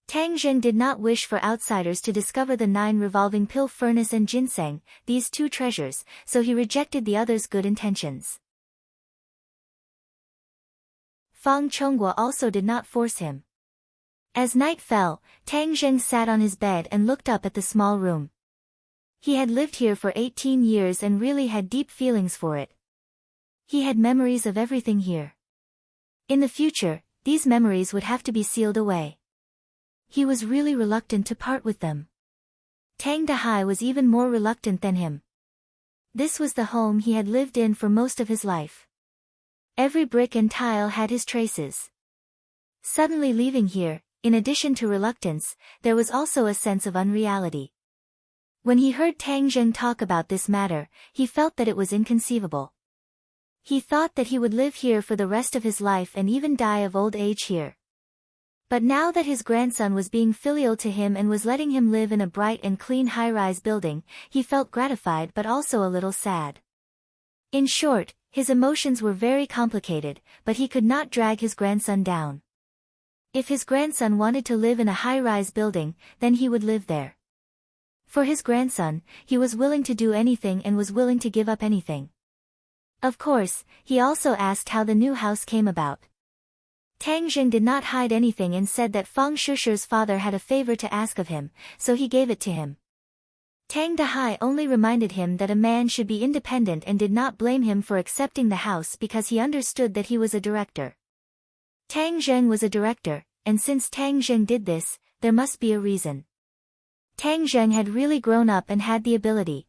S1: Tang Zheng did not wish for outsiders to discover the 9 revolving pill furnace and ginseng, these 2 treasures, so he rejected the others' good intentions. Fang Chonghua also did not force him. As night fell, Tang Zheng sat on his bed and looked up at the small room. He had lived here for 18 years and really had deep feelings for it. He had memories of everything here. In the future, these memories would have to be sealed away. He was really reluctant to part with them. Tang Dahai was even more reluctant than him. This was the home he had lived in for most of his life. Every brick and tile had his traces. Suddenly leaving here, in addition to reluctance, there was also a sense of unreality. When he heard Tang Zheng talk about this matter, he felt that it was inconceivable. He thought that he would live here for the rest of his life and even die of old age here. But now that his grandson was being filial to him and was letting him live in a bright and clean high-rise building, he felt gratified but also a little sad. In short, his emotions were very complicated, but he could not drag his grandson down. If his grandson wanted to live in a high-rise building, then he would live there. For his grandson, he was willing to do anything and was willing to give up anything. Of course, he also asked how the new house came about. Tang Zheng did not hide anything and said that Fang Shishir's father had a favor to ask of him, so he gave it to him. Tang Dahai only reminded him that a man should be independent and did not blame him for accepting the house because he understood that he was a director. Tang Zheng was a director, and since Tang Zheng did this, there must be a reason. Tang Zheng had really grown up and had the ability.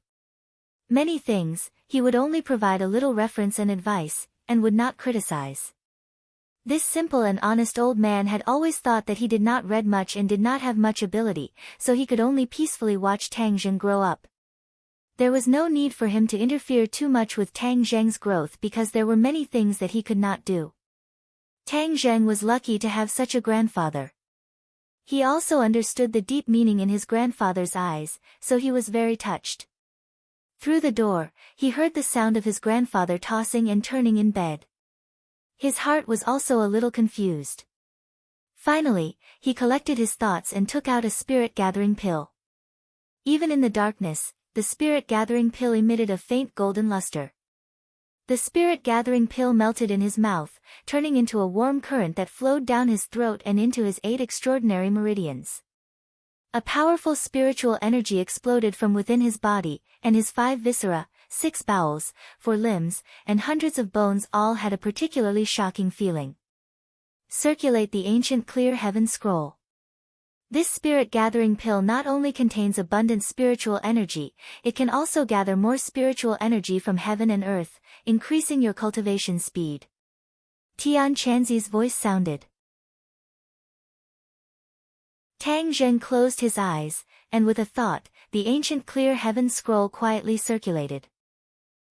S1: Many things, he would only provide a little reference and advice, and would not criticize. This simple and honest old man had always thought that he did not read much and did not have much ability, so he could only peacefully watch Tang Zheng grow up. There was no need for him to interfere too much with Tang Zheng's growth because there were many things that he could not do. Tang Zheng was lucky to have such a grandfather. He also understood the deep meaning in his grandfather's eyes, so he was very touched. Through the door, he heard the sound of his grandfather tossing and turning in bed. His heart was also a little confused. Finally, he collected his thoughts and took out a spirit-gathering pill. Even in the darkness, the spirit-gathering pill emitted a faint golden luster. The spirit-gathering pill melted in his mouth, turning into a warm current that flowed down his throat and into his 8 extraordinary meridians. A powerful spiritual energy exploded from within his body, and his 5 viscera, 6 bowels, 4 limbs, and hundreds of bones all had a particularly shocking feeling. Circulate the ancient clear heaven scroll. This spirit-gathering pill not only contains abundant spiritual energy, it can also gather more spiritual energy from heaven and earth, increasing your cultivation speed. Tian Chanzi's voice sounded. Tang Zheng closed his eyes, and with a thought, the ancient clear heaven scroll quietly circulated.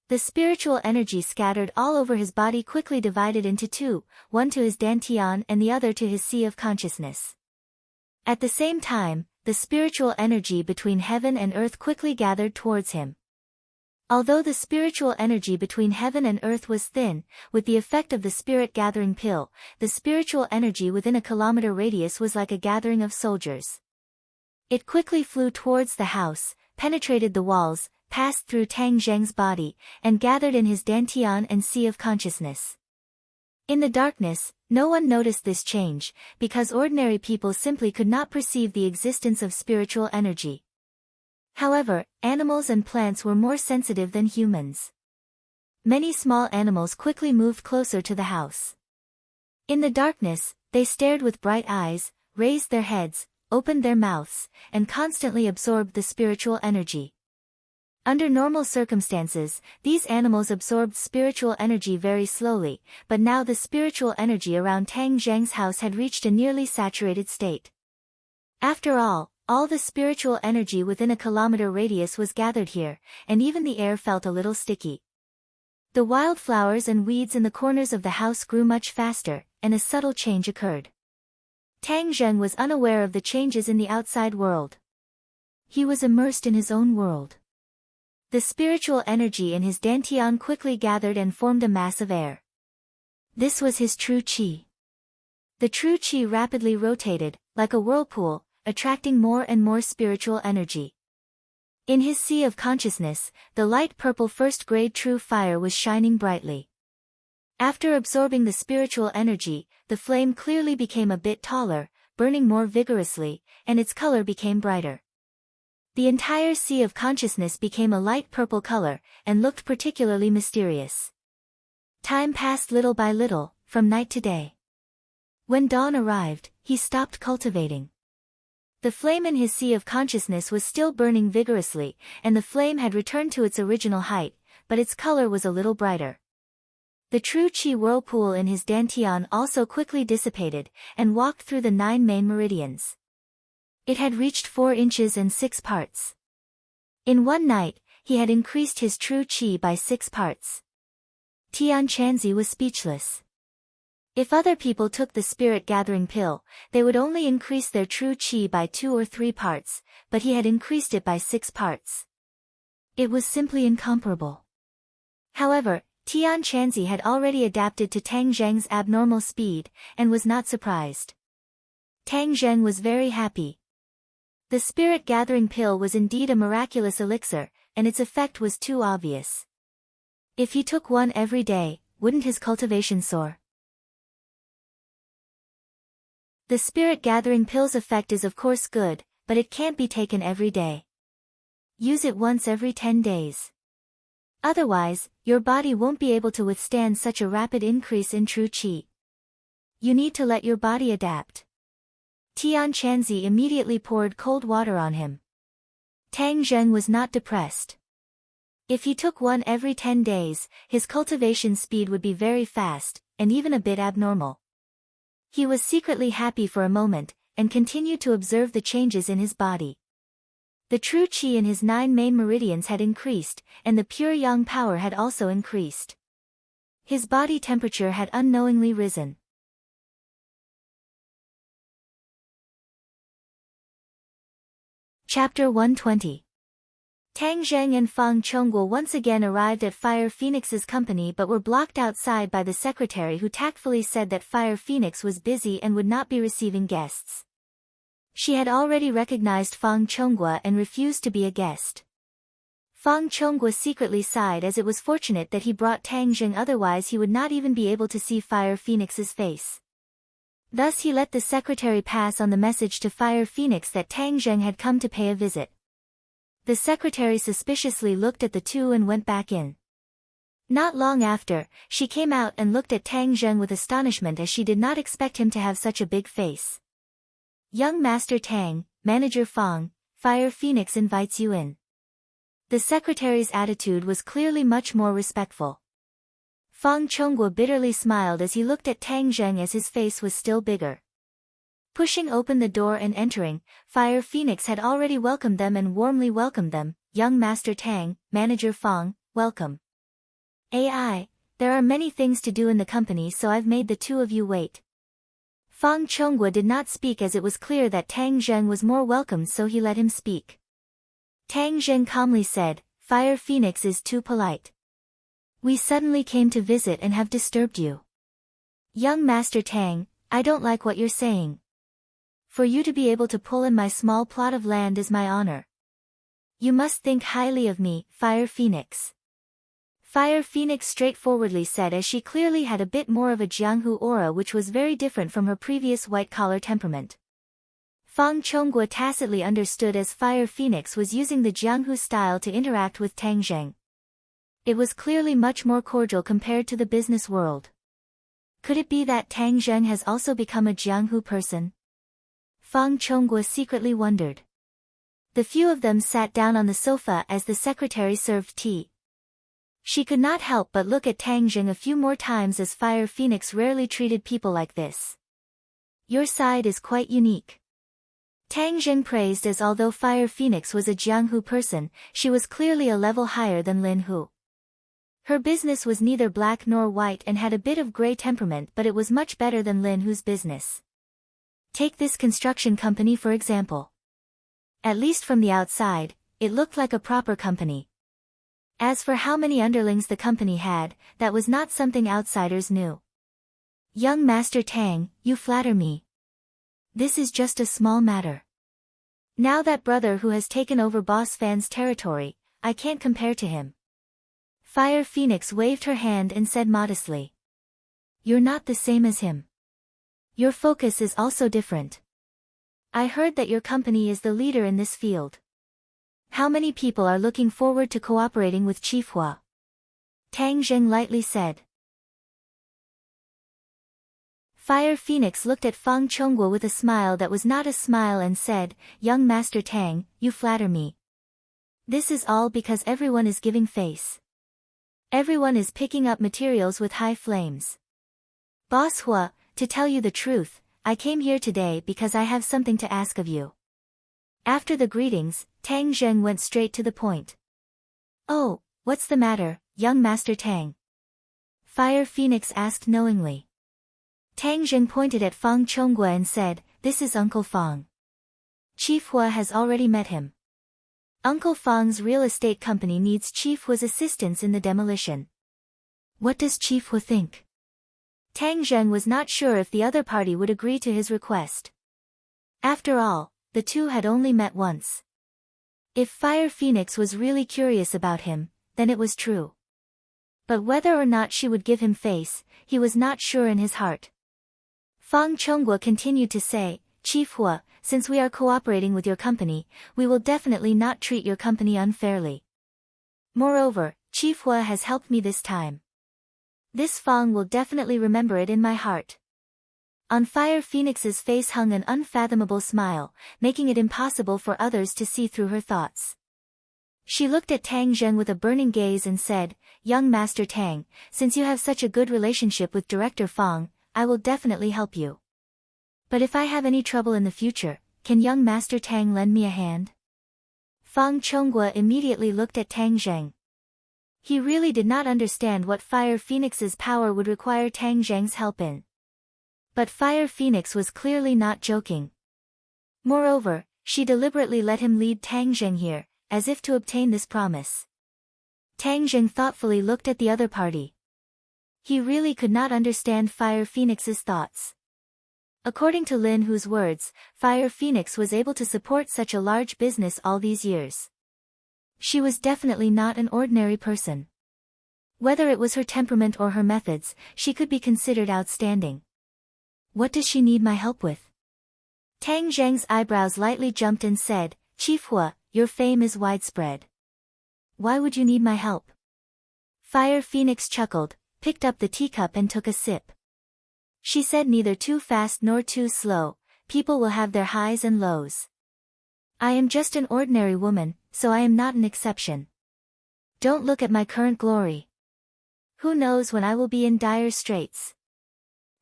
S1: The spiritual energy scattered all over his body quickly divided into 2, one to his dantian and the other to his sea of consciousness. At the same time, the spiritual energy between heaven and earth quickly gathered towards him. Although the spiritual energy between heaven and earth was thin, with the effect of the spirit-gathering pill, the spiritual energy within a kilometer radius was like a gathering of soldiers. It quickly flew towards the house, penetrated the walls, passed through Tang Zheng's body, and gathered in his dantian and sea of consciousness. In the darkness, no one noticed this change, because ordinary people simply could not perceive the existence of spiritual energy. However, animals and plants were more sensitive than humans. Many small animals quickly moved closer to the house. In the darkness, they stared with bright eyes, raised their heads, opened their mouths, and constantly absorbed the spiritual energy. Under normal circumstances, these animals absorbed spiritual energy very slowly, but now the spiritual energy around Tang Zheng's house had reached a nearly saturated state. After all the spiritual energy within a kilometer radius was gathered here, and even the air felt a little sticky. The wildflowers and weeds in the corners of the house grew much faster, and a subtle change occurred. Tang Zheng was unaware of the changes in the outside world. He was immersed in his own world. The spiritual energy in his dantian quickly gathered and formed a mass of air. This was his true qi. The true qi rapidly rotated, like a whirlpool, attracting more and more spiritual energy. In his sea of consciousness, the light purple first-grade true fire was shining brightly. After absorbing the spiritual energy, the flame clearly became a bit taller, burning more vigorously, and its color became brighter. The entire sea of consciousness became a light purple color, and looked particularly mysterious. Time passed little by little, from night to day. When dawn arrived, he stopped cultivating. The flame in his sea of consciousness was still burning vigorously, and the flame had returned to its original height, but its color was a little brighter. The true qi whirlpool in his dantian also quickly dissipated, and walked through the 9 main meridians. It had reached 4 inches and 6 parts. In one night, he had increased his true qi by 6 parts. Tian Chanzi was speechless. If other people took the spirit-gathering pill, they would only increase their true qi by 2 or 3 parts, but he had increased it by 6 parts. It was simply incomparable. However, Tian Chanzi had already adapted to Tang Zheng's abnormal speed, and was not surprised. Tang Zheng was very happy. The spirit-gathering pill was indeed a miraculous elixir, and its effect was too obvious. If he took one every day, wouldn't his cultivation soar? The spirit-gathering pill's effect is of course good, but it can't be taken every day. Use it once every 10 days. Otherwise, your body won't be able to withstand such a rapid increase in true qi. You need to let your body adapt. Tian Chanzi immediately poured cold water on him. Tang Zheng was not depressed. If he took one every 10 days, his cultivation speed would be very fast, and even a bit abnormal. He was secretly happy for a moment, and continued to observe the changes in his body. The true qi in his 9 main meridians had increased, and the pure yang power had also increased. His body temperature had unknowingly risen. Chapter 120. Tang Zheng and Fang Chongguo once again arrived at Fire Phoenix's company but were blocked outside by the secretary, who tactfully said that Fire Phoenix was busy and would not be receiving guests. She had already recognized Fang Chongguo and refused to be a guest. Fang Chongguo secretly sighed, as it was fortunate that he brought Tang Zheng, otherwise he would not even be able to see Fire Phoenix's face. Thus he let the secretary pass on the message to Fire Phoenix that Tang Zheng had come to pay a visit. The secretary suspiciously looked at the two and went back in. Not long after, she came out and looked at Tang Zheng with astonishment, as she did not expect him to have such a big face. "Young Master Tang, Manager Fang, Fire Phoenix invites you in." The secretary's attitude was clearly much more respectful. Fang Chongguo bitterly smiled as he looked at Tang Zheng, as his face was still bigger. Pushing open the door and entering, Fire Phoenix had already welcomed them and warmly welcomed them. "Young Master Tang, Manager Fang, welcome. AI, there are many things to do in the company, so I've made the two of you wait." Fang Chongguo did not speak, as it was clear that Tang Zheng was more welcome, so he let him speak. Tang Zheng calmly said, "Fire Phoenix is too polite. We suddenly came to visit and have disturbed you. Young Master Tang, I don't like what you're saying. For you to be able to pull in my small plot of land is my honor. You must think highly of me, Fire Phoenix." Fire Phoenix straightforwardly said, as she clearly had a bit more of a Jianghu aura, which was very different from her previous white-collar temperament. Fang Chongguo tacitly understood, as Fire Phoenix was using the Jianghu style to interact with Tang Zheng. It was clearly much more cordial compared to the business world. Could it be that Tang Zheng has also become a Jianghu person? Fang Chongguo secretly wondered. The few of them sat down on the sofa as the secretary served tea. She could not help but look at Tang Zheng a few more times, as Fire Phoenix rarely treated people like this. "Your side is quite unique." Tang Zheng praised, as although Fire Phoenix was a Jianghu person, she was clearly a level higher than Lin Hu. Her business was neither black nor white and had a bit of gray temperament, but it was much better than Lin Hu's business. Take this construction company for example. At least from the outside, it looked like a proper company. As for how many underlings the company had, that was not something outsiders knew. "Young Master Tang, you flatter me. This is just a small matter. Now that brother who has taken over Boss Fan's territory, I can't compare to him." Fire Phoenix waved her hand and said modestly, "You're not the same as him. Your focus is also different. I heard that your company is the leader in this field. How many people are looking forward to cooperating with Chief Hua?" Tang Zheng lightly said. Fire Phoenix looked at Fang Chongguo with a smile that was not a smile and said, "Young Master Tang, you flatter me. This is all because everyone is giving face. Everyone is picking up materials with high flames. Boss Hua, to tell you the truth, I came here today because I have something to ask of you." After the greetings, Tang Zheng went straight to the point. "Oh, what's the matter, young Master Tang?" Fire Phoenix asked knowingly. Tang Zheng pointed at Fang Chongguo and said, "This is Uncle Fang. Chief Hua has already met him. Uncle Fang's real estate company needs Chief Hua's assistance in the demolition." "What does Chief Hua think?" Tang Zheng was not sure if the other party would agree to his request. After all, the two had only met once. If Fire Phoenix was really curious about him, then it was true. But whether or not she would give him face, he was not sure in his heart. Fang Chongguo continued to say, "Chief Hua, since we are cooperating with your company, we will definitely not treat your company unfairly. Moreover, Chief Hua has helped me this time. This Fang will definitely remember it in my heart." On Fire Phoenix's face hung an unfathomable smile, making it impossible for others to see through her thoughts. She looked at Tang Zheng with a burning gaze and said, "Young Master Tang, since you have such a good relationship with Director Fang, I will definitely help you. But if I have any trouble in the future, can young Master Tang lend me a hand? Fang Chonghua immediately looked at Tang Zheng. He really did not understand what Fire Phoenix's power would require Tang Zheng's help in. But Fire Phoenix was clearly not joking. Moreover, she deliberately let him lead Tang Zheng here, as if to obtain this promise. Tang Zheng thoughtfully looked at the other party. He really could not understand Fire Phoenix's thoughts. According to Lin Hu's words, Fire Phoenix was able to support such a large business all these years. She was definitely not an ordinary person. Whether it was her temperament or her methods, she could be considered outstanding. What does she need my help with? Tang Zheng's eyebrows lightly jumped and said, Chief Hua, your fame is widespread. Why would you need my help? Fire Phoenix chuckled, picked up the teacup and took a sip. She said, neither too fast nor too slow, people will have their highs and lows. I am just an ordinary woman, so I am not an exception. Don't look at my current glory. Who knows when I will be in dire straits.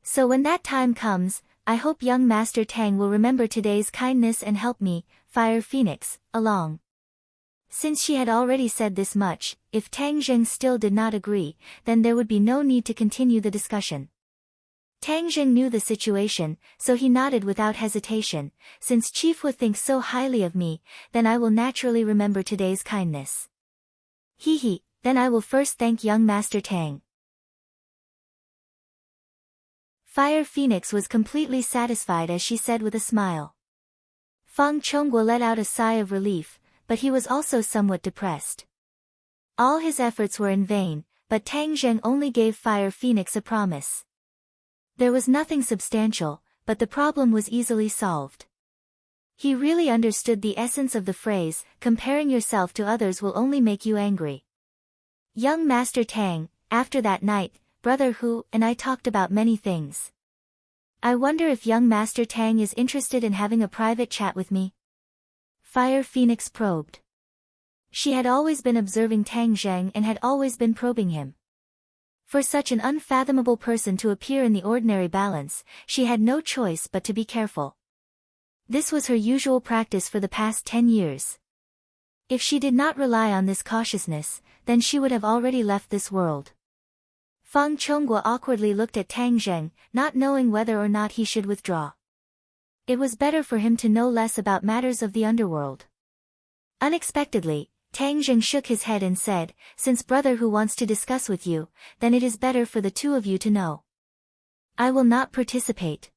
S1: So when that time comes, I hope young Master Tang will remember today's kindness and help me, Fire Phoenix, along. Since she had already said this much, if Tang Zheng still did not agree, then there would be no need to continue the discussion. Tang Zheng knew the situation, so he nodded without hesitation. Since Chief Hua thinks so highly of me, then I will naturally remember today's kindness. Hee, then I will first thank young Master Tang. Fire Phoenix was completely satisfied as she said with a smile. Fang Chonghua let out a sigh of relief, but he was also somewhat depressed. All his efforts were in vain, but Tang Zheng only gave Fire Phoenix a promise. There was nothing substantial, but the problem was easily solved. He really understood the essence of the phrase, comparing yourself to others will only make you angry. Young Master Tang, after that night, Brother Hu and I talked about many things. I wonder if young Master Tang is interested in having a private chat with me? Fire Phoenix probed. She had always been observing Tang Zheng and had always been probing him. For such an unfathomable person to appear in the ordinary balance, she had no choice but to be careful. This was her usual practice for the past 10 years. If she did not rely on this cautiousness, then she would have already left this world. Fang Chonghua awkwardly looked at Tang Zheng, not knowing whether or not he should withdraw. It was better for him to know less about matters of the underworld. Unexpectedly, Tang Zheng shook his head and said, since Brother Hu wants to discuss with you, then it is better for the two of you to know. I will not participate.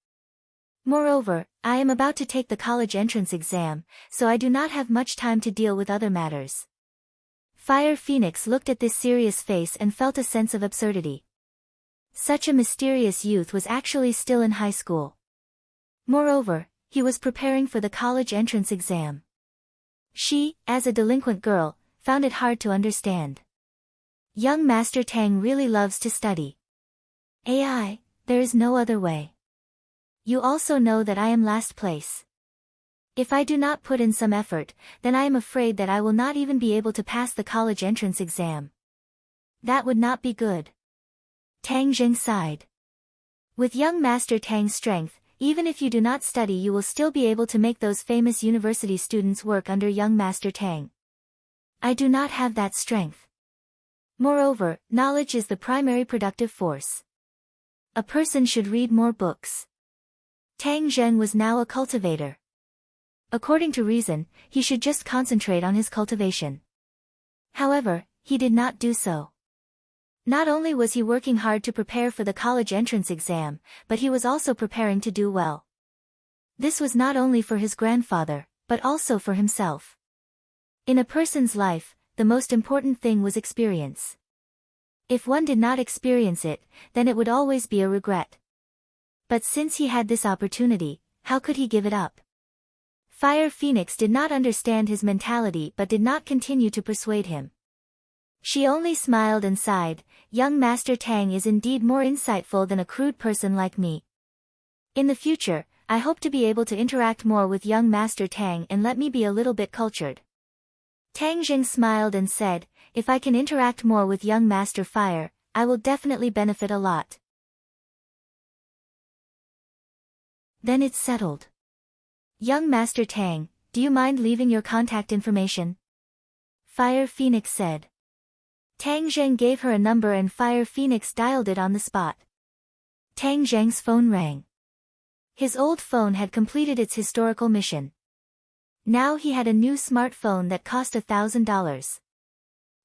S1: Moreover, I am about to take the college entrance exam, so I do not have much time to deal with other matters. Fire Phoenix looked at this serious face and felt a sense of absurdity. Such a mysterious youth was actually still in high school. Moreover, he was preparing for the college entrance exam. She, as a delinquent girl, found it hard to understand. Young Master Tang really loves to study. Ai, there is no other way. You also know that I am last place. If I do not put in some effort, then I am afraid that I will not even be able to pass the college entrance exam. That would not be good. Tang Zheng sighed. With young Master Tang's strength, even if you do not study you will still be able to make those famous university students work under young Master Tang. I do not have that strength. Moreover, knowledge is the primary productive force. A person should read more books. Tang Zheng was now a cultivator. According to reason, he should just concentrate on his cultivation. However, he did not do so. Not only was he working hard to prepare for the college entrance exam, but he was also preparing to do well. This was not only for his grandfather, but also for himself. In a person's life, the most important thing was experience. If one did not experience it, then it would always be a regret. But since he had this opportunity, how could he give it up? Fire Phoenix did not understand his mentality but did not continue to persuade him. She only smiled and sighed, young Master Tang is indeed more insightful than a crude person like me. In the future, I hope to be able to interact more with young Master Tang and let me be a little bit cultured. Tang Zheng smiled and said, if I can interact more with young Master Fire, I will definitely benefit a lot. Then it's settled. Young Master Tang, do you mind leaving your contact information? Fire Phoenix said. Tang Zheng gave her a number and Fire Phoenix dialed it on the spot. Tang Zheng's phone rang. His old phone had completed its historical mission. Now he had a new smartphone that cost $1,000.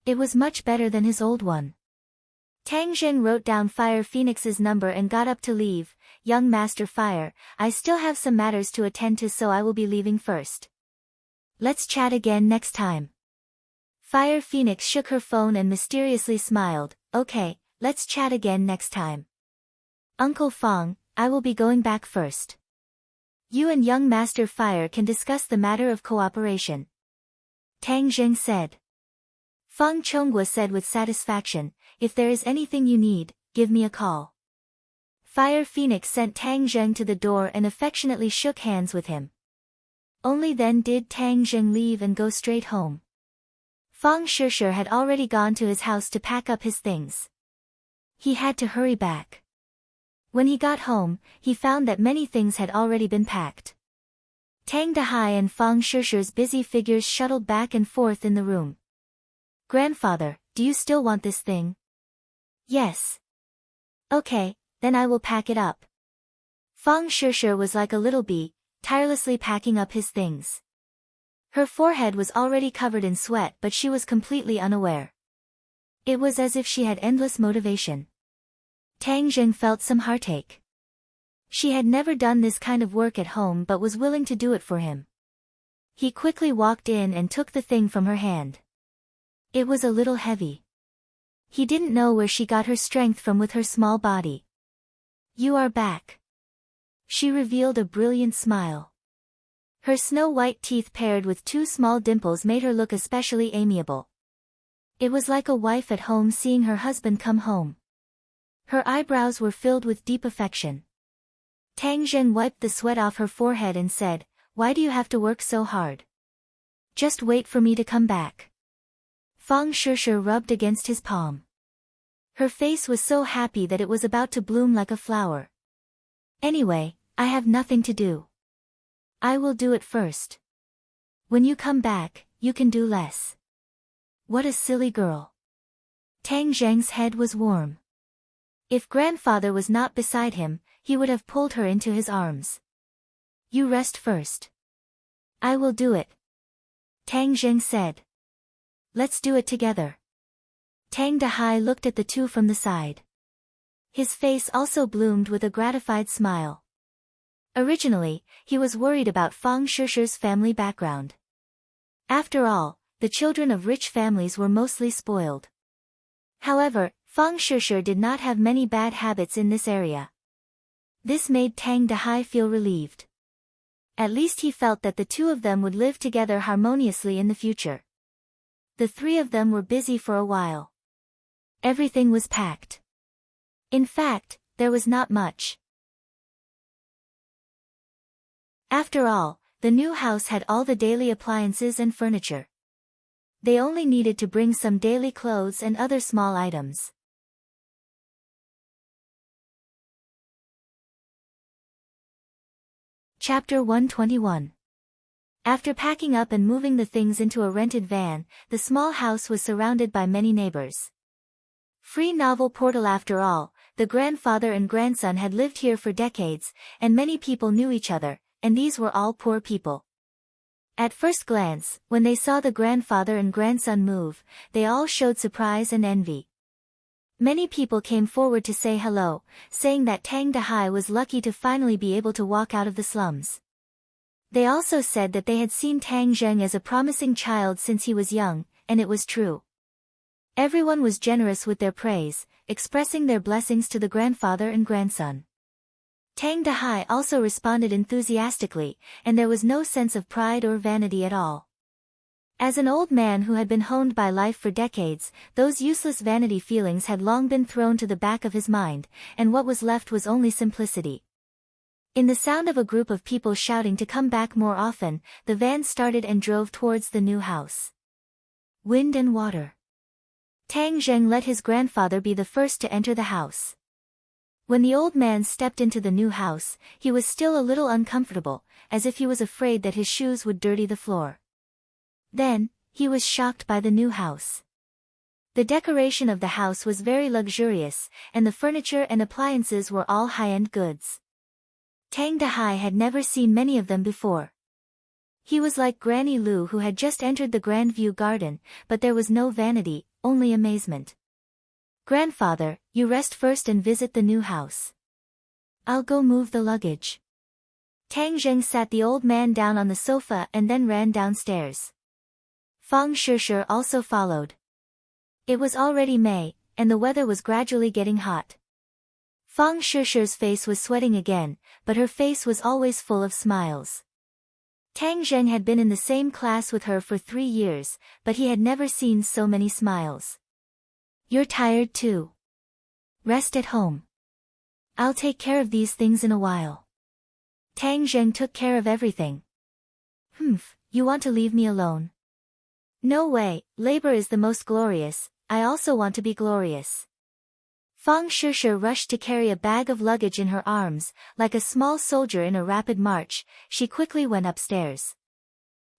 S1: It was much better than his old one. Tang Zheng wrote down Fire Phoenix's number and got up to leave. Young Master Fire, I still have some matters to attend to, so I will be leaving first. Let's chat again next time. Fire Phoenix shook her phone and mysteriously smiled. Okay, let's chat again next time. Uncle Fong, I will be going back first. You and Young Master Fire can discuss the matter of cooperation. Tang Zheng said. Feng Chonghua said with satisfaction, if there is anything you need, give me a call. Fire Phoenix sent Tang Zheng to the door and affectionately shook hands with him. Only then did Tang Zheng leave and go straight home. Feng Shishir had already gone to his house to pack up his things. He had to hurry back. When he got home, he found that many things had already been packed. Tang Dahai and Feng Shishir's busy figures shuttled back and forth in the room. Grandfather, do you still want this thing? Yes. Okay, then I will pack it up. Feng Shishir was like a little bee, tirelessly packing up his things. Her forehead was already covered in sweat, but she was completely unaware. It was as if she had endless motivation. Tang Zheng felt some heartache. She had never done this kind of work at home but was willing to do it for him. He quickly walked in and took the thing from her hand. It was a little heavy. He didn't know where she got her strength from with her small body. You are back. She revealed a brilliant smile. Her snow-white teeth paired with two small dimples made her look especially amiable. It was like a wife at home seeing her husband come home. Her eyebrows were filled with deep affection. Tang Zheng wiped the sweat off her forehead and said, why do you have to work so hard? Just wait for me to come back. Feng Shishir rubbed against his palm. Her face was so happy that it was about to bloom like a flower. Anyway, I have nothing to do. I will do it first. When you come back, you can do less. What a silly girl. Tang Zheng's head was warm. If grandfather was not beside him, he would have pulled her into his arms. You rest first. I will do it. Tang Zheng said. Let's do it together. Tang Dahai looked at the two from the side. His face also bloomed with a gratified smile. Originally, he was worried about Feng Shishir's family background. After all, the children of rich families were mostly spoiled. However, Feng Shishir did not have many bad habits in this area. This made Tang Dahai feel relieved. At least he felt that the two of them would live together harmoniously in the future. The three of them were busy for a while. Everything was packed. In fact, there was not much. After all, the new house had all the daily appliances and furniture. They only needed to bring some daily clothes and other small items. Chapter 121. After packing up and moving the things into a rented van, the small house was surrounded by many neighbors. Free novel portal. After all, the grandfather and grandson had lived here for decades, and many people knew each other, and these were all poor people. At first glance, when they saw the grandfather and grandson move, they all showed surprise and envy. Many people came forward to say hello, saying that Tang Dahai was lucky to finally be able to walk out of the slums. They also said that they had seen Tang Zheng as a promising child since he was young, and it was true. Everyone was generous with their praise, expressing their blessings to the grandfather and grandson. Tang Dahai also responded enthusiastically, and there was no sense of pride or vanity at all. As an old man who had been honed by life for decades, those useless vanity feelings had long been thrown to the back of his mind, and what was left was only simplicity. In the sound of a group of people shouting to come back more often, the van started and drove towards the new house. Wind and water. Tang Zheng let his grandfather be the first to enter the house. When the old man stepped into the new house, he was still a little uncomfortable, as if he was afraid that his shoes would dirty the floor. Then, he was shocked by the new house. The decoration of the house was very luxurious, and the furniture and appliances were all high-end goods. Tang Dahai had never seen many of them before. He was like Granny Lu, who had just entered the Grandview garden, but there was no vanity, only amazement. "Grandfather, you rest first and visit the new house. I'll go move the luggage." Tang Zheng sat the old man down on the sofa and then ran downstairs. Fang Shishir also followed. It was already May, and the weather was gradually getting hot. Fang Shishir's face was sweating again, but her face was always full of smiles. Tang Zheng had been in the same class with her for 3 years, but he had never seen so many smiles. "You're tired too. Rest at home. I'll take care of these things in a while." Tang Zheng took care of everything. You want to leave me alone?" "No way, labor is the most glorious, I also want to be glorious." Fang Shishir rushed to carry a bag of luggage in her arms, like a small soldier in a rapid march. She quickly went upstairs.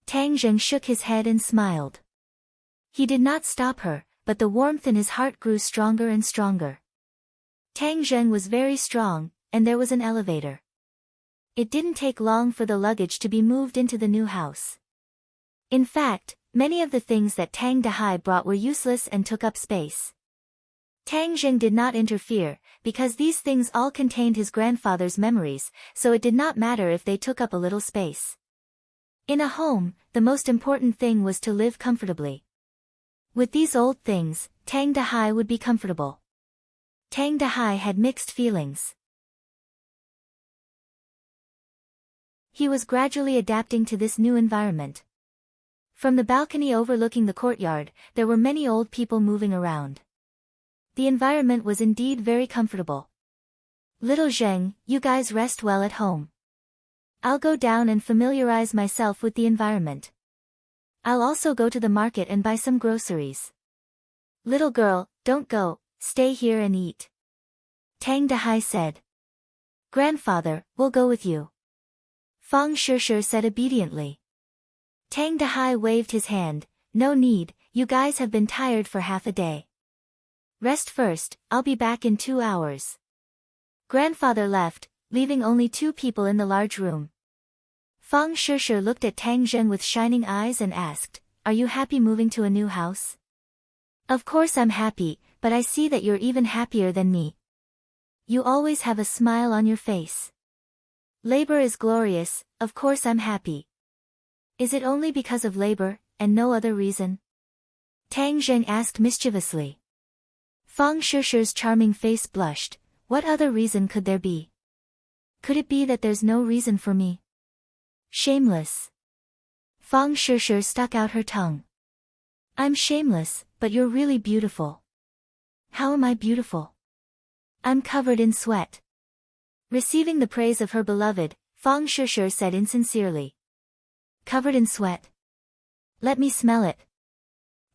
S1: Tang Zheng shook his head and smiled. He did not stop her, but the warmth in his heart grew stronger and stronger. Tang Zheng was very strong, and there was an elevator. It didn't take long for the luggage to be moved into the new house. In fact, many of the things that Tang Dahai brought were useless and took up space. Tang Zheng did not interfere, because these things all contained his grandfather's memories, so it did not matter if they took up a little space. In a home, the most important thing was to live comfortably. With these old things, Tang Dahai would be comfortable. Tang Dahai had mixed feelings. He was gradually adapting to this new environment. From the balcony overlooking the courtyard, there were many old people moving around. The environment was indeed very comfortable. "Little Zheng, you guys rest well at home. I'll go down and familiarize myself with the environment. I'll also go to the market and buy some groceries." "Little girl, don't go, stay here and eat," Tang Dahai said. "Grandfather, we'll go with you," Fang Shishir said obediently. Tang Dahai waved his hand. "No need, you guys have been tired for half a day. Rest first, I'll be back in 2 hours." Grandfather left, leaving only 2 people in the large room. Fang Shishir looked at Tang Zheng with shining eyes and asked, "Are you happy moving to a new house?" "Of course I'm happy, but I see that you're even happier than me. You always have a smile on your face. Labor is glorious, of course I'm happy. Is it only because of labor, and no other reason?" Tang Zheng asked mischievously. Fang Shishir's charming face blushed. What other reason could there be? Could it be that there's no reason for me? Shameless. Fang Shishir stuck out her tongue. "I'm shameless, but you're really beautiful." "How am I beautiful?" "I'm covered in sweat." Receiving the praise of her beloved, Fang Shishir said insincerely. "Covered in sweat? Let me smell it."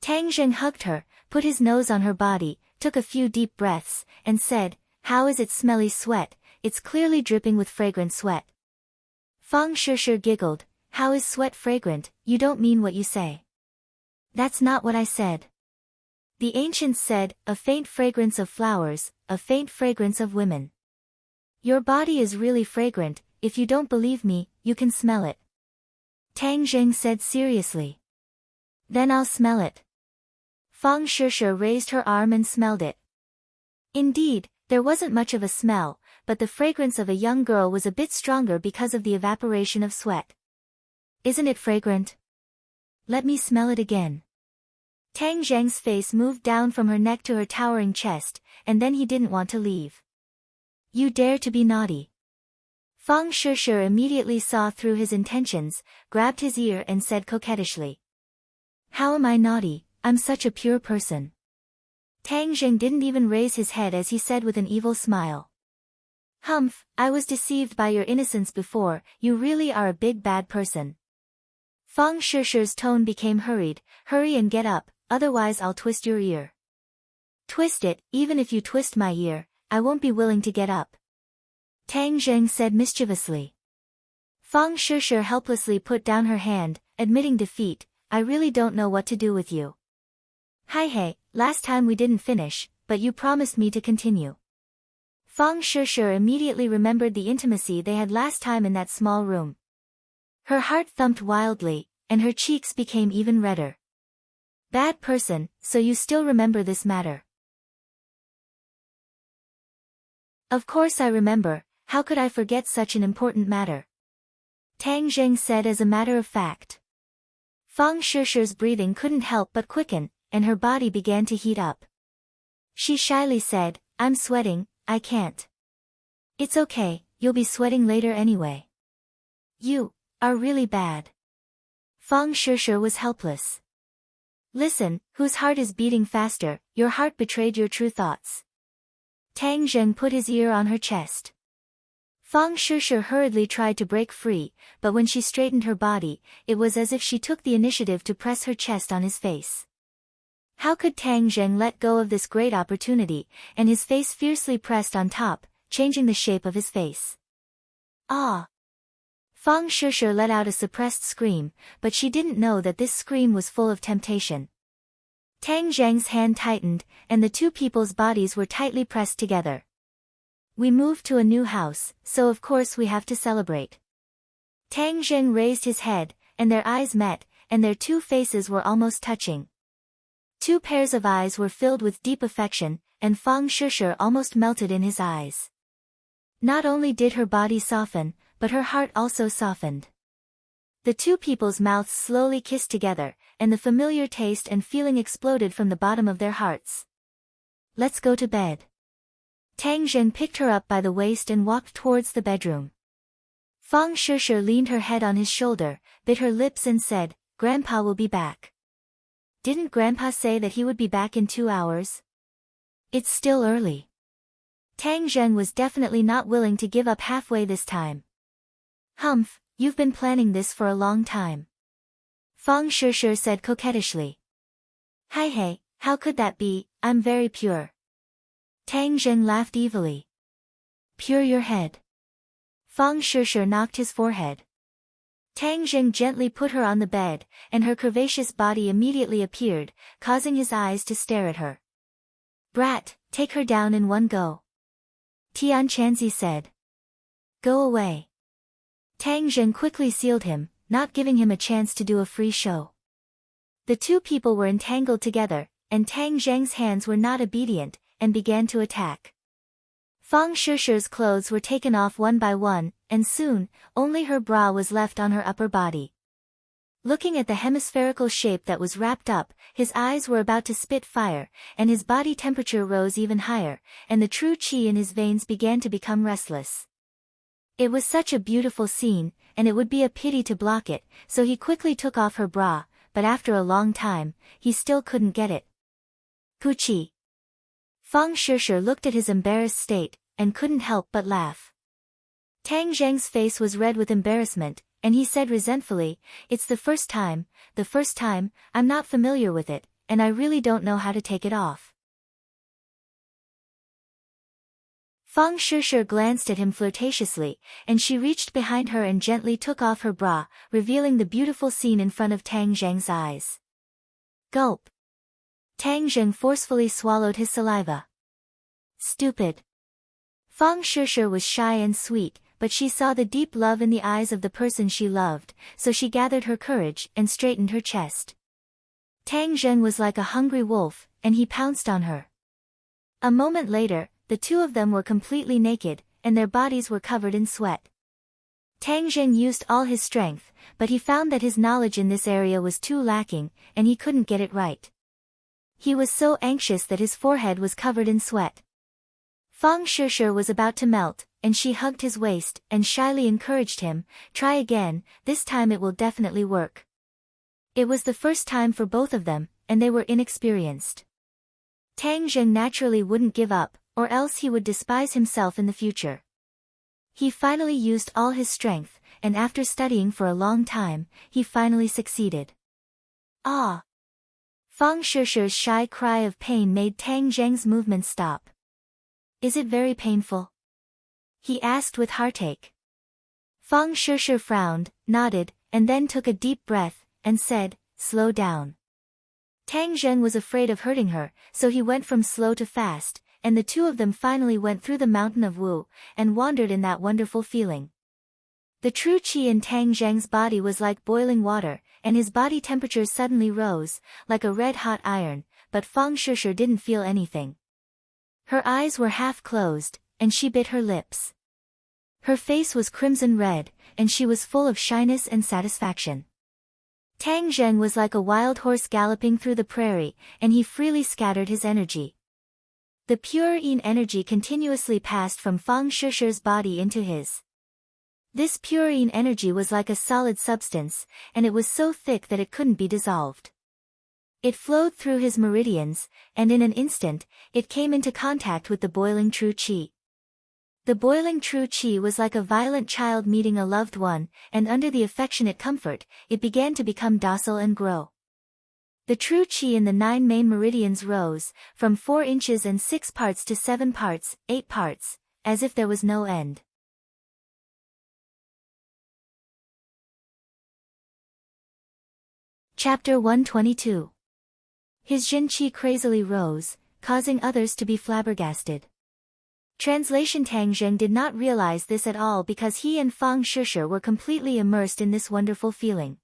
S1: Tang Zheng hugged her, put his nose on her body, took a few deep breaths, and said, "How is it smelly sweat? It's clearly dripping with fragrant sweat." Fang Shishir giggled. "How is sweat fragrant? You don't mean what you say." "That's not what I said. The ancients said, a faint fragrance of flowers, a faint fragrance of women. Your body is really fragrant. If you don't believe me, you can smell it." Tang Zheng said seriously. "Then I'll smell it." Fang Shishir raised her arm and smelled it. Indeed, there wasn't much of a smell, but the fragrance of a young girl was a bit stronger because of the evaporation of sweat. "Isn't it fragrant? Let me smell it again." Tang Zheng's face moved down from her neck to her towering chest, and then he didn't want to leave. "You dare to be naughty." Fang Shishir immediately saw through his intentions, grabbed his ear and said coquettishly. "How am I naughty? I'm such a pure person." Tang Zheng didn't even raise his head as he said with an evil smile. "Humph, I was deceived by your innocence before, you really are a big bad person." Fang Shishir's tone became hurried. "Hurry and get up, otherwise I'll twist your ear." "Twist it, even if you twist my ear," I won't be willing to get up. Tang Zheng said mischievously. Fang Shishir helplessly put down her hand, admitting defeat. I really don't know what to do with you. Hey, last time we didn't finish, but you promised me to continue. Fang Shishir immediately remembered the intimacy they had last time in that small room. Her heart thumped wildly, and her cheeks became even redder. Bad person, so you still remember this matter? Of course I remember, how could I forget such an important matter? Tang Zheng said as a matter of fact. Fang Shishir's breathing couldn't help but quicken, and her body began to heat up. She shyly said, I'm sweating, I can't. It's okay, you'll be sweating later anyway. You are really bad. Fang Shishir was helpless. Listen, whose heart is beating faster? Your heart betrayed your true thoughts. Tang Zheng put his ear on her chest. Fang Shishir hurriedly tried to break free, but when she straightened her body, it was as if she took the initiative to press her chest on his face. How could Tang Zheng let go of this great opportunity, and his face fiercely pressed on top, changing the shape of his face. Ah! Fang Shishir let out a suppressed scream, but she didn't know that this scream was full of temptation. Tang Zheng's hand tightened, and the two people's bodies were tightly pressed together. We moved to a new house, so of course we have to celebrate. Tang Zheng raised his head, and their eyes met, and their two faces were almost touching. Two pairs of eyes were filled with deep affection, and Fang Shishir almost melted in his eyes. Not only did her body soften, but her heart also softened. The two people's mouths slowly kissed together, and the familiar taste and feeling exploded from the bottom of their hearts. Let's go to bed. Tang Zheng picked her up by the waist and walked towards the bedroom. Fang Shishir leaned her head on his shoulder, bit her lips and said, Grandpa will be back. Didn't Grandpa say that he would be back in 2 hours? It's still early. Tang Zheng was definitely not willing to give up halfway this time. Humph, you've been planning this for a long time. Fang Shishir said coquettishly. Hey, how could that be? I'm very pure. Tang Zheng laughed evilly. Pure your head. Fang Shishir knocked his forehead. Tang Zheng gently put her on the bed, and her curvaceous body immediately appeared, causing his eyes to stare at her. Brat, take her down in one go. Tian Chanzi said. Go away. Tang Zheng quickly sealed him, not giving him a chance to do a free show. The two people were entangled together, and Tang Zheng's hands were not obedient, and began to attack. Fang Shishir's clothes were taken off one by one, and soon, only her bra was left on her upper body. Looking at the hemispherical shape that was wrapped up, his eyes were about to spit fire, and his body temperature rose even higher, and the true qi in his veins began to become restless. It was such a beautiful scene, and it would be a pity to block it, so he quickly took off her bra, but after a long time, he still couldn't get it. Puchi. Fang Shishir looked at his embarrassed state, and couldn't help but laugh. Tang Zheng's face was red with embarrassment, and he said resentfully, It's the first time, I'm not familiar with it, and I really don't know how to take it off. Fang Shishir glanced at him flirtatiously, and she reached behind her and gently took off her bra, revealing the beautiful scene in front of Tang Zheng's eyes. Gulp. Tang Zheng forcefully swallowed his saliva. Stupid. Fang Shishir was shy and sweet, but she saw the deep love in the eyes of the person she loved, so she gathered her courage and straightened her chest. Tang Zheng was like a hungry wolf, and he pounced on her. A moment later, the two of them were completely naked, and their bodies were covered in sweat. Tang Zheng used all his strength, but he found that his knowledge in this area was too lacking, and he couldn't get it right. He was so anxious that his forehead was covered in sweat. Fang Shishir was about to melt, and she hugged his waist and shyly encouraged him, Try again, this time it will definitely work. It was the first time for both of them, and they were inexperienced. Tang Zheng naturally wouldn't give up, or else he would despise himself in the future. He finally used all his strength, and after studying for a long time, he finally succeeded. Ah! Fang Shishir's shy cry of pain made Tang Zheng's movements stop. Is it very painful? He asked with heartache. Fang Shishir frowned, nodded, and then took a deep breath, and said, slow down. Tang Zheng was afraid of hurting her, so he went from slow to fast, and the two of them finally went through the mountain of Wu, and wandered in that wonderful feeling. The true qi in Tang Zheng's body was like boiling water, and his body temperature suddenly rose, like a red-hot iron, but Fang Shishir didn't feel anything. Her eyes were half closed, and she bit her lips. Her face was crimson red, and she was full of shyness and satisfaction. Tang Zheng was like a wild horse galloping through the prairie, and he freely scattered his energy. The pure yin energy continuously passed from Fang Shishir's body into his. This pure yin energy was like a solid substance, and it was so thick that it couldn't be dissolved. It flowed through his meridians, and in an instant, it came into contact with the boiling true qi. The boiling true qi was like a violent child meeting a loved one, and under the affectionate comfort, it began to become docile and grow. The true qi in the 9 main meridians rose, from 4 inches and 6 parts to 7 parts, 8 parts, as if there was no end. Chapter 122. His Jin qi crazily rose, causing others to be flabbergasted. Translation: Tang Zheng did not realize this at all because he and Fang Shishir were completely immersed in this wonderful feeling.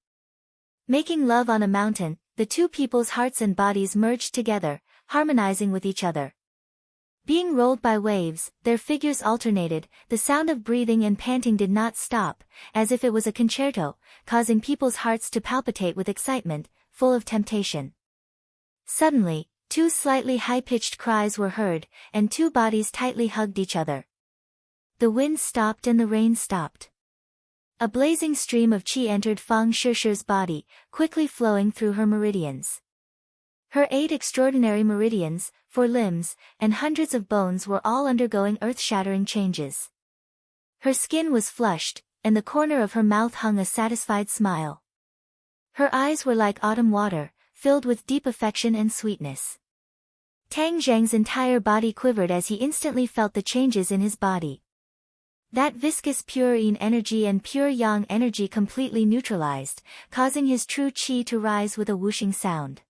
S1: Making love on a mountain, the two people's hearts and bodies merged together, harmonizing with each other. Being rolled by waves, their figures alternated, the sound of breathing and panting did not stop, as if it was a concerto, causing people's hearts to palpitate with excitement, full of temptation. Suddenly, 2 slightly high-pitched cries were heard, and 2 bodies tightly hugged each other. The wind stopped and the rain stopped. A blazing stream of qi entered Fang Shishir's body, quickly flowing through her meridians. Her 8 extraordinary meridians, 4 limbs, and hundreds of bones were all undergoing earth-shattering changes. Her skin was flushed, and the corner of her mouth hung a satisfied smile. Her eyes were like autumn water, filled with deep affection and sweetness. Tang Zheng's entire body quivered as he instantly felt the changes in his body. That viscous pure yin energy and pure yang energy completely neutralized, causing his true qi to rise with a whooshing sound.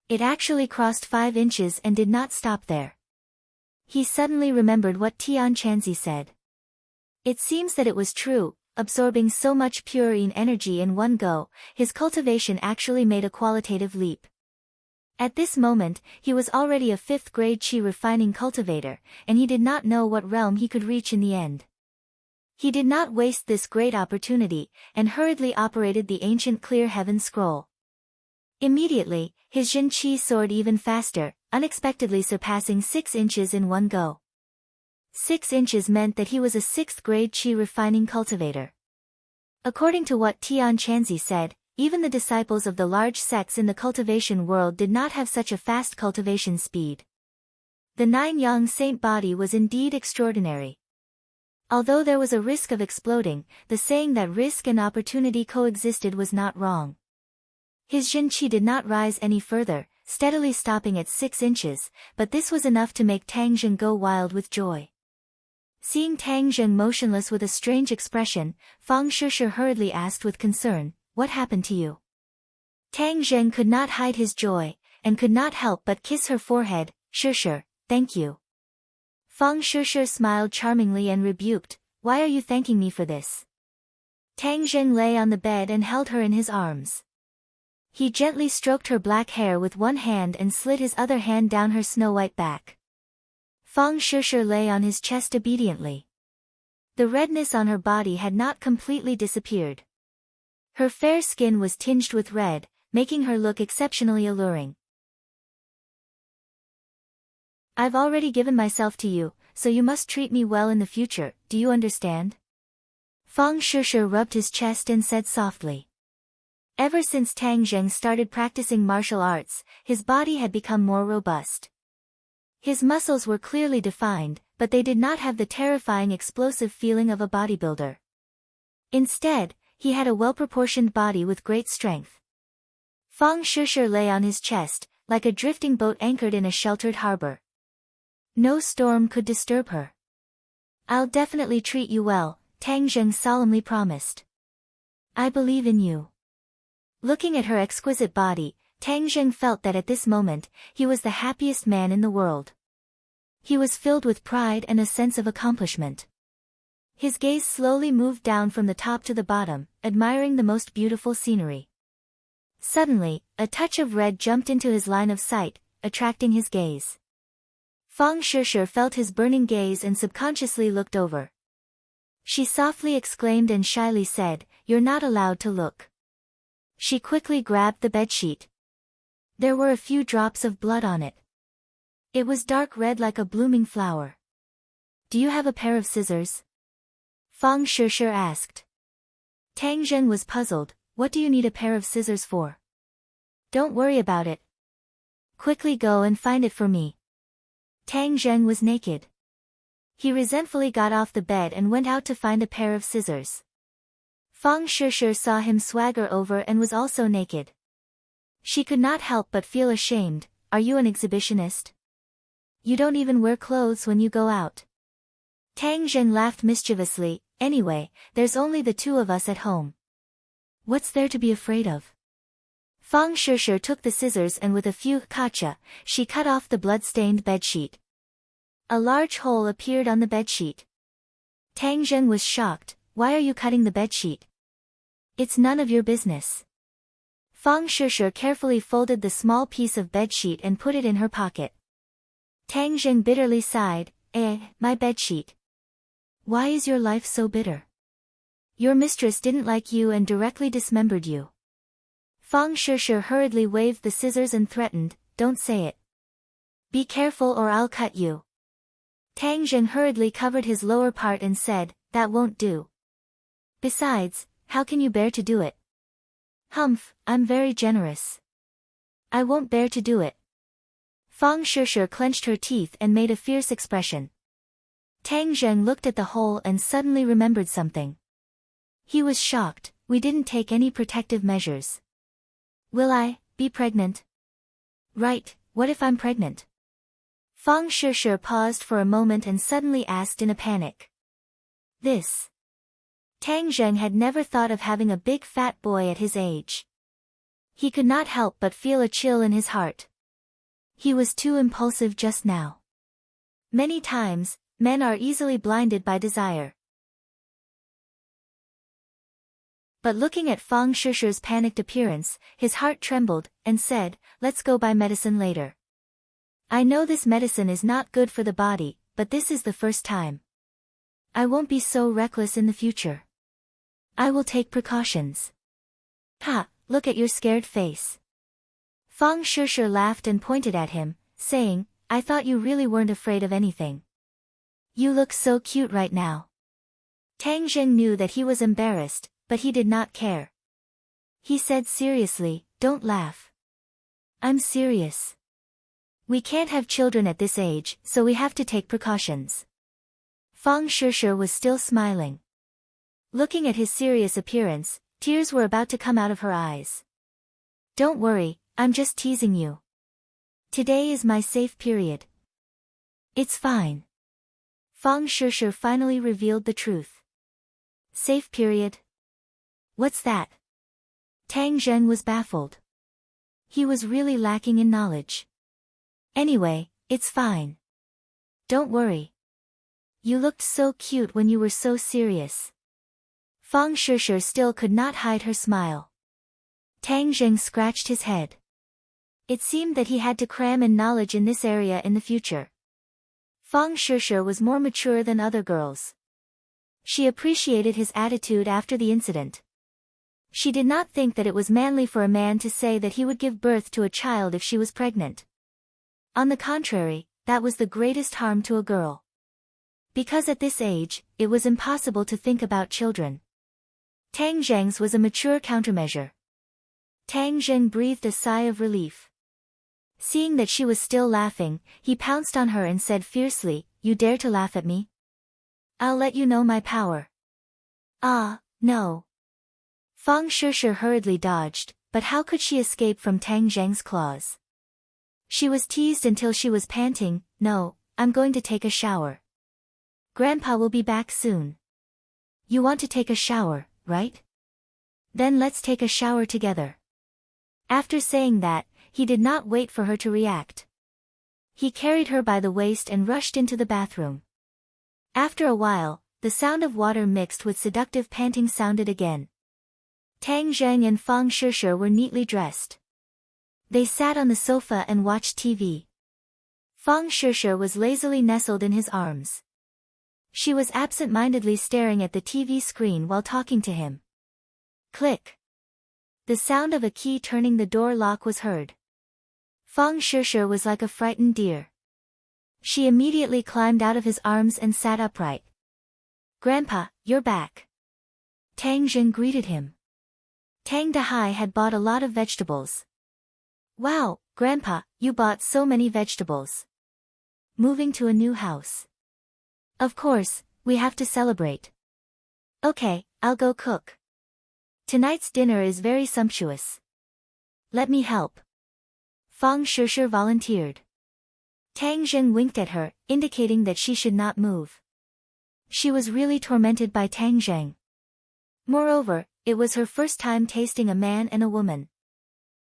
S1: It actually crossed 5 inches and did not stop there. He suddenly remembered what Tian Chanzi said. It seems that it was true. Absorbing so much pure yin energy in one go, his cultivation actually made a qualitative leap. At this moment, he was already a 5th grade qi refining cultivator, and he did not know what realm he could reach in the end. He did not waste this great opportunity, and hurriedly operated the ancient clear heaven scroll. Immediately, his Jin qi soared even faster, unexpectedly surpassing 6 inches in one go. 6 inches meant that he was a 6th grade qi refining cultivator. According to what Tian Chanzi said, even the disciples of the large sects in the cultivation world did not have such a fast cultivation speed. The 9 yang saint body was indeed extraordinary. Although there was a risk of exploding, the saying that risk and opportunity coexisted was not wrong. His Jin qi did not rise any further, steadily stopping at 6 inches, but this was enough to make Tang Zheng go wild with joy. Seeing Tang Zheng motionless with a strange expression, Fang Shishir hurriedly asked with concern, "What happened to you?" Tang Zheng could not hide his joy, and could not help but kiss her forehead. "Shishir, thank you." Fang Shishir smiled charmingly and rebuked, "Why are you thanking me for this?" Tang Zheng lay on the bed and held her in his arms. He gently stroked her black hair with one hand and slid his other hand down her snow-white back. Fang Shishir lay on his chest obediently. The redness on her body had not completely disappeared. Her fair skin was tinged with red, making her look exceptionally alluring. "I've already given myself to you, so you must treat me well in the future, do you understand?" Fang Shishir rubbed his chest and said softly. Ever since Tang Zheng started practicing martial arts, his body had become more robust. His muscles were clearly defined, but they did not have the terrifying explosive feeling of a bodybuilder. Instead, he had a well-proportioned body with great strength. Fang Shishir lay on his chest, like a drifting boat anchored in a sheltered harbor. No storm could disturb her. I'll definitely treat you well, Tang Zheng solemnly promised. I believe in you. Looking at her exquisite body, Tang Zheng felt that at this moment, he was the happiest man in the world. He was filled with pride and a sense of accomplishment. His gaze slowly moved down from the top to the bottom, admiring the most beautiful scenery. Suddenly, a touch of red jumped into his line of sight, attracting his gaze. Fang Shishir felt his burning gaze and subconsciously looked over. She softly exclaimed and shyly said, "You're not allowed to look." She quickly grabbed the bedsheet. There were a few drops of blood on it. It was dark red like a blooming flower. "Do you have a pair of scissors?" Fang Shishir asked. Tang Zheng was puzzled. "What do you need a pair of scissors for?" "Don't worry about it. Quickly go and find it for me." Tang Zheng was naked. He resentfully got off the bed and went out to find a pair of scissors. Fang Shishir saw him swagger over and was also naked. She could not help but feel ashamed. "Are you an exhibitionist? You don't even wear clothes when you go out." Tang Zheng laughed mischievously. "Anyway, there's only the two of us at home. What's there to be afraid of?" Fang Shishir took the scissors and with a few "kacha," she cut off the blood-stained bedsheet. A large hole appeared on the bedsheet. Tang Zheng was shocked. "Why are you cutting the bedsheet?" "It's none of your business." Fang Shishir carefully folded the small piece of bedsheet and put it in her pocket. Tang Zheng bitterly sighed. My bedsheet. Why is your life so bitter? Your mistress didn't like you and directly dismembered you." Fang Shishir hurriedly waved the scissors and threatened, "Don't say it. Be careful or I'll cut you." Tang Zheng hurriedly covered his lower part and said, "That won't do. Besides, how can you bear to do it?" "Humph, I'm very generous. I won't bear to do it." Fang Shishir clenched her teeth and made a fierce expression. Tang Zheng looked at the hole and suddenly remembered something. He was shocked. "We didn't take any protective measures. Will I be pregnant?" "Right, what if I'm pregnant?" Fang Shishir paused for a moment and suddenly asked in a panic. This. Tang Zheng had never thought of having a big fat boy at his age. He could not help but feel a chill in his heart. He was too impulsive just now. Many times, men are easily blinded by desire. But looking at Fang Shishir's panicked appearance, his heart trembled, and said, "Let's go buy medicine later. I know this medicine is not good for the body, but this is the first time. I won't be so reckless in the future. I will take precautions." "Ha, look at your scared face." Fang Shishir laughed and pointed at him, saying, "I thought you really weren't afraid of anything. You look so cute right now." Tang Zheng knew that he was embarrassed, but he did not care. He said seriously, "Don't laugh. I'm serious. We can't have children at this age, so we have to take precautions." Fang Shishir was still smiling. Looking at his serious appearance, tears were about to come out of her eyes. "Don't worry, I'm just teasing you. Today is my safe period. It's fine." Fang Shishir finally revealed the truth. Safe period? What's that? Tang Zheng was baffled. He was really lacking in knowledge. "Anyway, it's fine. Don't worry. You looked so cute when you were so serious." Fang Shishir still could not hide her smile. Tang Zheng scratched his head. It seemed that he had to cram in knowledge in this area in the future. Fang Shishir was more mature than other girls. She appreciated his attitude after the incident. She did not think that it was manly for a man to say that he would give birth to a child if she was pregnant. On the contrary, that was the greatest harm to a girl. Because at this age, it was impossible to think about children. Tang Zheng's was a mature countermeasure. Tang Zheng breathed a sigh of relief. Seeing that she was still laughing, he pounced on her and said fiercely, "You dare to laugh at me? I'll let you know my power." "Ah, no." Fang Shishir hurriedly dodged, but how could she escape from Tang Zheng's claws? She was teased until she was panting. "No, I'm going to take a shower. Grandpa will be back soon. You want to take a shower, right? Then let's take a shower together. After saying that, he did not wait for her to react. He carried her by the waist and rushed into the bathroom. After a while, the sound of water mixed with seductive panting sounded again. Tang Zheng and Fang Shishir were neatly dressed. They sat on the sofa and watched TV. Fang Shishir was lazily nestled in his arms. She was absent-mindedly staring at the TV screen while talking to him. Click. The sound of a key turning the door lock was heard. Fang Shishir was like a frightened deer. She immediately climbed out of his arms and sat upright. Grandpa, you're back. Tang Zheng greeted him. Tang Dahai had bought a lot of vegetables. Wow, Grandpa, you bought so many vegetables. Moving to a new house. Of course, we have to celebrate. Okay, I'll go cook. Tonight's dinner is very sumptuous. Let me help. Fang Shishir volunteered. Tang Zheng winked at her, indicating that she should not move. She was really tormented by Tang Zheng. Moreover, it was her first time tasting a man and a woman.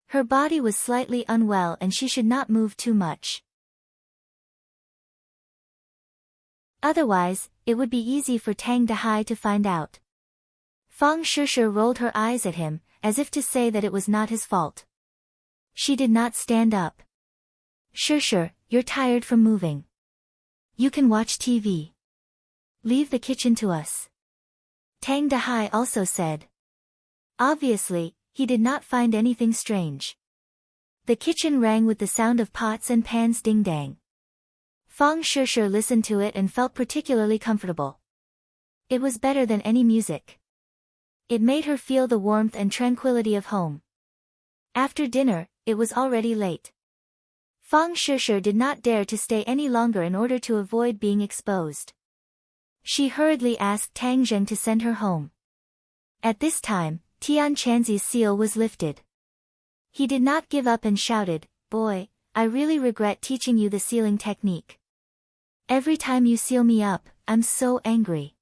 S1: Her body was slightly unwell and she should not move too much. Otherwise, it would be easy for Tang Dahai to find out. Fang Shishir rolled her eyes at him, as if to say that it was not his fault. She did not stand up. Shishir, you're tired from moving. You can watch TV. Leave the kitchen to us. Tang Dahai also said. Obviously, he did not find anything strange. The kitchen rang with the sound of pots and pans ding-dang. Fang Shishir listened to it and felt particularly comfortable. It was better than any music. It made her feel the warmth and tranquility of home. After dinner, it was already late. Fang Shishir did not dare to stay any longer in order to avoid being exposed. She hurriedly asked Tang Zheng to send her home. At this time, Tian Chanzi's seal was lifted. He did not give up and shouted, "Boy, I really regret teaching you the sealing technique. Every time you seal me up, I'm so angry.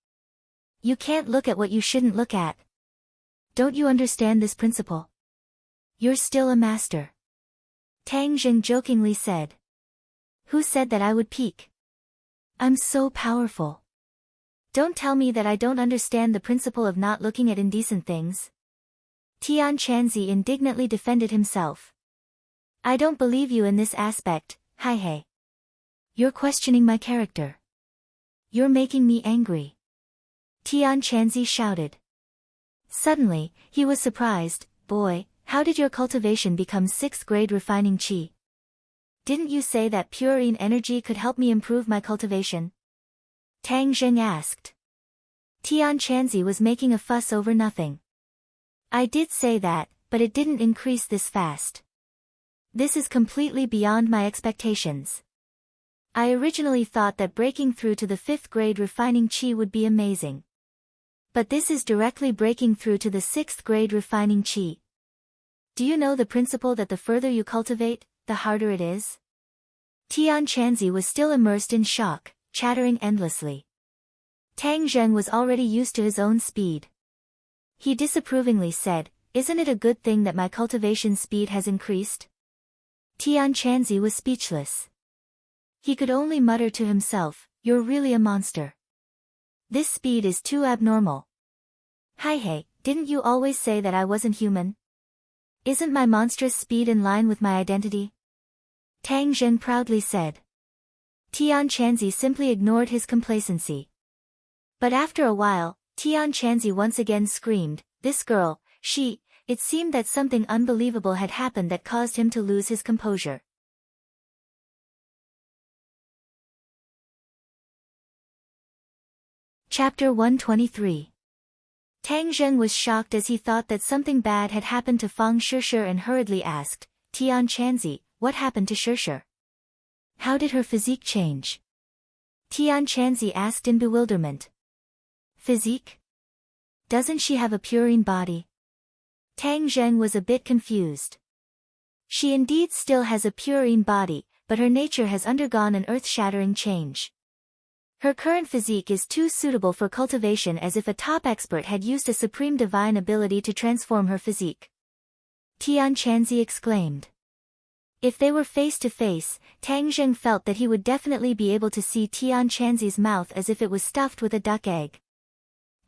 S1: You can't look at what you shouldn't look at. Don't you understand this principle? You're still a master." Tang Zheng jokingly said. Who said that I would peek? I'm so powerful. Don't tell me that I don't understand the principle of not looking at indecent things. Tian Chanzi indignantly defended himself. I don't believe you in this aspect, Hai. You're questioning my character. You're making me angry. Tian Chanzi shouted. Suddenly, he was surprised. Boy, how did your cultivation become 6th grade refining qi? Didn't you say that purine energy could help me improve my cultivation? Tang Zheng asked. Tian Chanzi was making a fuss over nothing. I did say that, but it didn't increase this fast. This is completely beyond my expectations. I originally thought that breaking through to the 5th grade refining qi would be amazing. But this is directly breaking through to the 6th grade refining qi. Do you know the principle that the further you cultivate, the harder it is? Tian Chanzi was still immersed in shock, chattering endlessly. Tang Zheng was already used to his own speed. He disapprovingly said, Isn't it a good thing that my cultivation speed has increased? Tian Chanzi was speechless. He could only mutter to himself, You're really a monster. This speed is too abnormal. Hai, didn't you always say that I wasn't human? Isn't my monstrous speed in line with my identity? Tang Zheng proudly said. Tian Chanzi simply ignored his complacency. But after a while, Tian Chanzi once again screamed, This girl, it seemed that something unbelievable had happened that caused him to lose his composure. Chapter 123. Tang Zheng was shocked as he thought that something bad had happened to Fang Shishir and hurriedly asked, Tian Chanzi, what happened to Shishir? How did her physique change? Tian Chanzi asked in bewilderment. Physique? Doesn't she have a purine body? Tang Zheng was a bit confused. She indeed still has a purine body, but her nature has undergone an earth-shattering change. Her current physique is too suitable for cultivation, as if a top expert had used a supreme divine ability to transform her physique. Tian Chanzi exclaimed. If they were face to face, Tang Zheng felt that he would definitely be able to see Tian Chanzi's mouth as if it was stuffed with a duck egg.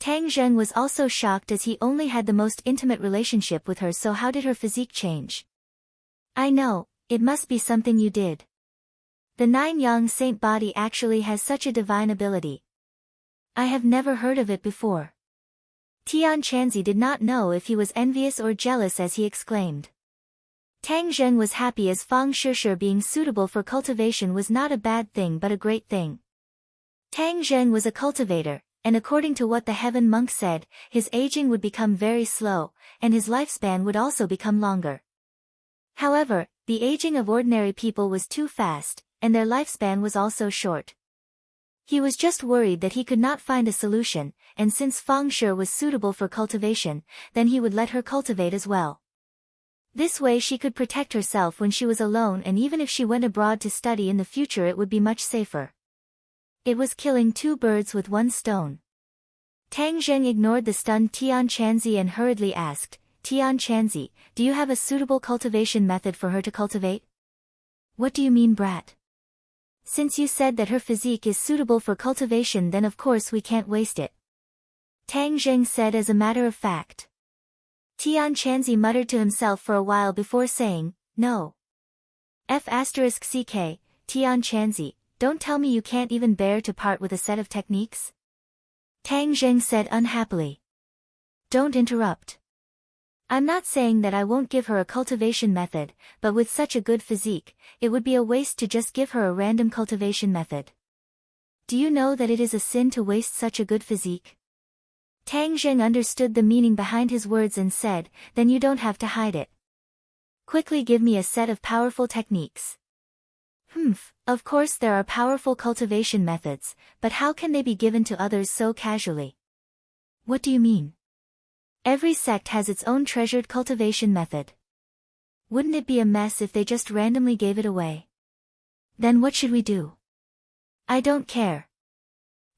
S1: Tang Zheng was also shocked, as he only had the most intimate relationship with her, so how did her physique change? I know, it must be something you did. The Nine-Yang Saint body actually has such a divine ability. I have never heard of it before. Tian Chanzi did not know if he was envious or jealous as he exclaimed. Tang Zheng was happy, as Fang Shishir being suitable for cultivation was not a bad thing but a great thing. Tang Zheng was a cultivator, and according to what the heaven monk said, his aging would become very slow, and his lifespan would also become longer. However, the aging of ordinary people was too fast, and their lifespan was also short. He was just worried that he could not find a solution, and since Fang Shi was suitable for cultivation, then he would let her cultivate as well. This way she could protect herself when she was alone, and even if she went abroad to study in the future it would be much safer. It was killing two birds with one stone. Tang Zheng ignored the stunned Tian Chanzi and hurriedly asked, Tian Chanzi, do you have a suitable cultivation method for her to cultivate? What do you mean, brat? Since you said that her physique is suitable for cultivation, then of course we can't waste it. Tang Zheng said as a matter of fact. Tian Chanzi muttered to himself for a while before saying, no. F*ck, Tian Chanzi, don't tell me you can't even bear to part with a set of techniques? Tang Zheng said unhappily. Don't interrupt. I'm not saying that I won't give her a cultivation method, but with such a good physique, it would be a waste to just give her a random cultivation method. Do you know that it is a sin to waste such a good physique? Tang Zheng understood the meaning behind his words and said, then you don't have to hide it. Quickly give me a set of powerful techniques. Of course there are powerful cultivation methods, but how can they be given to others so casually? What do you mean? Every sect has its own treasured cultivation method. Wouldn't it be a mess if they just randomly gave it away? Then what should we do? I don't care.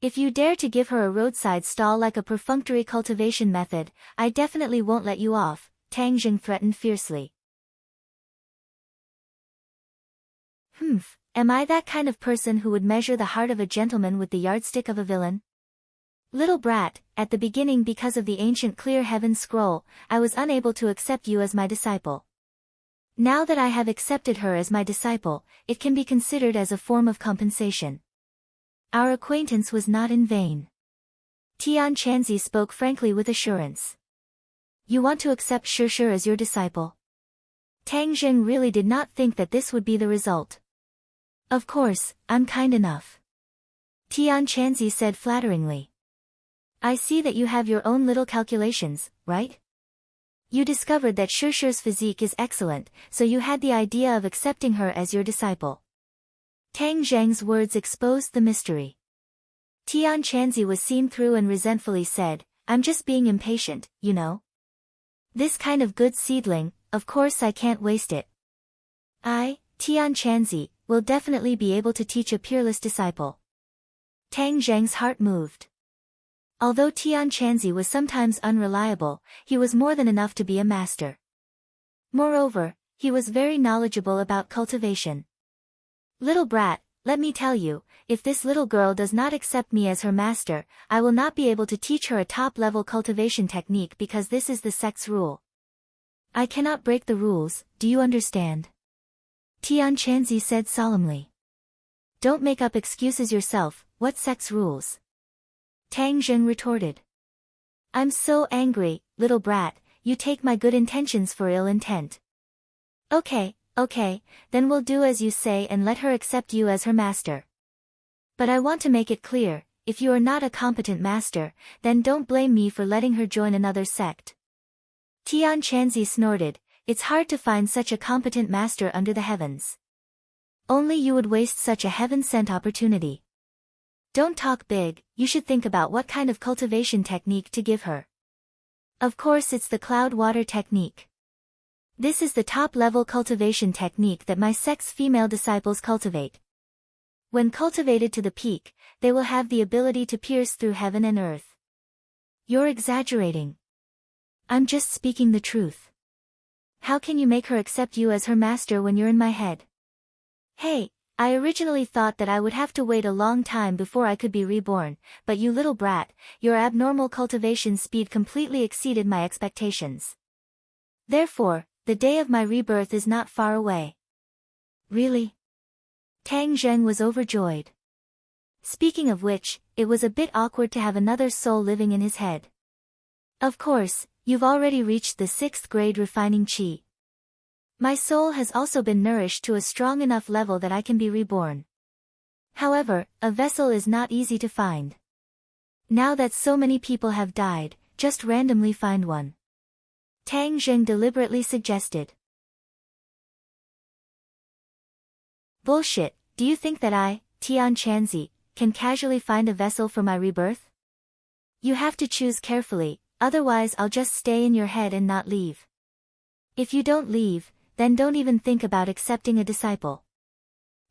S1: If you dare to give her a roadside stall like a perfunctory cultivation method, I definitely won't let you off, Tang Zheng threatened fiercely. Am I that kind of person who would measure the heart of a gentleman with the yardstick of a villain? Little brat, at the beginning because of the ancient clear heaven scroll, I was unable to accept you as my disciple. Now that I have accepted her as my disciple, it can be considered as a form of compensation. Our acquaintance was not in vain. Tian Chanzi spoke frankly with assurance. You want to accept Shishir as your disciple? Tang Zheng really did not think that this would be the result. Of course, I'm kind enough. Tian Chanzi said flatteringly. I see that you have your own little calculations, right? You discovered that Shishir's physique is excellent, so you had the idea of accepting her as your disciple. Tang Zheng's words exposed the mystery. Tian Chanzi was seen through and resentfully said, I'm just being impatient, you know. This kind of good seedling, of course I can't waste it. I, Tian Chanzi, will definitely be able to teach a peerless disciple. Tang Zheng's heart moved. Although Tian Chanzi was sometimes unreliable, he was more than enough to be a master. Moreover, he was very knowledgeable about cultivation. Little brat, let me tell you, if this little girl does not accept me as her master, I will not be able to teach her a top-level cultivation technique because this is the sect's rule. I cannot break the rules, do you understand? Tian Chanzi said solemnly. Don't make up excuses yourself, what sect's rules? Tang Zheng retorted. I'm so angry, little brat, you take my good intentions for ill intent. Okay, then we'll do as you say and let her accept you as her master. But I want to make it clear, if you are not a competent master, then don't blame me for letting her join another sect. Tian Chanzi snorted, it's hard to find such a competent master under the heavens. Only you would waste such a heaven-sent opportunity. Don't talk big, you should think about what kind of cultivation technique to give her. Of course it's the cloud water technique. This is the top-level cultivation technique that my sex female disciples cultivate. When cultivated to the peak, they will have the ability to pierce through heaven and earth. You're exaggerating. I'm just speaking the truth. How can you make her accept you as her master when you're in my head? Hey, I originally thought that I would have to wait a long time before I could be reborn, but you little brat, your abnormal cultivation speed completely exceeded my expectations. Therefore, the day of my rebirth is not far away. Really? Tang Zheng was overjoyed. Speaking of which, it was a bit awkward to have another soul living in his head. Of course, you've already reached the 6th grade refining qi. My soul has also been nourished to a strong enough level that I can be reborn. However, a vessel is not easy to find. Now that so many people have died, just randomly find one. Tang Zheng deliberately suggested. Bullshit, do you think that I, Tian Chanzi, can casually find a vessel for my rebirth? You have to choose carefully, otherwise I'll just stay in your head and not leave. If you don't leave, then don't even think about accepting a disciple.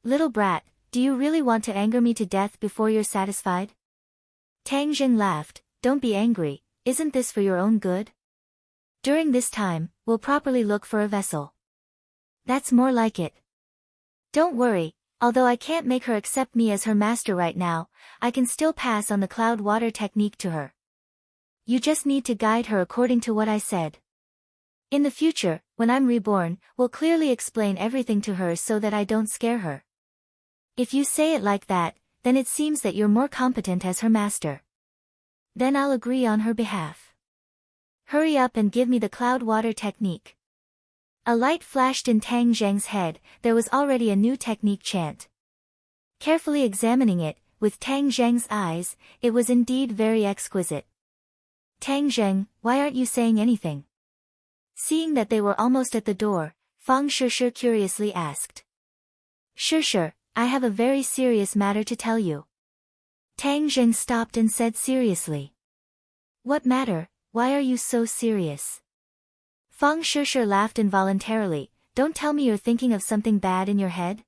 S1: Little brat, do you really want to anger me to death before you're satisfied? Tang Zheng laughed, don't be angry, isn't this for your own good? During this time, we'll properly look for a vessel. That's more like it. Don't worry, although I can't make her accept me as her master right now, I can still pass on the cloud water technique to her. You just need to guide her according to what I said. In the future, when I'm reborn, we'll clearly explain everything to her so that I don't scare her. If you say it like that, then it seems that you're more competent as her master. Then I'll agree on her behalf. Hurry up and give me the cloud water technique. A light flashed in Tang Zheng's head, there was already a new technique chant. Carefully examining it, with Tang Zheng's eyes, it was indeed very exquisite. Tang Zheng, why aren't you saying anything? Seeing that they were almost at the door, Fang Shishir curiously asked. Shishir, I have a very serious matter to tell you. Tang Zheng stopped and said seriously. What matter, why are you so serious? Fang Shishir laughed involuntarily, don't tell me you're thinking of something bad in your head?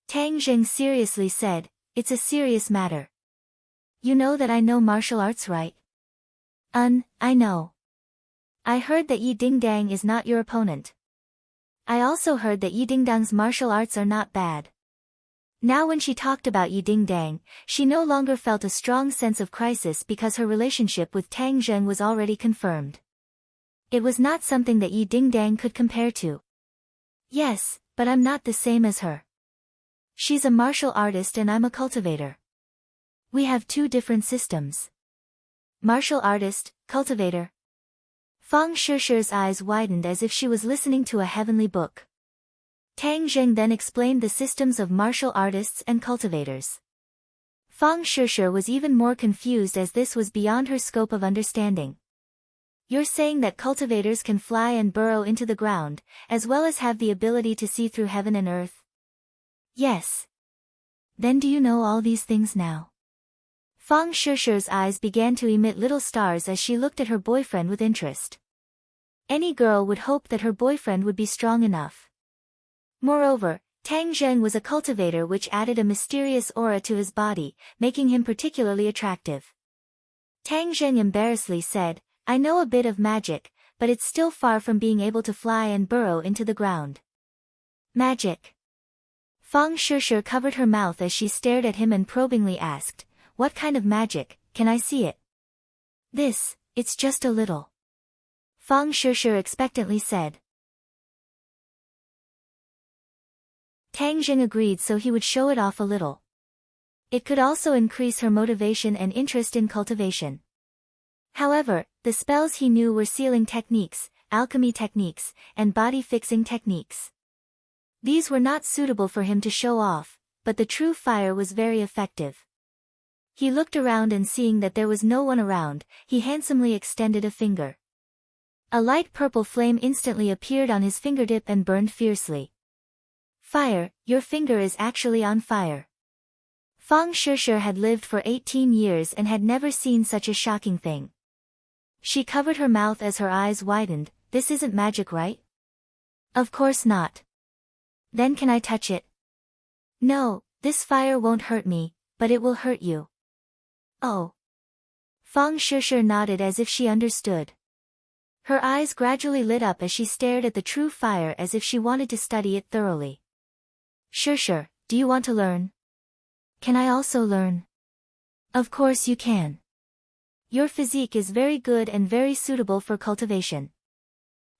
S1: Tang Zheng seriously said, it's a serious matter. You know that I know martial arts, right? I know. I heard that Yi Dingdang is not your opponent. I also heard that Yi Dingdang's martial arts are not bad. Now when she talked about Yi Dingdang, she no longer felt a strong sense of crisis because her relationship with Tang Zheng was already confirmed. It was not something that Yi Dingdang could compare to. Yes, but I'm not the same as her. She's a martial artist and I'm a cultivator. We have two different systems. Martial artist, cultivator. Fang Shishir's eyes widened as if she was listening to a heavenly book. Tang Zheng then explained the systems of martial artists and cultivators. Fang Shishir was even more confused as this was beyond her scope of understanding. You're saying that cultivators can fly and burrow into the ground, as well as have the ability to see through heaven and earth? Yes. Then do you know all these things now? Fang Shishir's eyes began to emit little stars as she looked at her boyfriend with interest. Any girl would hope that her boyfriend would be strong enough. Moreover, Tang Zheng was a cultivator, which added a mysterious aura to his body, making him particularly attractive. Tang Zheng embarrassedly said, I know a bit of magic, but it's still far from being able to fly and burrow into the ground. Magic. Fang Shishir covered her mouth as she stared at him and probingly asked, what kind of magic, can I see it? It's just a little. Fang Shishir expectantly said. Tang Zheng agreed, so he would show it off a little. It could also increase her motivation and interest in cultivation. However, the spells he knew were sealing techniques, alchemy techniques, and body-fixing techniques. These were not suitable for him to show off, but the true fire was very effective. He looked around and seeing that there was no one around, he handsomely extended a finger. A light purple flame instantly appeared on his fingertip and burned fiercely. Fire, your finger is actually on fire. Fang Shishir had lived for 18 years and had never seen such a shocking thing. She covered her mouth as her eyes widened, this isn't magic, right? Of course not. Then can I touch it? No, this fire won't hurt me, but it will hurt you. Oh. Fang Shishir nodded as if she understood. Her eyes gradually lit up as she stared at the true fire as if she wanted to study it thoroughly. Shishir, do you want to learn? Can I also learn? Of course you can. Your physique is very good and very suitable for cultivation.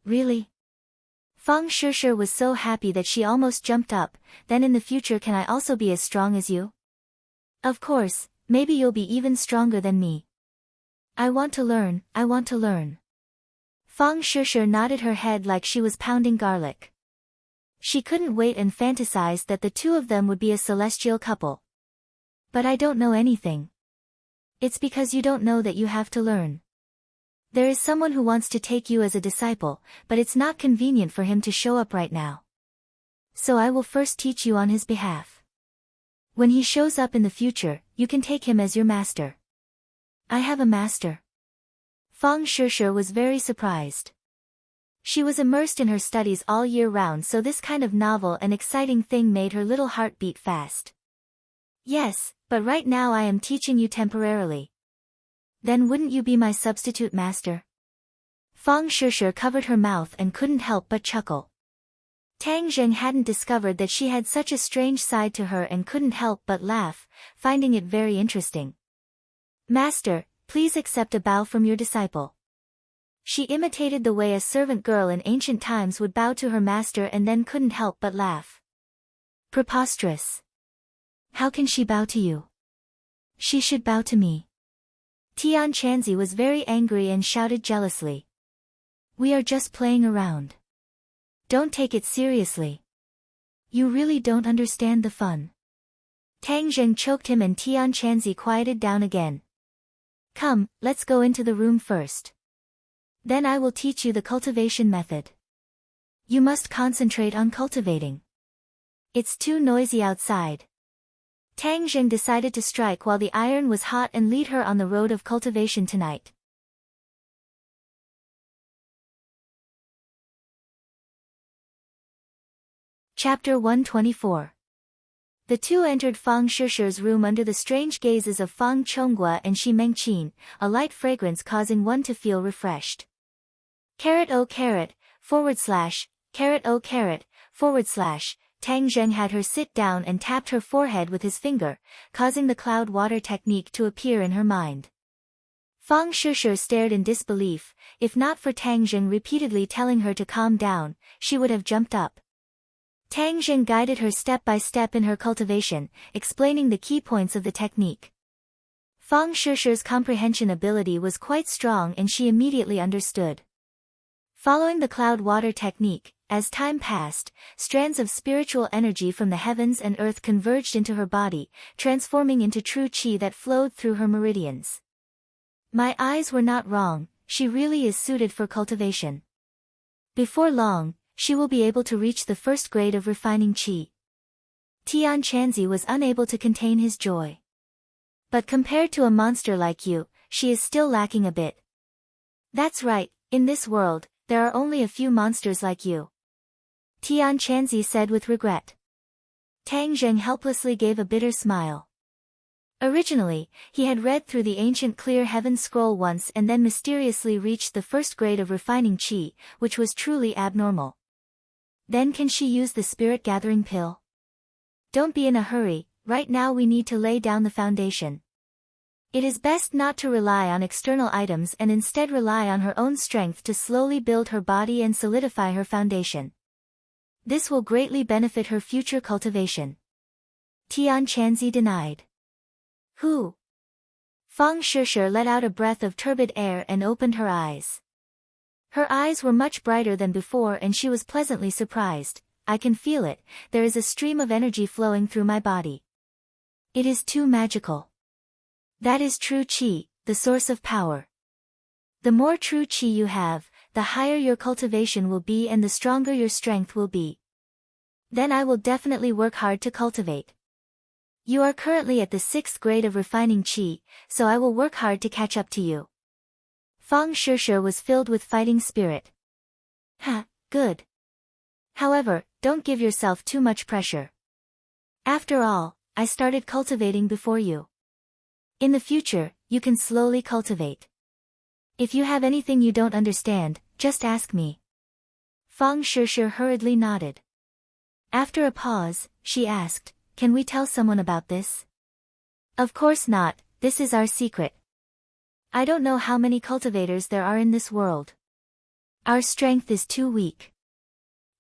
S1: Really? Fang Shishir was so happy that she almost jumped up. Then in the future can I also be as strong as you? Of course, maybe you'll be even stronger than me. I want to learn, I want to learn. Fang Shishir nodded her head like she was pounding garlic. She couldn't wait and fantasized that the two of them would be a celestial couple. But I don't know anything. It's because you don't know that you have to learn. There is someone who wants to take you as a disciple, but it's not convenient for him to show up right now. So I will first teach you on his behalf. When he shows up in the future, you can take him as your master. I have a master. Fang Shishir was very surprised. She was immersed in her studies all year round, so this kind of novel and exciting thing made her little heart beat fast. Yes, but right now I am teaching you temporarily. Then wouldn't you be my substitute master? Fang Shishir covered her mouth and couldn't help but chuckle. Tang Zheng hadn't discovered that she had such a strange side to her and couldn't help but laugh, finding it very interesting. Master, please accept a bow from your disciple. She imitated the way a servant girl in ancient times would bow to her master and then couldn't help but laugh. Preposterous. How can she bow to you? She should bow to me. Tian Chanzi was very angry and shouted jealously. We are just playing around. Don't take it seriously. You really don't understand the fun. Tang Zheng choked him and Tian Chanzi quieted down again. Come, let's go into the room first. Then I will teach you the cultivation method. You must concentrate on cultivating. It's too noisy outside. Tang Zheng decided to strike while the iron was hot and lead her on the road of cultivation tonight. Chapter 124. The two entered Fang Shishir's room under the strange gazes of Fang Chonghua and Shi Mengqin, a light fragrance causing one to feel refreshed. Carrot oh carrot, carrot oh carrot, Tang Zheng had her sit down and tapped her forehead with his finger, causing the cloud water technique to appear in her mind. Fang Shishir stared in disbelief. If not for Tang Zheng repeatedly telling her to calm down, she would have jumped up. Tang Zheng guided her step by step in her cultivation, explaining the key points of the technique. Fang Shishir's comprehension ability was quite strong and she immediately understood. Following the cloud water technique, as time passed, strands of spiritual energy from the heavens and earth converged into her body, transforming into true qi that flowed through her meridians. My eyes were not wrong, she really is suited for cultivation. Before long, she will be able to reach the first grade of refining qi. Tian Chanzi was unable to contain his joy. But compared to a monster like you, she is still lacking a bit. That's right, in this world, there are only a few monsters like you. Tian Chanzi said with regret. Tang Zheng helplessly gave a bitter smile. Originally, he had read through the ancient clear heaven scroll once and then mysteriously reached the first grade of refining qi, which was truly abnormal. Then can she use the spirit gathering pill? Don't be in a hurry, right now we need to lay down the foundation. It is best not to rely on external items and instead rely on her own strength to slowly build her body and solidify her foundation. This will greatly benefit her future cultivation. Tian Chanzi denied. Who? Fang Shishir let out a breath of turbid air and opened her eyes. Her eyes were much brighter than before and she was pleasantly surprised. I can feel it, there is a stream of energy flowing through my body. It is too magical. That is true qi, the source of power. The more true qi you have, the higher your cultivation will be and the stronger your strength will be. Then I will definitely work hard to cultivate. You are currently at the 6th grade of refining qi, so I will work hard to catch up to you. Fang Shishir was filled with fighting spirit. Ha, good. However, don't give yourself too much pressure. After all, I started cultivating before you. In the future, you can slowly cultivate. If you have anything you don't understand, just ask me. Fang Shishir hurriedly nodded. After a pause, she asked, can we tell someone about this? Of course not, this is our secret. I don't know how many cultivators there are in this world. Our strength is too weak.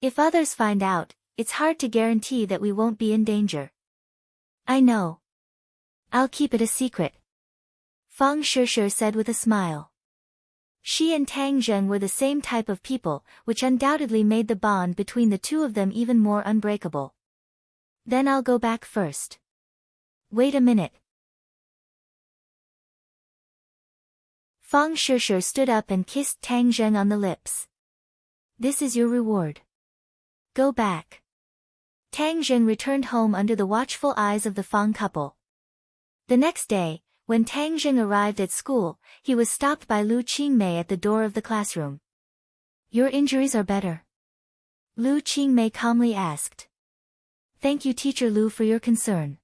S1: If others find out, it's hard to guarantee that we won't be in danger. I know. I'll keep it a secret. Fang Shishir said with a smile. She and Tang Zheng were the same type of people, which undoubtedly made the bond between the two of them even more unbreakable. Then I'll go back first. Wait a minute. Fang Shishir stood up and kissed Tang Zheng on the lips. This is your reward. Go back. Tang Zheng returned home under the watchful eyes of the Fang couple. The next day, when Tang Zheng arrived at school, he was stopped by Lu Qingmei at the door of the classroom. Your injuries are better? Lu Qingmei calmly asked. Thank you Teacher Lu for your concern.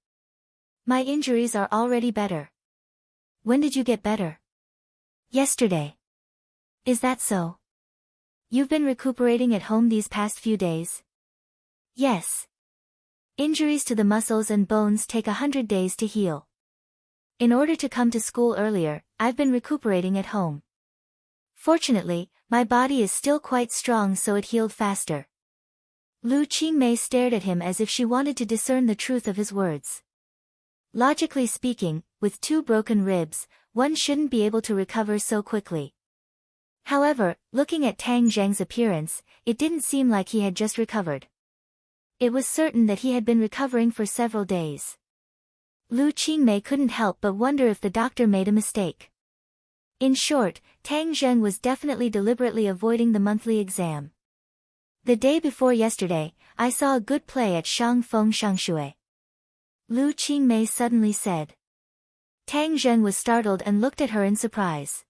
S1: My injuries are already better. When did you get better? Yesterday. Is that so? You've been recuperating at home these past few days? Yes. Injuries to the muscles and bones take 100 days to heal. In order to come to school earlier, I've been recuperating at home. Fortunately, my body is still quite strong so it healed faster. Lu Qingmei stared at him as if she wanted to discern the truth of his words. Logically speaking, with 2 broken ribs, one shouldn't be able to recover so quickly. However, looking at Tang Zheng's appearance, it didn't seem like he had just recovered. It was certain that he had been recovering for several days. Lu Qingmei couldn't help but wonder if the doctor made a mistake. In short, Tang Zheng was definitely deliberately avoiding the monthly exam. The day before yesterday, I saw a good play at Shangfeng Shangshui. Lu Qingmei suddenly said. Tang Zheng was startled and looked at her in surprise.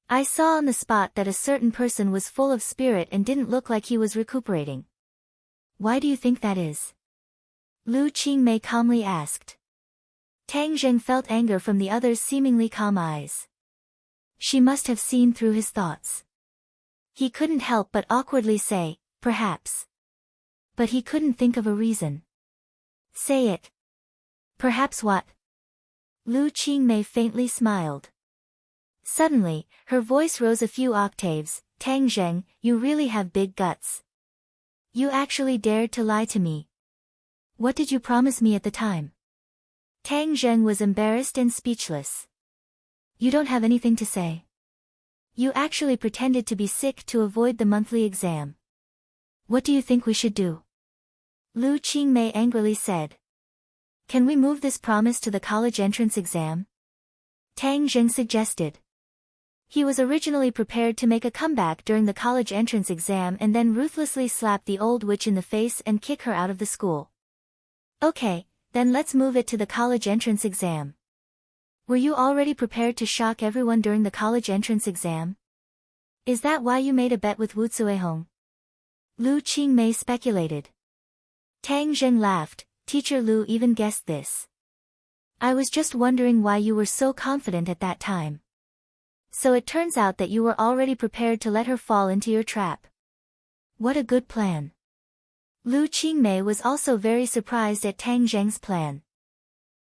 S1: I saw on the spot that a certain person was full of spirit and didn't look like he was recuperating. Why do you think that is? Lu Qingmei calmly asked. Tang Zheng felt anger from the other's seemingly calm eyes. She must have seen through his thoughts. He couldn't help but awkwardly say, perhaps. But he couldn't think of a reason. Say it. Perhaps what? Lu Qingmei faintly smiled. Suddenly, her voice rose a few octaves. Tang Zheng, you really have big guts. You actually dared to lie to me. What did you promise me at the time? Tang Zheng was embarrassed and speechless. You don't have anything to say. You actually pretended to be sick to avoid the monthly exam. What do you think we should do? Lu Qingmei angrily said. Can we move this promise to the college entrance exam? Tang Zheng suggested. He was originally prepared to make a comeback during the college entrance exam and then ruthlessly slap the old witch in the face and kick her out of the school. Okay, then let's move it to the college entrance exam. Were you already prepared to shock everyone during the college entrance exam? Is that why you made a bet with Wu Zuehong? Lu Qingmei speculated. Tang Zheng laughed. Teacher Lu even guessed this. I was just wondering why you were so confident at that time. So it turns out that you were already prepared to let her fall into your trap. What a good plan. Lu Qingmei was also very surprised at Tang Zheng's plan.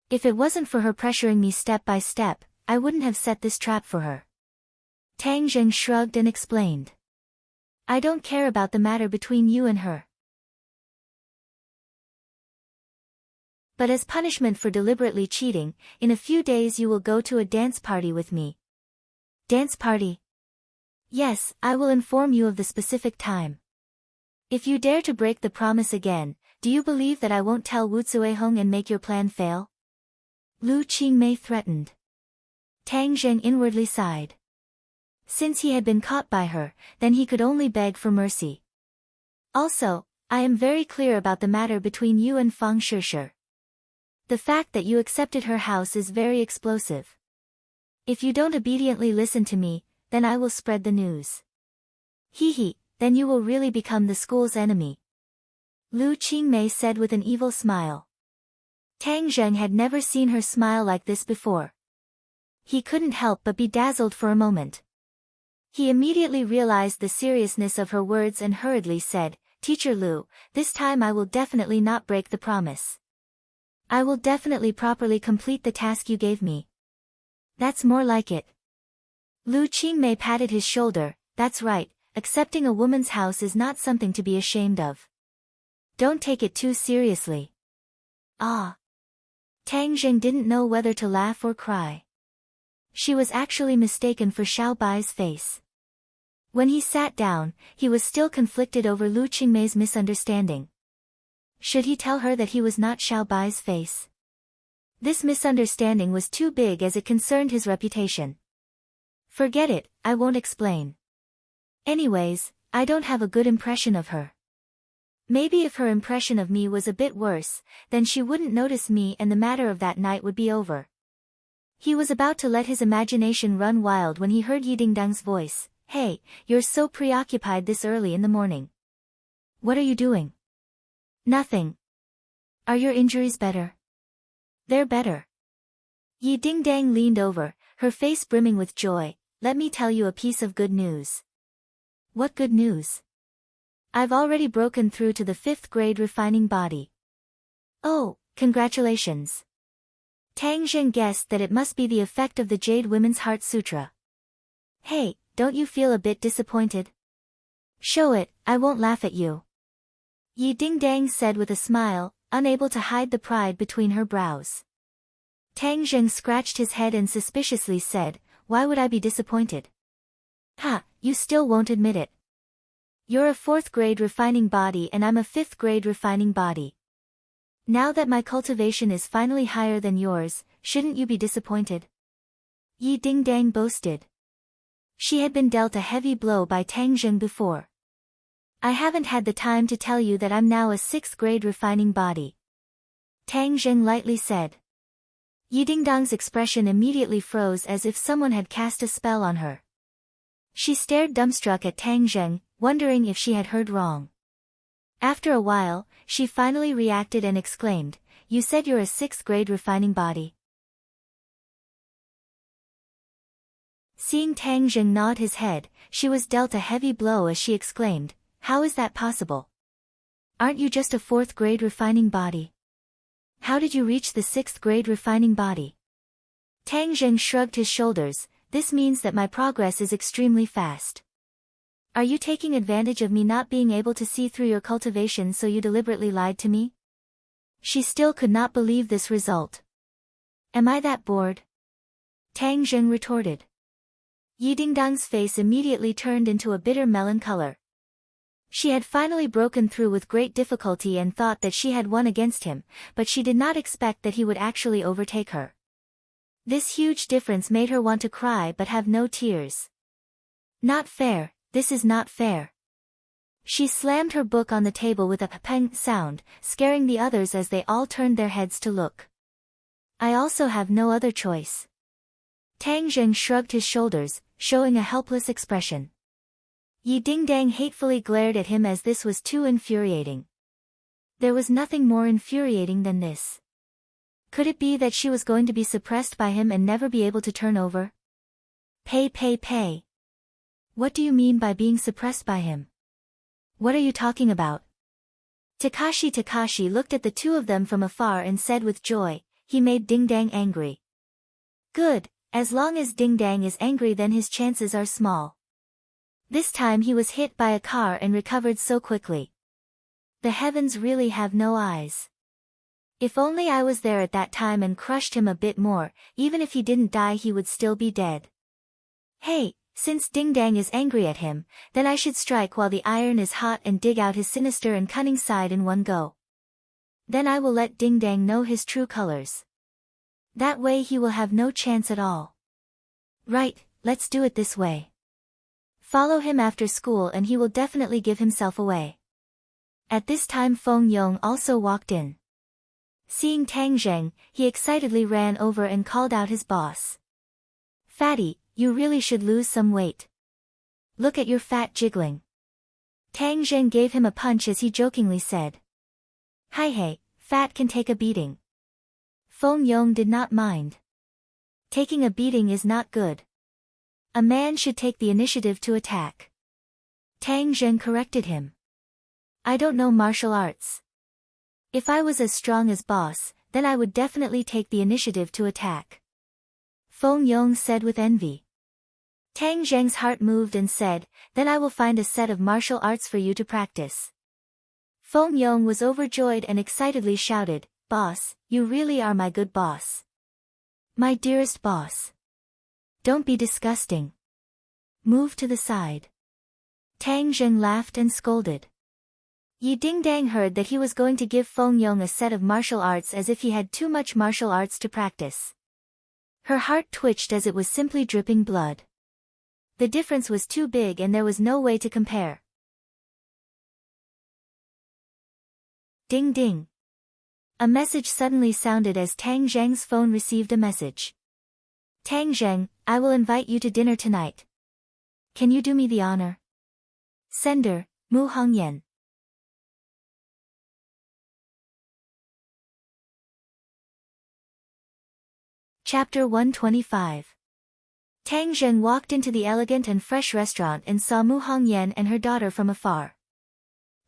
S1: If it wasn't for her pressuring me step by step, I wouldn't have set this trap for her. Tang Zheng shrugged and explained. I don't care about the matter between you and her. But as punishment for deliberately cheating, in a few days you will go to a dance party with me. Dance party? Yes, I will inform you of the specific time. If you dare to break the promise again, do you believe that I won't tell Wu Zuehong and make your plan fail? Lu Qingmei threatened. Tang Zheng inwardly sighed. Since he had been caught by her, then he could only beg for mercy. Also, I am very clear about the matter between you and Fang Shishir. The fact that you accepted her house is very explosive. If you don't obediently listen to me, then I will spread the news. Hee hee, then you will really become the school's enemy. Lu Qingmei said with an evil smile. Tang Zheng had never seen her smile like this before. He couldn't help but be dazzled for a moment. He immediately realized the seriousness of her words and hurriedly said, Teacher Lu, this time I will definitely not break the promise. I will definitely properly complete the task you gave me. That's more like it. Lu Qingmei patted his shoulder. That's right, accepting a woman's house is not something to be ashamed of. Don't take it too seriously. Ah. Tang Zheng didn't know whether to laugh or cry. She was actually mistaken for Xiao Bai's face. When he sat down, he was still conflicted over Lu Qingmei's misunderstanding. Should he tell her that he was not Xiao Bai's face? This misunderstanding was too big as it concerned his reputation. Forget it, I won't explain. Anyways, I don't have a good impression of her. Maybe if her impression of me was a bit worse, then she wouldn't notice me and the matter of that night would be over. He was about to let his imagination run wild when he heard Yi Dingdang's voice. Hey, you're so preoccupied this early in the morning. What are you doing? Nothing. Are your injuries better? They're better. Yi Dingdang leaned over, her face brimming with joy. Let me tell you a piece of good news. What good news? I've already broken through to the 5th grade refining body. Oh, congratulations. Tang Zheng guessed that it must be the effect of the Jade Women's Heart Sutra. Hey, don't you feel a bit disappointed? Show it, I won't laugh at you. Yi Dingdang said with a smile, unable to hide the pride between her brows. Tang Zheng scratched his head and suspiciously said, Why would I be disappointed? Ha, you still won't admit it. You're a 4th grade refining body and I'm a 5th grade refining body. Now that my cultivation is finally higher than yours, shouldn't you be disappointed? Yi Dingdang boasted. She had been dealt a heavy blow by Tang Zheng before. I haven't had the time to tell you that I'm now a 6th grade refining body. Tang Zheng lightly said. Yi Dingdang's expression immediately froze as if someone had cast a spell on her. She stared dumbstruck at Tang Zheng, wondering if she had heard wrong. After a while, she finally reacted and exclaimed, You said you're a 6th grade refining body. Seeing Tang Zheng nod his head, she was dealt a heavy blow as she exclaimed, How is that possible? Aren't you just a 4th grade refining body? How did you reach the 6th grade refining body? Tang Zheng shrugged his shoulders. This means that my progress is extremely fast. Are you taking advantage of me not being able to see through your cultivation so you deliberately lied to me? She still could not believe this result. Am I that bored? Tang Zheng retorted. Yi Dingdang's face immediately turned into a bitter melon color. She had finally broken through with great difficulty and thought that she had won against him, but she did not expect that he would actually overtake her. This huge difference made her want to cry but have no tears. Not fair, this is not fair. She slammed her book on the table with a peng sound, scaring the others as they all turned their heads to look. I also have no other choice. Tang Zheng shrugged his shoulders, showing a helpless expression. Yi Dingdang hatefully glared at him as this was too infuriating. There was nothing more infuriating than this. Could it be that she was going to be suppressed by him and never be able to turn over? Pay. What do you mean by being suppressed by him? What are you talking about? Takashi looked at the two of them from afar and said with joy, He made Dingdang angry. Good, as long as Dingdang is angry then his chances are small. This time he was hit by a car and recovered so quickly. The heavens really have no eyes. If only I was there at that time and crushed him a bit more, even if he didn't die he would still be dead. Hey, since Dingdang is angry at him, then I should strike while the iron is hot and dig out his sinister and cunning side in one go. Then I will let Dingdang know his true colors. That way he will have no chance at all. Right, let's do it this way. Follow him after school and he will definitely give himself away. At this time Feng Yong also walked in. Seeing Tang Zheng, he excitedly ran over and called out his boss. Fatty, you really should lose some weight. Look at your fat jiggling. Tang Zheng gave him a punch as he jokingly said. Hi hey, fat can take a beating. Feng Yong did not mind. Taking a beating is not good. A man should take the initiative to attack. Tang Zheng corrected him. I don't know martial arts. If I was as strong as boss, then I would definitely take the initiative to attack. Feng Yong said with envy. Tang Zheng's heart moved and said, then I will find a set of martial arts for you to practice. Feng Yong was overjoyed and excitedly shouted, Boss, you really are my good boss. My dearest boss. Don't be disgusting. Move to the side. Tang Zheng laughed and scolded. Yi Dingdang heard that he was going to give Feng Yong a set of martial arts as if he had too much martial arts to practice. Her heart twitched as it was simply dripping blood. The difference was too big and there was no way to compare. Ding ding. A message suddenly sounded as Tang Zheng's phone received a message. Tang Zheng, I will invite you to dinner tonight. Can you do me the honor? Sender, Mu Hongyan. Chapter 125. Tang Zheng walked into the elegant and fresh restaurant and saw Mu Hongyan and her daughter from afar.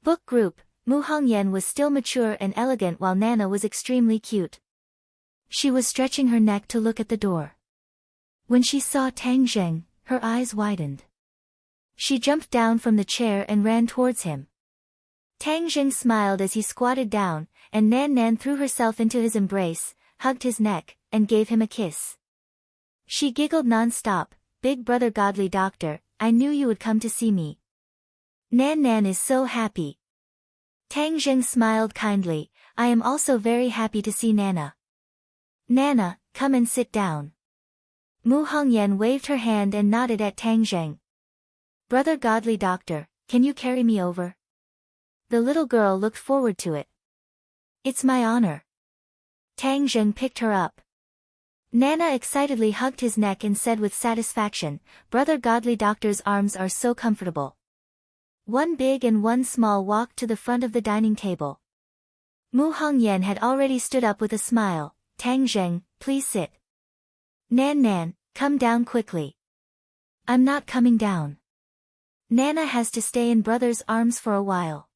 S1: Book group, Mu Hongyan was still mature and elegant while Nana was extremely cute. She was stretching her neck to look at the door. When she saw Tang Zheng, her eyes widened. She jumped down from the chair and ran towards him. Tang Zheng smiled as he squatted down, and Nan Nan threw herself into his embrace, hugged his neck, and gave him a kiss. She giggled non-stop, Big brother godly doctor, I knew you would come to see me. Nan Nan is so happy. Tang Zheng smiled kindly, I am also very happy to see Nana. Nana, come and sit down. Mu Hongyan waved her hand and nodded at Tang Zheng. Brother godly doctor, can you carry me over? The little girl looked forward to it. It's my honor. Tang Zheng picked her up. Nana excitedly hugged his neck and said with satisfaction, Brother godly doctor's arms are so comfortable. One big and one small walked to the front of the dining table. Mu Hongyan had already stood up with a smile, Tang Zheng, please sit. Nan Nan, come down quickly. I'm not coming down. Nana has to stay in brother's arms for a while.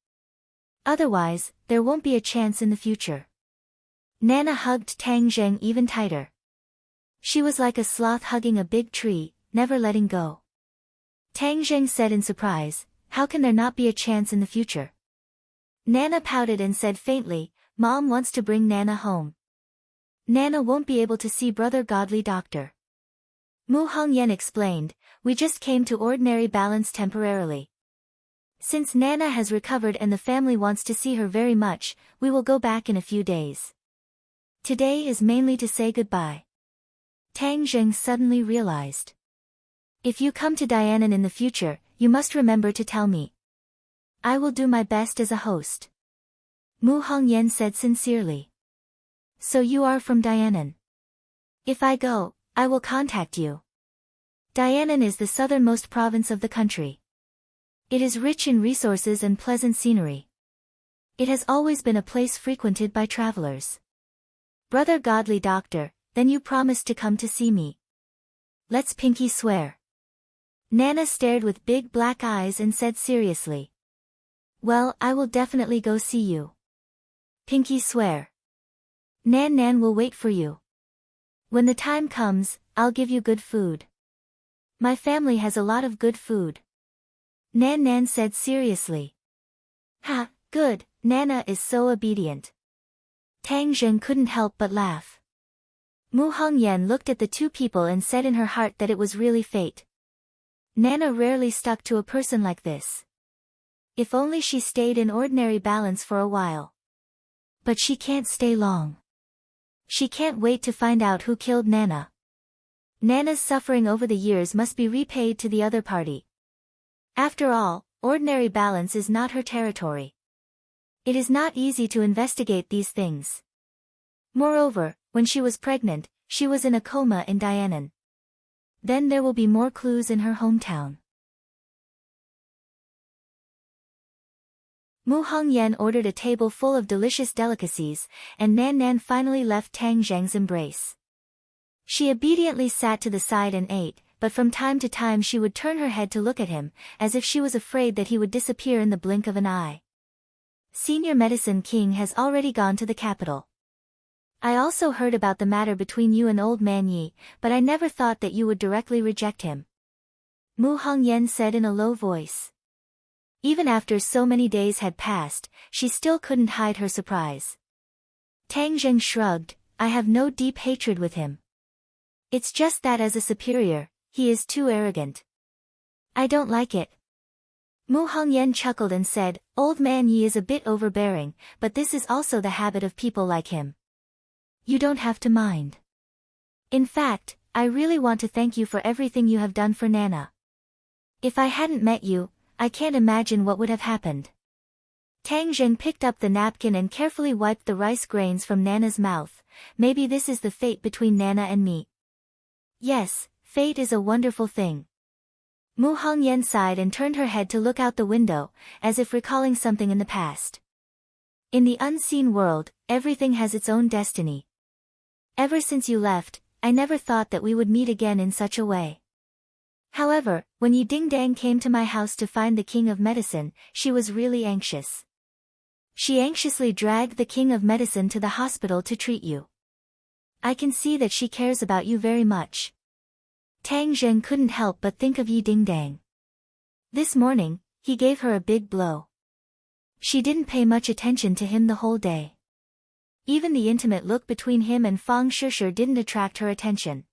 S1: Otherwise, there won't be a chance in the future. Nana hugged Tang Zheng even tighter. She was like a sloth hugging a big tree, never letting go. Tang Zheng said in surprise, how can there not be a chance in the future? Nana pouted and said faintly, Mom wants to bring Nana home. Nana won't be able to see brother godly doctor. Mu Hongyan explained, we just came to ordinary balance temporarily. Since Nana has recovered and the family wants to see her very much, we will go back in a few days. Today is mainly to say goodbye. Tang Zheng suddenly realized. If you come to Dianan in the future, you must remember to tell me. I will do my best as a host. Mu Hongyan said sincerely. So you are from Dianan. If I go, I will contact you. Dianan is the southernmost province of the country. It is rich in resources and pleasant scenery. It has always been a place frequented by travelers. Brother godly doctor, then you promised to come to see me. Let's pinky swear. Nana stared with big black eyes and said seriously. Well, I will definitely go see you. Pinky swear. Nan Nan will wait for you. When the time comes, I'll give you good food. My family has a lot of good food. Nan Nan said seriously. Ha, good, Nana is so obedient. Tang Zheng couldn't help but laugh. Mu Hongyan looked at the two people and said in her heart that it was really fate. Nana rarely stuck to a person like this. If only she stayed in ordinary balance for a while. But she can't stay long. She can't wait to find out who killed Nana. Nana's suffering over the years must be repaid to the other party. After all, ordinary balance is not her territory. It is not easy to investigate these things. Moreover, when she was pregnant, she was in a coma in Dianan. Then there will be more clues in her hometown. Mu Hongyan ordered a table full of delicious delicacies, and Nan Nan finally left Tang Zheng's embrace. She obediently sat to the side and ate, but from time to time she would turn her head to look at him, as if she was afraid that he would disappear in the blink of an eye. Senior Medicine King has already gone to the capital. I also heard about the matter between you and Old Man Yi, but I never thought that you would directly reject him. Mu Hongyan said in a low voice. Even after so many days had passed, she still couldn't hide her surprise. Tang Zheng shrugged, I have no deep hatred with him. It's just that as a superior, he is too arrogant. I don't like it. Mu Hongyan chuckled and said, Old Man Yi is a bit overbearing, but this is also the habit of people like him. You don't have to mind. In fact, I really want to thank you for everything you have done for Nana. If I hadn't met you, I can't imagine what would have happened. Tang Zheng picked up the napkin and carefully wiped the rice grains from Nana's mouth. Maybe this is the fate between Nana and me. Yes, fate is a wonderful thing. Mu Hongyan sighed and turned her head to look out the window, as if recalling something in the past. In the unseen world, everything has its own destiny. Ever since you left, I never thought that we would meet again in such a way. However, when Yi Dingdang came to my house to find the King of Medicine, she was really anxious. She anxiously dragged the King of Medicine to the hospital to treat you. I can see that she cares about you very much. Tang Zheng couldn't help but think of Yi Dingdang. This morning, he gave her a big blow. She didn't pay much attention to him the whole day. Even the intimate look between him and Fang Shishir didn't attract her attention.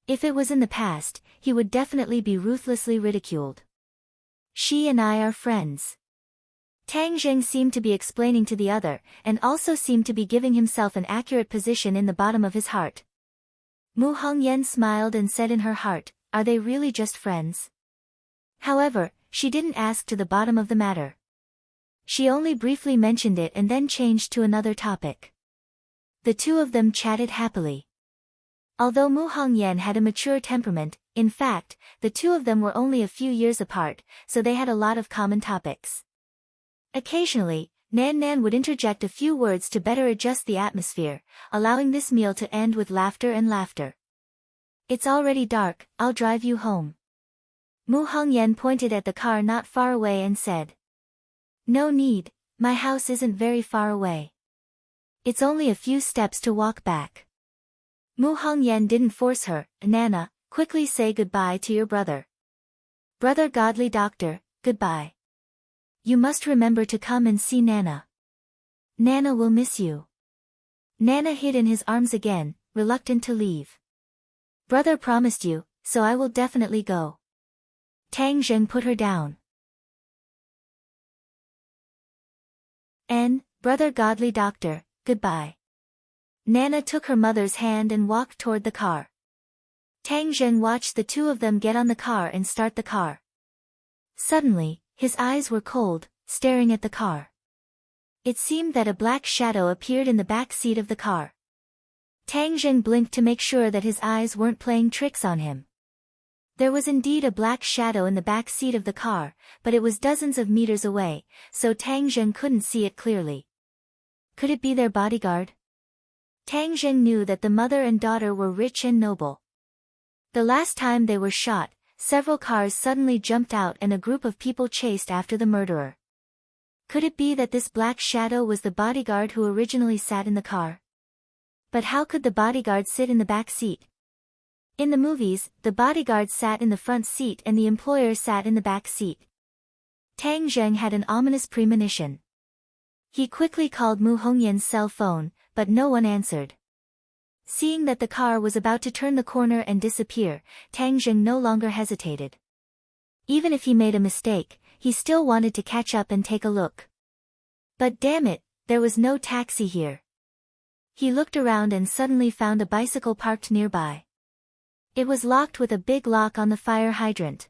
S1: If it was in the past, he would definitely be ruthlessly ridiculed. She and I are friends. Tang Zheng seemed to be explaining to the other, and also seemed to be giving himself an accurate position in the bottom of his heart. Mu Hongyan smiled and said in her heart, are they really just friends? However, she didn't ask to the bottom of the matter. She only briefly mentioned it and then changed to another topic. The two of them chatted happily. Although Mu Hongyan had a mature temperament, in fact, the two of them were only a few years apart, so they had a lot of common topics. Occasionally, Nan Nan would interject a few words to better adjust the atmosphere, allowing this meal to end with laughter and laughter. It's already dark, I'll drive you home. Mu Hongyan pointed at the car not far away and said. No need, my house isn't very far away. It's only a few steps to walk back. Mu Hongyan didn't force her. Nana, quickly say goodbye to your brother. Brother Godly Doctor, goodbye. You must remember to come and see Nana. Nana will miss you. Nana hid in his arms again, reluctant to leave. Brother promised you, so I will definitely go. Tang Zheng put her down. Brother Godly Doctor, goodbye. Nana took her mother's hand and walked toward the car. Tang Zheng watched the two of them get on the car and start the car. Suddenly, his eyes were cold, staring at the car. It seemed that a black shadow appeared in the back seat of the car. Tang Zheng blinked to make sure that his eyes weren't playing tricks on him. There was indeed a black shadow in the back seat of the car, but it was dozens of meters away, so Tang Zheng couldn't see it clearly. Could it be their bodyguard? Tang Zheng knew that the mother and daughter were rich and noble. The last time they were shot, several cars suddenly jumped out and a group of people chased after the murderer. Could it be that this black shadow was the bodyguard who originally sat in the car? But how could the bodyguard sit in the back seat? In the movies, the bodyguard sat in the front seat and the employer sat in the back seat. Tang Zheng had an ominous premonition. He quickly called Mu Hongyan's cell phone, but no one answered. Seeing that the car was about to turn the corner and disappear, Tang Zheng no longer hesitated. Even if he made a mistake, he still wanted to catch up and take a look. But damn it, there was no taxi here. He looked around and suddenly found a bicycle parked nearby. It was locked with a big lock on the fire hydrant.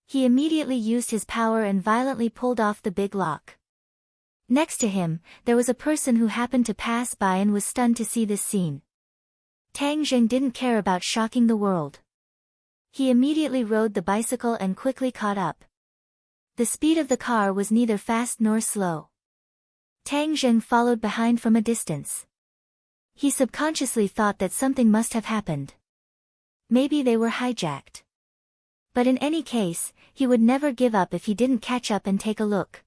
S1: He immediately used his power and violently pulled off the big lock. Next to him, there was a person who happened to pass by and was stunned to see this scene. Tang Zheng didn't care about shocking the world. He immediately rode the bicycle and quickly caught up. The speed of the car was neither fast nor slow. Tang Zheng followed behind from a distance. He subconsciously thought that something must have happened. Maybe they were hijacked. But in any case, he would never give up if he didn't catch up and take a look.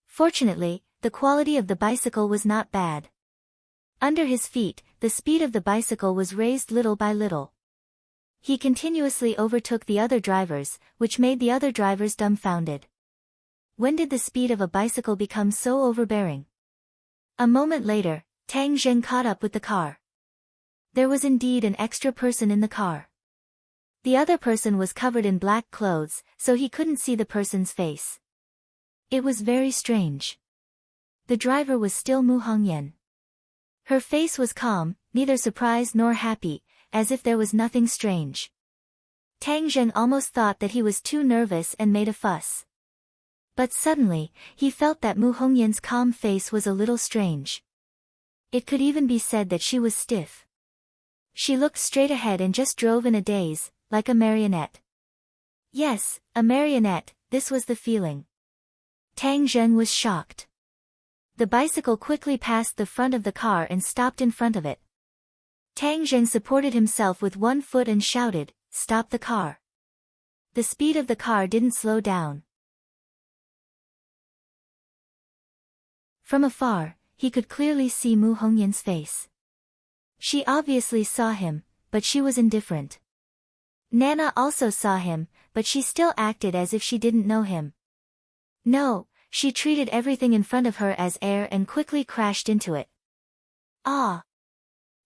S1: Fortunately, the quality of the bicycle was not bad. Under his feet, the speed of the bicycle was raised little by little. He continuously overtook the other drivers, which made the other drivers dumbfounded. When did the speed of a bicycle become so overbearing? A moment later, Tang Zheng caught up with the car. There was indeed an extra person in the car. The other person was covered in black clothes, so he couldn't see the person's face. It was very strange. The driver was still Mu Hongyan. Her face was calm, neither surprised nor happy, as if there was nothing strange. Tang Zheng almost thought that he was too nervous and made a fuss. But suddenly, he felt that Mu Hongyan's calm face was a little strange. It could even be said that she was stiff. She looked straight ahead and just drove in a daze, like a marionette. Yes, a marionette, this was the feeling. Tang Zheng was shocked. The bicycle quickly passed the front of the car and stopped in front of it. Tang Zheng supported himself with one foot and shouted, "Stop the car." The speed of the car didn't slow down. From afar, he could clearly see Mu Hongyan's face. She obviously saw him, but she was indifferent. Nana also saw him, but she still acted as if she didn't know him. No, she treated everything in front of her as air and quickly crashed into it. Ah!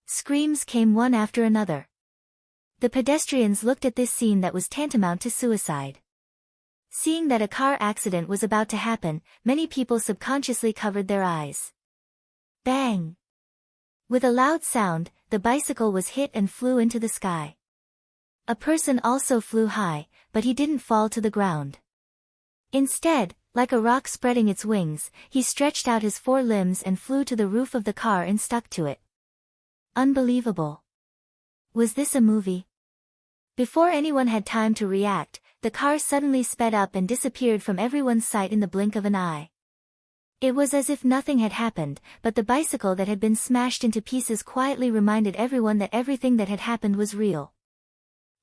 S1: Screams came one after another. The pedestrians looked at this scene that was tantamount to suicide. Seeing that a car accident was about to happen, many people subconsciously covered their eyes. Bang! With a loud sound, the bicycle was hit and flew into the sky. A person also flew high, but he didn't fall to the ground. Instead, like a rock spreading its wings, he stretched out his four limbs and flew to the roof of the car and stuck to it. Unbelievable. Was this a movie? Before anyone had time to react, the car suddenly sped up and disappeared from everyone's sight in the blink of an eye. It was as if nothing had happened, but the bicycle that had been smashed into pieces quietly reminded everyone that everything that had happened was real.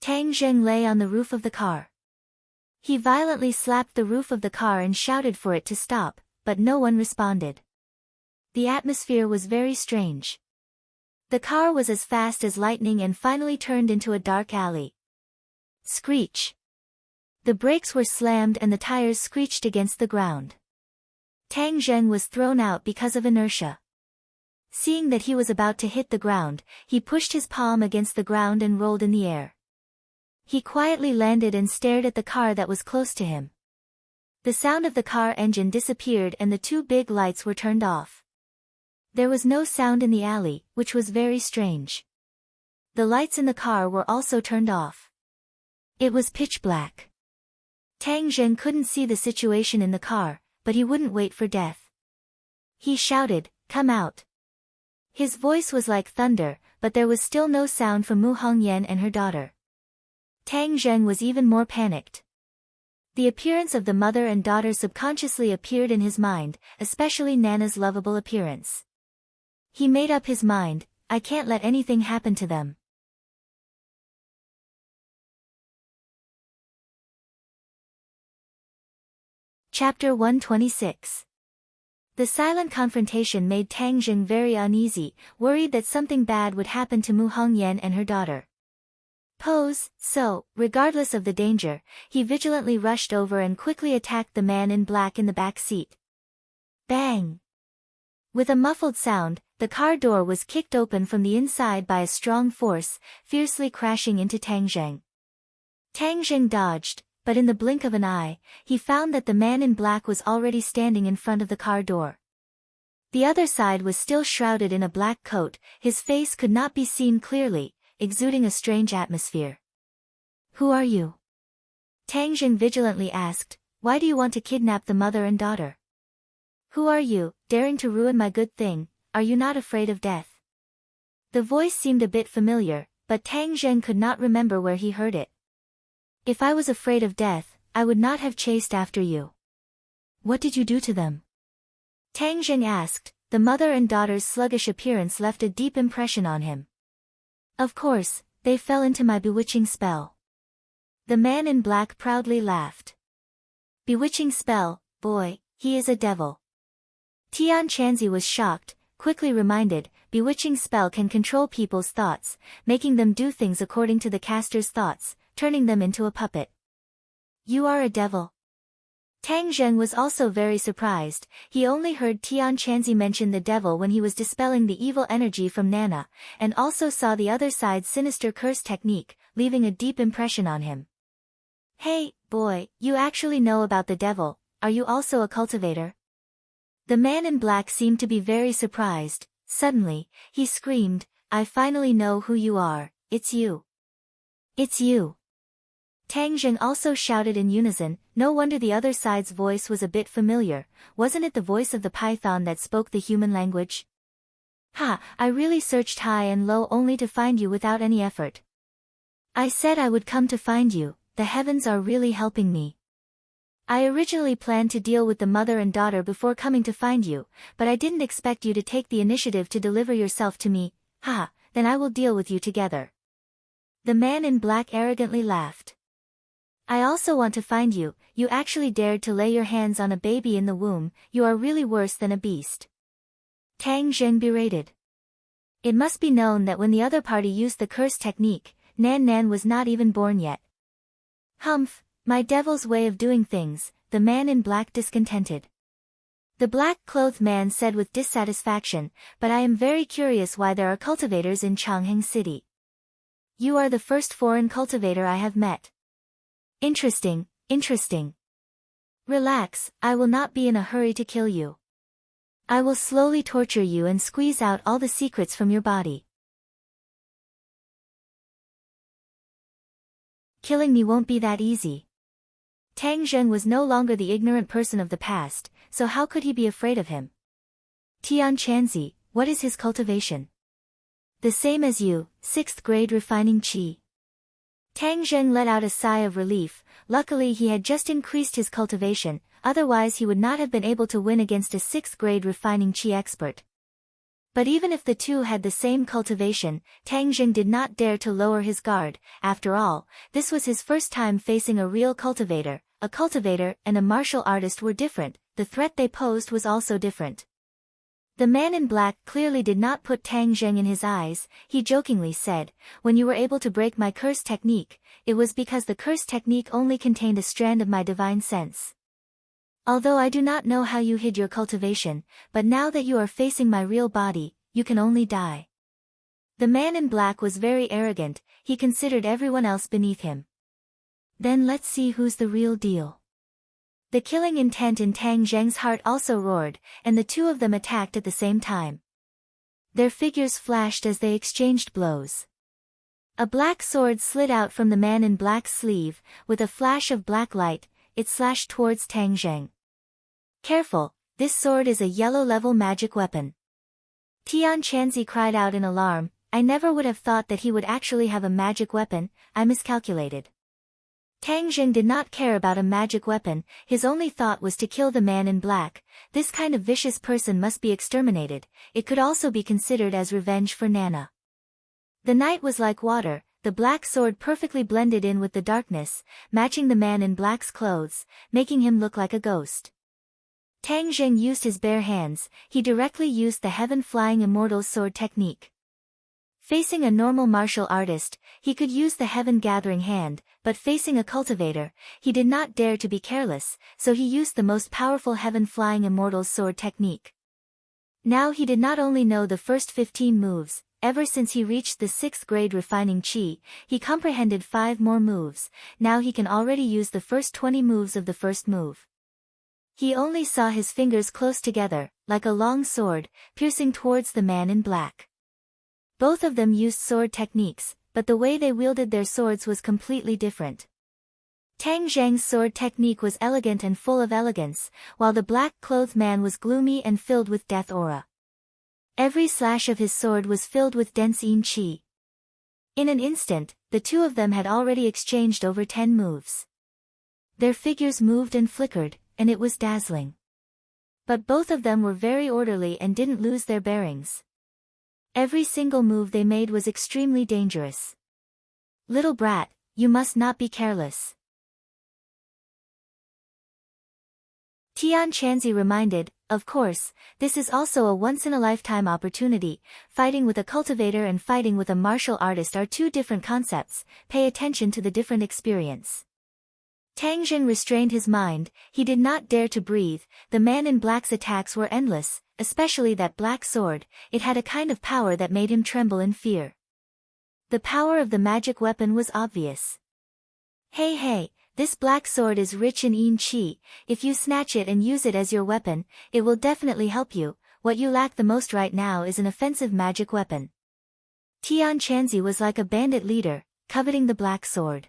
S1: Tang Zheng lay on the roof of the car. He violently slapped the roof of the car and shouted for it to stop, but no one responded. The atmosphere was very strange. The car was as fast as lightning and finally turned into a dark alley. Screech! The brakes were slammed and the tires screeched against the ground. Tang Zheng was thrown out because of inertia. Seeing that he was about to hit the ground, he pushed his palm against the ground and rolled in the air. He quietly landed and stared at the car that was close to him. The sound of the car engine disappeared and the two big lights were turned off. There was no sound in the alley, which was very strange. The lights in the car were also turned off. It was pitch black. Tang Zheng couldn't see the situation in the car, but he wouldn't wait for death. He shouted, "Come out." His voice was like thunder, but there was still no sound from Mu Hongyan and her daughter. Tang Zheng was even more panicked. The appearance of the mother and daughter subconsciously appeared in his mind, especially Nana's lovable appearance. He made up his mind, I can't let anything happen to them. Chapter 126. The silent confrontation made Tang Zheng very uneasy, worried that something bad would happen to Mu Hongyan and her daughter. So, regardless of the danger, he vigilantly rushed over and quickly attacked the man in black in the back seat. Bang! With a muffled sound, the car door was kicked open from the inside by a strong force, fiercely crashing into Tang Zheng. Tang Zheng dodged, but in the blink of an eye, he found that the man in black was already standing in front of the car door. The other side was still shrouded in a black coat, his face could not be seen clearly, exuding a strange atmosphere. Who are you? Tang Zheng vigilantly asked, why do you want to kidnap the mother and daughter? Who are you, daring to ruin my good thing, are you not afraid of death? The voice seemed a bit familiar, but Tang Zheng could not remember where he heard it. If I was afraid of death, I would not have chased after you. What did you do to them? Tang Zheng asked. The mother and daughter's sluggish appearance left a deep impression on him. Of course, they fell into my bewitching spell. The man in black proudly laughed. Bewitching spell, boy, he is a devil. Tian Chanzi was shocked, quickly reminded, bewitching spell can control people's thoughts, making them do things according to the caster's thoughts, turning them into a puppet. You are a devil. Tang Zheng was also very surprised. He only heard Tian Chanzi mention the devil when he was dispelling the evil energy from Nana, and also saw the other side's sinister curse technique, leaving a deep impression on him. Hey, boy, you actually know about the devil, are you also a cultivator? The man in black seemed to be very surprised. Suddenly, he screamed, I finally know who you are, it's you. It's you. Tang Zheng also shouted in unison. No wonder the other side's voice was a bit familiar. Wasn't it the voice of the python that spoke the human language? Ha, I really searched high and low only to find you without any effort. I said I would come to find you, the heavens are really helping me. I originally planned to deal with the mother and daughter before coming to find you, but I didn't expect you to take the initiative to deliver yourself to me. Ha, then I will deal with you together. The man in black arrogantly laughed. I also want to find you. You actually dared to lay your hands on a baby in the womb, you are really worse than a beast. Tang Zheng berated. It must be known that when the other party used the curse technique, Nan Nan was not even born yet. Humph, my devil's way of doing things, the man in black discontented. The black-clothed man said with dissatisfaction, but I am very curious why there are cultivators in Changheng City. You are the first foreign cultivator I have met. Interesting, interesting. Relax, I will not be in a hurry to kill you. I will slowly torture you and squeeze out all the secrets from your body. Killing me won't be that easy. Tang Zheng was no longer the ignorant person of the past, so how could he be afraid of him? Tian Chanzi, what is his cultivation? The same as you, 6th grade refining qi. Tang Zheng let out a sigh of relief. Luckily he had just increased his cultivation, otherwise he would not have been able to win against a 6th grade refining qi expert. But even if the two had the same cultivation, Tang Zheng did not dare to lower his guard. After all, this was his first time facing a real cultivator. A cultivator and a martial artist were different, the threat they posed was also different. The man in black clearly did not put Tang Zheng in his eyes. He jokingly said, when you were able to break my curse technique, it was because the curse technique only contained a strand of my divine sense. Although I do not know how you hid your cultivation, but now that you are facing my real body, you can only die. The man in black was very arrogant, he considered everyone else beneath him. Then let's see who's the real deal. The killing intent in Tang Zheng's heart also roared, and the two of them attacked at the same time. Their figures flashed as they exchanged blows. A black sword slid out from the man in black's sleeve, with a flash of black light, it slashed towards Tang Zheng. Careful, this sword is a yellow-level magic weapon. Tian Chanzi cried out in alarm, I never would have thought that he would actually have a magic weapon, I miscalculated. Tang Zheng did not care about a magic weapon, his only thought was to kill the man in black. This kind of vicious person must be exterminated. It could also be considered as revenge for Nana. The night was like water, the black sword perfectly blended in with the darkness, matching the man in black's clothes, making him look like a ghost. Tang Zheng used his bare hands, he directly used the heaven-flying immortal sword technique. Facing a normal martial artist, he could use the heaven-gathering hand, but facing a cultivator, he did not dare to be careless, so he used the most powerful heaven-flying immortal sword technique. Now he did not only know the first 15 moves, ever since he reached the 6th grade refining qi, he comprehended 5 more moves, now he can already use the first 20 moves of the first move. He only saw his fingers close together, like a long sword, piercing towards the man in black. Both of them used sword techniques, but the way they wielded their swords was completely different. Tang Zheng's sword technique was elegant and full of elegance, while the black-clothed man was gloomy and filled with death aura. Every slash of his sword was filled with dense yin qi. In an instant, the two of them had already exchanged over 10 moves. Their figures moved and flickered, and it was dazzling. But both of them were very orderly and didn't lose their bearings. Every single move they made was extremely dangerous. Little brat, you must not be careless. Tian Chanzi reminded, of course, this is also a once-in-a-lifetime opportunity. Fighting with a cultivator and fighting with a martial artist are two different concepts. Pay attention to the different experience. Tang Zheng restrained his mind. He did not dare to breathe. The man in black's attacks were endless, especially that black sword. It had a kind of power that made him tremble in fear. The power of the magic weapon was obvious. Hey, this black sword is rich in yin qi. If you snatch it and use it as your weapon, it will definitely help you. What you lack the most right now is an offensive magic weapon. Tian Chanzi was like a bandit leader, coveting the black sword.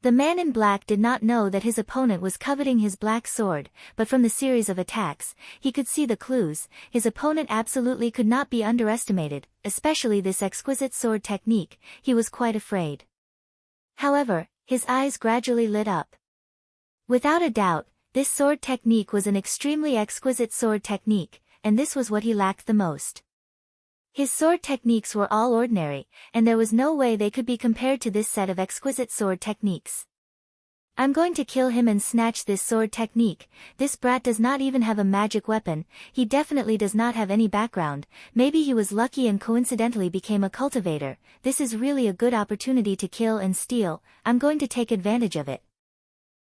S1: The man in black did not know that his opponent was coveting his black sword, but from the series of attacks, he could see the clues. His opponent absolutely could not be underestimated, especially this exquisite sword technique. He was quite afraid. However, his eyes gradually lit up. Without a doubt, this sword technique was an extremely exquisite sword technique, and this was what he lacked the most. His sword techniques were all ordinary, and there was no way they could be compared to this set of exquisite sword techniques. I'm going to kill him and snatch this sword technique. This brat does not even have a magic weapon. He definitely does not have any background. Maybe he was lucky and coincidentally became a cultivator. This is really a good opportunity to kill and steal. I'm going to take advantage of it.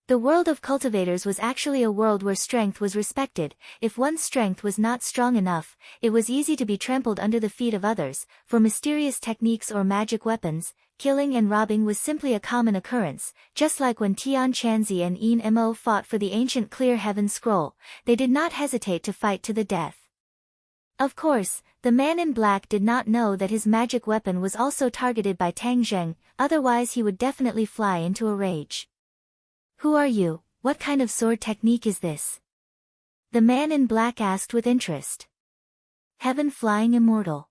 S1: The world of cultivators was actually a world where strength was respected. If one's strength was not strong enough, it was easy to be trampled under the feet of others. For mysterious techniques or magic weapons, killing and robbing was simply a common occurrence, just like when Tian Chanzi and Yin Mo fought for the ancient Clear Heaven Scroll. They did not hesitate to fight to the death. Of course, the man in black did not know that his magic weapon was also targeted by Tang Zheng, otherwise he would definitely fly into a rage. Who are you? What kind of sword technique is this? The man in black asked with interest. Heaven Flying Immortal.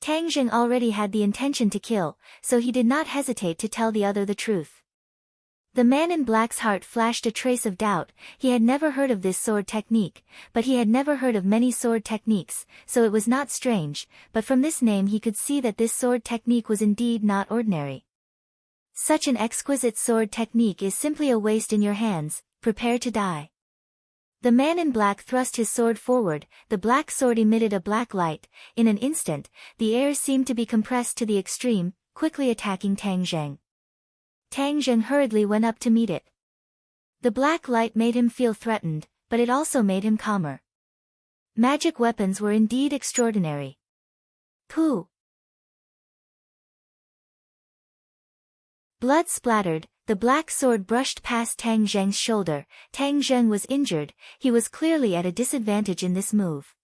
S1: Tang Zheng already had the intention to kill, so he did not hesitate to tell the other the truth. The man in black's heart flashed a trace of doubt. He had never heard of this sword technique, but he had never heard of many sword techniques, so it was not strange, but from this name he could see that this sword technique was indeed not ordinary. Such an exquisite sword technique is simply a waste in your hands. Prepare to die. The man in black thrust his sword forward. The black sword emitted a black light. In an instant, the air seemed to be compressed to the extreme, quickly attacking Tang Zheng. Tang Zheng hurriedly went up to meet it. The black light made him feel threatened, but it also made him calmer. Magic weapons were indeed extraordinary. Pooh! Blood splattered, the black sword brushed past Tang Zheng's shoulder. Tang Zheng was injured. He was clearly at a disadvantage in this move.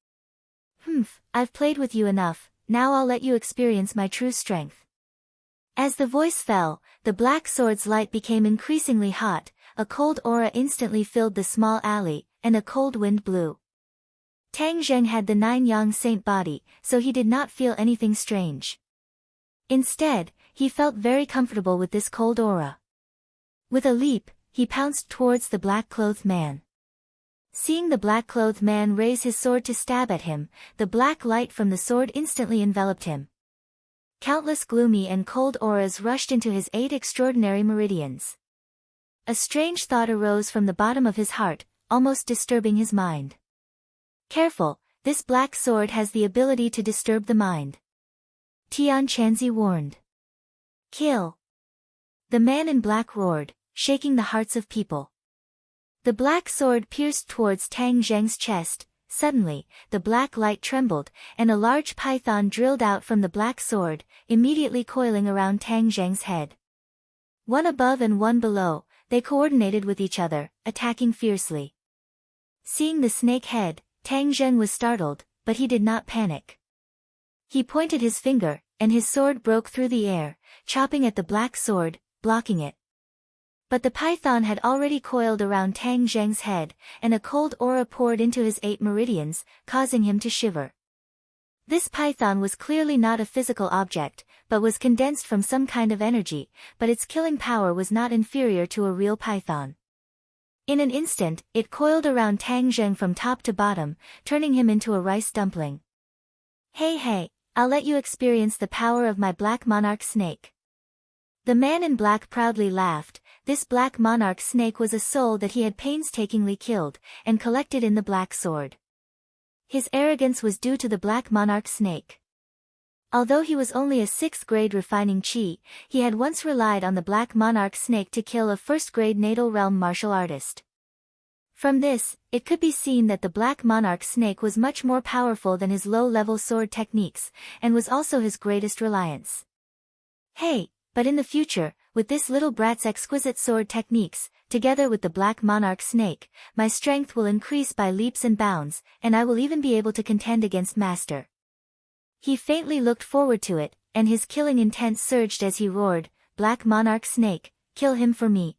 S1: I've played with you enough, now I'll let you experience my true strength. As the voice fell, the black sword's light became increasingly hot. A cold aura instantly filled the small alley, and a cold wind blew. Tang Zheng had the 9-yang saint body, so he did not feel anything strange. Instead, he felt very comfortable with this cold aura. With a leap, he pounced towards the black-clothed man. Seeing the black-clothed man raise his sword to stab at him, the black light from the sword instantly enveloped him. Countless gloomy and cold auras rushed into his 8 extraordinary meridians. A strange thought arose from the bottom of his heart, almost disturbing his mind. Careful, this black sword has the ability to disturb the mind. Tian Chanzi warned. Kill! The man in black roared, shaking the hearts of people. The black sword pierced towards Tang Zheng's chest. Suddenly, the black light trembled, and a large python drilled out from the black sword, immediately coiling around Tang Zheng's head. One above and one below, they coordinated with each other, attacking fiercely. Seeing the snake head, Tang Zheng was startled, but he did not panic. He pointed his finger, and his sword broke through the air, chopping at the black sword, blocking it. But the python had already coiled around Tang Zheng's head, and a cold aura poured into his 8 meridians, causing him to shiver. This python was clearly not a physical object, but was condensed from some kind of energy, but its killing power was not inferior to a real python. In an instant, it coiled around Tang Zheng from top to bottom, turning him into a rice dumpling. Hey, I'll let you experience the power of my black monarch snake. The man in black proudly laughed. This black monarch snake was a soul that he had painstakingly killed, and collected in the black sword. His arrogance was due to the black monarch snake. Although he was only a 6th grade refining chi, he had once relied on the black monarch snake to kill a 1st grade natal realm martial artist. From this, it could be seen that the black monarch snake was much more powerful than his low-level sword techniques, and was also his greatest reliance. Hey, but in the future, with this little brat's exquisite sword techniques, together with the black monarch snake, my strength will increase by leaps and bounds, and I will even be able to contend against Master. He faintly looked forward to it, and his killing intent surged as he roared, "Black monarch snake, kill him for me."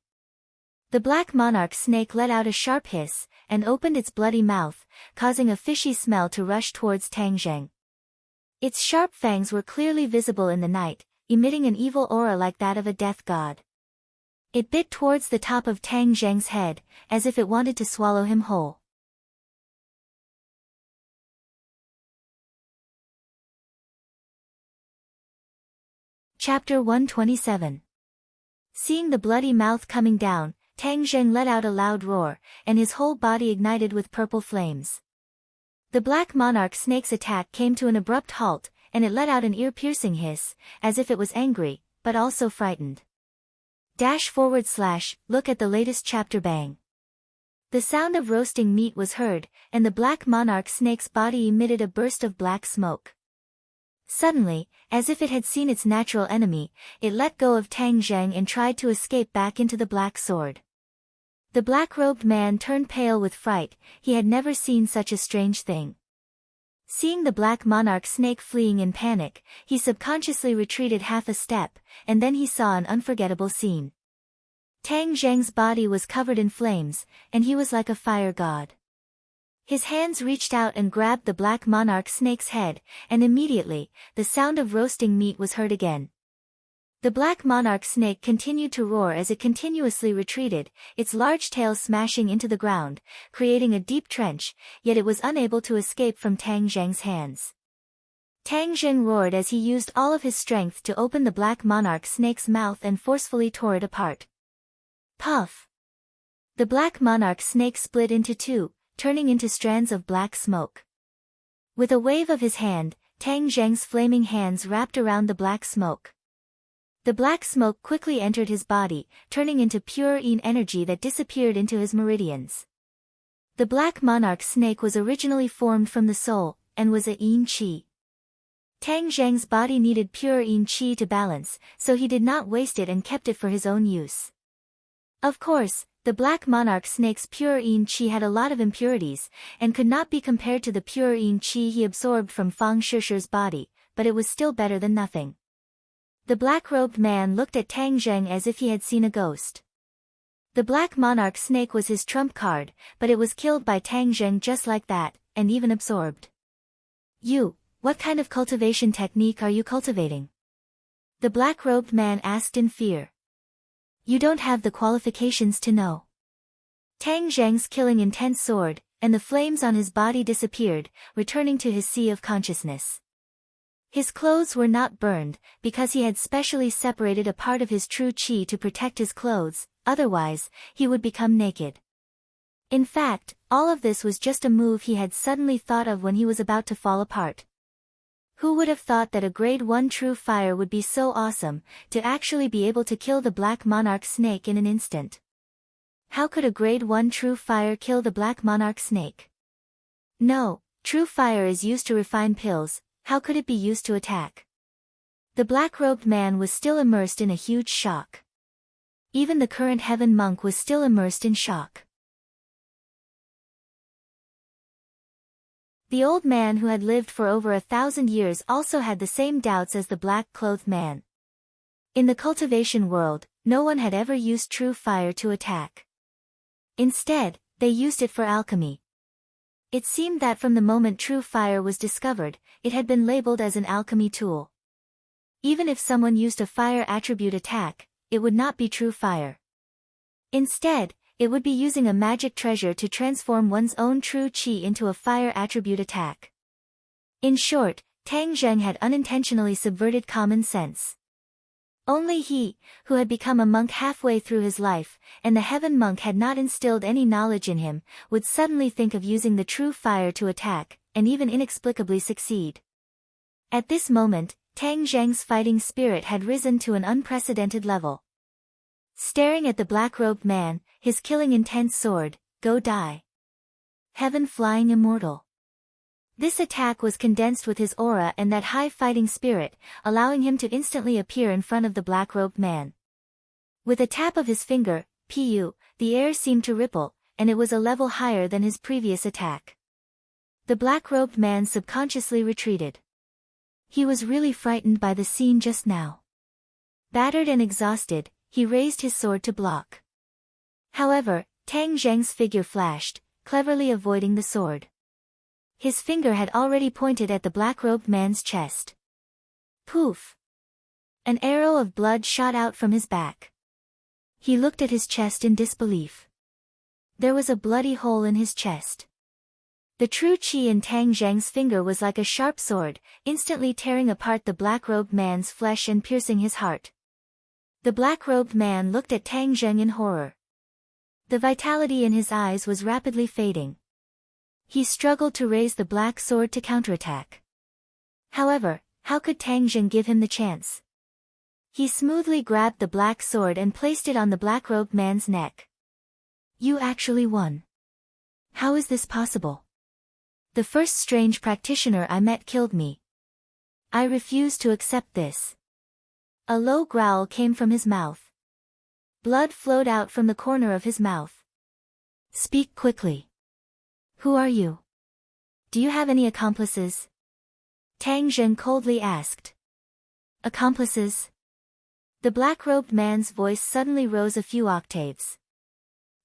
S1: The black monarch snake let out a sharp hiss, and opened its bloody mouth, causing a fishy smell to rush towards Tang Zheng. Its sharp fangs were clearly visible in the night, emitting an evil aura like that of a death god. It bit towards the top of Tang Zheng's head, as if it wanted to swallow him whole. Chapter 127. Seeing the bloody mouth coming down, Tang Zheng let out a loud roar, and his whole body ignited with purple flames. The black monarch snake's attack came to an abrupt halt, and it let out an ear-piercing hiss, as if it was angry, but also frightened. Look at the latest chapter bang. The sound of roasting meat was heard, and the black monarch snake's body emitted a burst of black smoke. Suddenly, as if it had seen its natural enemy, it let go of Tang Zheng and tried to escape back into the black sword. The black-robed man turned pale with fright. He had never seen such a strange thing. Seeing the black monarch snake fleeing in panic, he subconsciously retreated half a step, and then he saw an unforgettable scene. Tang Zheng's body was covered in flames, and he was like a fire god. His hands reached out and grabbed the black monarch snake's head, and immediately, the sound of roasting meat was heard again. The black monarch snake continued to roar as it continuously retreated, its large tail smashing into the ground, creating a deep trench, yet it was unable to escape from Tang Zheng's hands. Tang Zheng roared as he used all of his strength to open the black monarch snake's mouth and forcefully tore it apart. Puff! The black monarch snake split into two, turning into strands of black smoke. With a wave of his hand, Tang Zheng's flaming hands wrapped around the black smoke. The black smoke quickly entered his body, turning into pure yin energy that disappeared into his meridians. The black monarch snake was originally formed from the soul, and was a yin qi. Tang Zheng's body needed pure yin qi to balance, so he did not waste it and kept it for his own use. Of course, the black monarch snake's pure yin qi had a lot of impurities, and could not be compared to the pure yin qi he absorbed from Fang Shishi's body, but it was still better than nothing. The black-robed man looked at Tang Zheng as if he had seen a ghost. The black monarch snake was his trump card, but it was killed by Tang Zheng just like that, and even absorbed. What kind of cultivation technique are you cultivating? The black-robed man asked in fear. You don't have the qualifications to know. Tang Zheng's killing intent soared, and the flames on his body disappeared, returning to his sea of consciousness. His clothes were not burned, because he had specially separated a part of his true qi to protect his clothes, otherwise, he would become naked. In fact, all of this was just a move he had suddenly thought of when he was about to fall apart. Who would have thought that a grade 1 true fire would be so awesome, to actually be able to kill the black monarch snake in an instant? How could a grade 1 true fire kill the black monarch snake? No, true fire is used to refine pills. How could it be used to attack? The black-robed man was still immersed in a huge shock. Even the current heaven monk was still immersed in shock. The old man who had lived for over 1,000 years also had the same doubts as the black-clothed man. In the cultivation world, no one had ever used true fire to attack. Instead, they used it for alchemy. It seemed that from the moment true fire was discovered, it had been labeled as an alchemy tool. Even if someone used a fire attribute attack, it would not be true fire. Instead, it would be using a magic treasure to transform one's own true qi into a fire attribute attack. In short, Tang Zheng had unintentionally subverted common sense. Only he, who had become a monk halfway through his life, and the heaven monk had not instilled any knowledge in him, would suddenly think of using the true fire to attack, and even inexplicably succeed. At this moment, Tang Zheng's fighting spirit had risen to an unprecedented level. Staring at the black-robed man, his killing intent soared, "Go die. Heaven flying immortal." This attack was condensed with his aura and that high fighting spirit, allowing him to instantly appear in front of the black-robed man. With a tap of his finger, Pu, the air seemed to ripple, and it was a level higher than his previous attack. The black-robed man subconsciously retreated. He was really frightened by the scene just now. Battered and exhausted, he raised his sword to block. However, Tang Zheng's figure flashed, cleverly avoiding the sword. His finger had already pointed at the black-robed man's chest. Poof! An arrow of blood shot out from his back. He looked at his chest in disbelief. There was a bloody hole in his chest. The true qi in Tang Zheng's finger was like a sharp sword, instantly tearing apart the black-robed man's flesh and piercing his heart. The black-robed man looked at Tang Zheng in horror. The vitality in his eyes was rapidly fading. He struggled to raise the black sword to counterattack. However, how could Tang Zheng give him the chance? He smoothly grabbed the black sword and placed it on the black-robed man's neck. "You actually won. How is this possible? The first strange practitioner I met killed me. I refuse to accept this." A low growl came from his mouth. Blood flowed out from the corner of his mouth. "Speak quickly. Who are you? Do you have any accomplices?" Tang Zheng coldly asked. "Accomplices?" The black-robed man's voice suddenly rose a few octaves.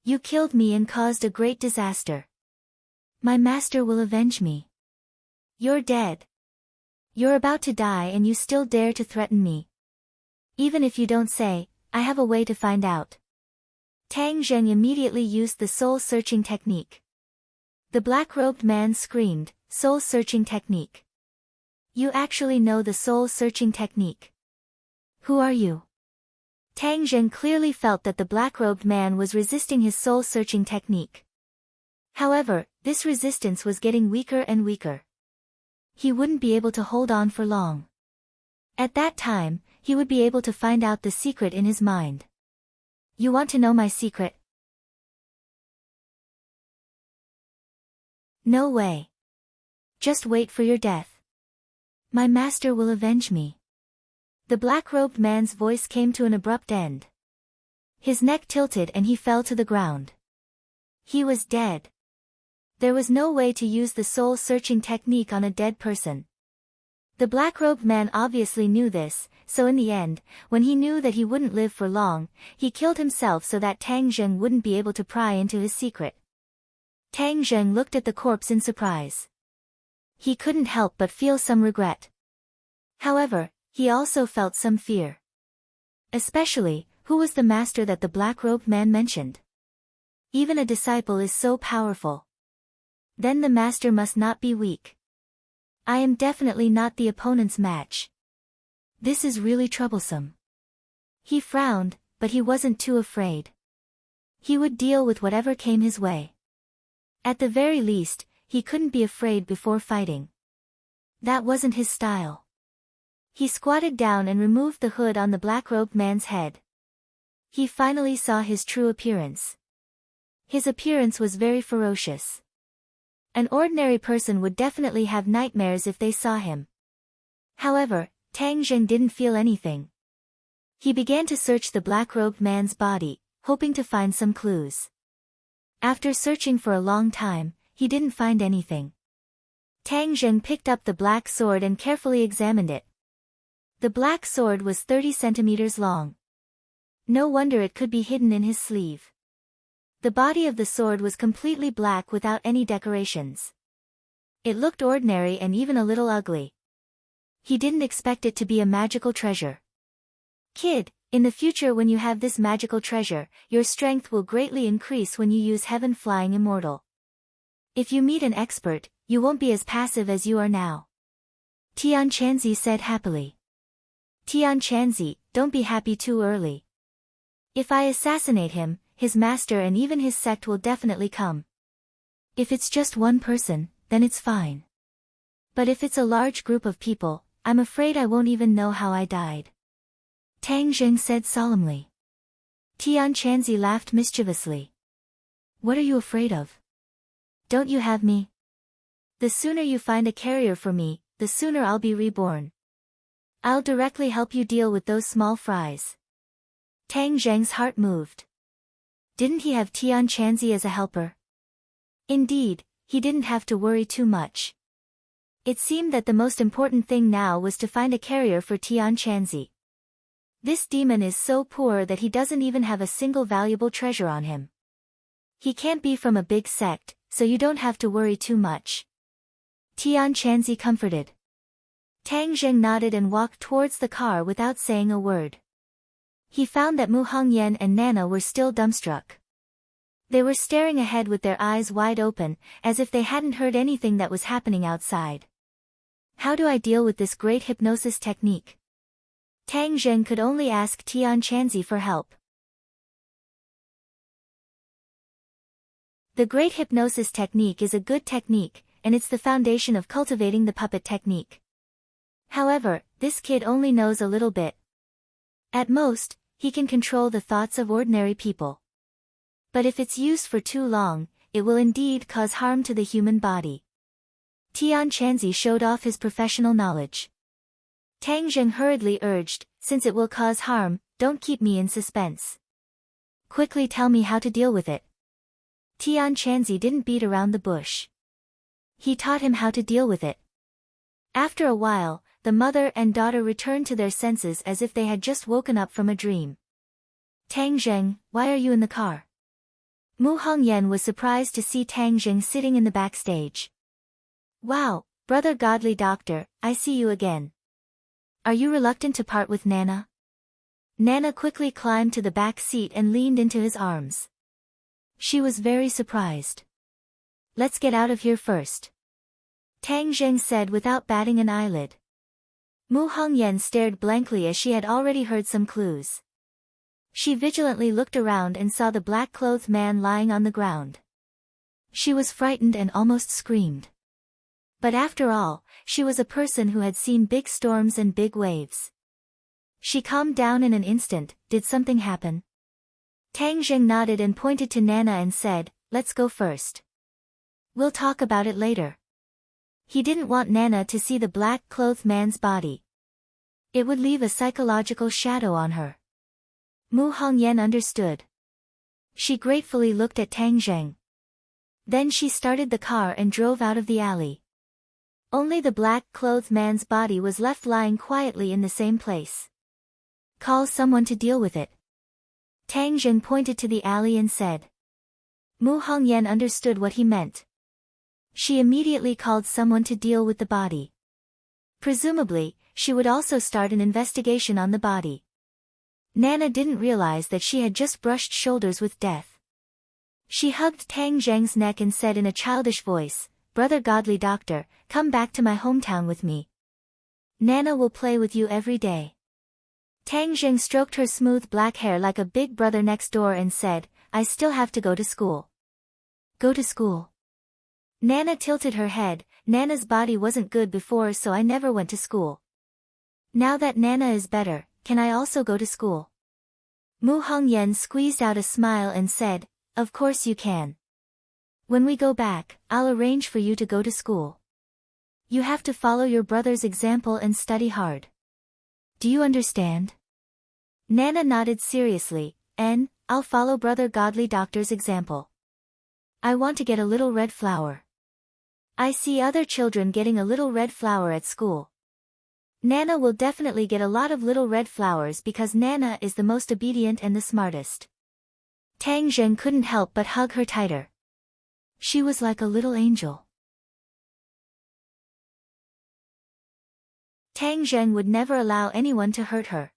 S1: "You killed me and caused a great disaster. My master will avenge me. You're dead. You're about to die and you still dare to threaten me. Even if you don't say, I have a way to find out." Tang Zheng immediately used the soul-searching technique. The black-robed man screamed, "Soul-searching technique. You actually know the soul-searching technique. Who are you?" Tang Zheng clearly felt that the black-robed man was resisting his soul-searching technique. However, this resistance was getting weaker and weaker. He wouldn't be able to hold on for long. At that time, he would be able to find out the secret in his mind. "You want to know my secret?" "No way. Just wait for your death. My master will avenge me." The black-robed man's voice came to an abrupt end. His neck tilted and he fell to the ground. He was dead. There was no way to use the soul-searching technique on a dead person. The black-robed man obviously knew this, so in the end, when he knew that he wouldn't live for long, he killed himself so that Tang Zheng wouldn't be able to pry into his secret. Tang Zheng looked at the corpse in surprise. He couldn't help but feel some regret. However, he also felt some fear. Especially, who was the master that the black-robed man mentioned? Even a disciple is so powerful. Then the master must not be weak. I am definitely not the opponent's match. This is really troublesome. He frowned, but he wasn't too afraid. He would deal with whatever came his way. At the very least, he couldn't be afraid before fighting. That wasn't his style. He squatted down and removed the hood on the black-robed man's head. He finally saw his true appearance. His appearance was very ferocious. An ordinary person would definitely have nightmares if they saw him. However, Tang Zheng didn't feel anything. He began to search the black-robed man's body, hoping to find some clues. After searching for a long time, he didn't find anything. Tang Zheng picked up the black sword and carefully examined it. The black sword was 30 centimeters long. No wonder it could be hidden in his sleeve. The body of the sword was completely black without any decorations. It looked ordinary and even a little ugly. He didn't expect it to be a magical treasure. Kid, in the future when you have this magical treasure, your strength will greatly increase when you use Heaven Flying Immortal. If you meet an expert, you won't be as passive as you are now. Tian Chanzi said happily. Tian Chanzi, don't be happy too early. If I assassinate him, his master and even his sect will definitely come. If it's just one person, then it's fine. But if it's a large group of people, I'm afraid I won't even know how I died. Tang Zheng said solemnly. Tian Chanzi laughed mischievously. What are you afraid of? Don't you have me? The sooner you find a carrier for me, the sooner I'll be reborn. I'll directly help you deal with those small fries. Tang Zheng's heart moved. Didn't he have Tian Chanzi as a helper? Indeed, he didn't have to worry too much. It seemed that the most important thing now was to find a carrier for Tian Chanzi. This demon is so poor that he doesn't even have a single valuable treasure on him. He can't be from a big sect, so you don't have to worry too much. Tian Chanzi comforted. Tang Zheng nodded and walked towards the car without saying a word. He found that Mu Hongyan and Nana were still dumbstruck. They were staring ahead with their eyes wide open, as if they hadn't heard anything that was happening outside. How do I deal with this great hypnosis technique? Tang Zheng could only ask Tian Chanzi for help. The great hypnosis technique is a good technique, and it's the foundation of cultivating the puppet technique. However, this kid only knows a little bit. At most, he can control the thoughts of ordinary people. But if it's used for too long, it will indeed cause harm to the human body. Tian Chanzi showed off his professional knowledge. Tang Zheng hurriedly urged, since it will cause harm, don't keep me in suspense. Quickly tell me how to deal with it. Tian Chanzi didn't beat around the bush. He taught him how to deal with it. After a while, the mother and daughter returned to their senses as if they had just woken up from a dream. Tang Zheng, why are you in the car? Mu Hongyan was surprised to see Tang Zheng sitting in the backstage. Wow, brother godly doctor, I see you again. Are you reluctant to part with Nana? Nana quickly climbed to the back seat and leaned into his arms. She was very surprised. Let's get out of here first. Tang Zheng said without batting an eyelid. Mu Hongyan stared blankly as she had already heard some clues. She vigilantly looked around and saw the black-clothed man lying on the ground. She was frightened and almost screamed. But after all, she was a person who had seen big storms and big waves. She calmed down in an instant. Did something happen? Tang Zheng nodded and pointed to Nana and said, let's go first. We'll talk about it later. He didn't want Nana to see the black-clothed man's body. It would leave a psychological shadow on her. Mu Hongyan understood. She gratefully looked at Tang Zheng. Then she started the car and drove out of the alley. Only the black-clothed man's body was left lying quietly in the same place. Call someone to deal with it. Tang Zheng pointed to the alley and said. Mu Hongyan understood what he meant. She immediately called someone to deal with the body. Presumably, she would also start an investigation on the body. Nana didn't realize that she had just brushed shoulders with death. She hugged Tang Zheng's neck and said in a childish voice, Brother godly doctor, come back to my hometown with me. Nana will play with you every day. Tang Zheng stroked her smooth black hair like a big brother next door and said, I still have to go to school. Go to school. Nana tilted her head. Nana's body wasn't good before, so I never went to school. Now that Nana is better, can I also go to school? Mu Hongyan squeezed out a smile and said, of course you can. When we go back, I'll arrange for you to go to school. You have to follow your brother's example and study hard. Do you understand? Nana nodded seriously, and I'll follow brother godly doctor's example. I want to get a little red flower. I see other children getting a little red flower at school. Nana will definitely get a lot of little red flowers because Nana is the most obedient and the smartest. Tang Zheng couldn't help but hug her tighter. She was like a little angel. Tang Zheng would never allow anyone to hurt her.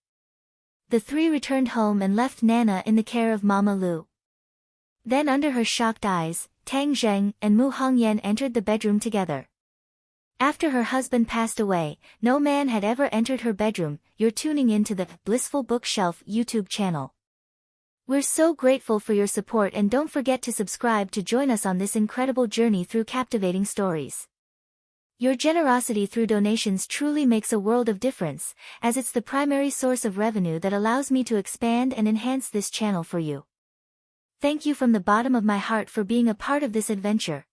S1: The three returned home and left Nana in the care of Mama Lu. Then under her shocked eyes, Tang Zheng and Mu Hongyan entered the bedroom together. After her husband passed away, no man had ever entered her bedroom. You're tuning into the Blissful Bookshelf YouTube channel. We're so grateful for your support, and don't forget to subscribe to join us on this incredible journey through captivating stories. Your generosity through donations truly makes a world of difference, as it's the primary source of revenue that allows me to expand and enhance this channel for you. Thank you from the bottom of my heart for being a part of this adventure.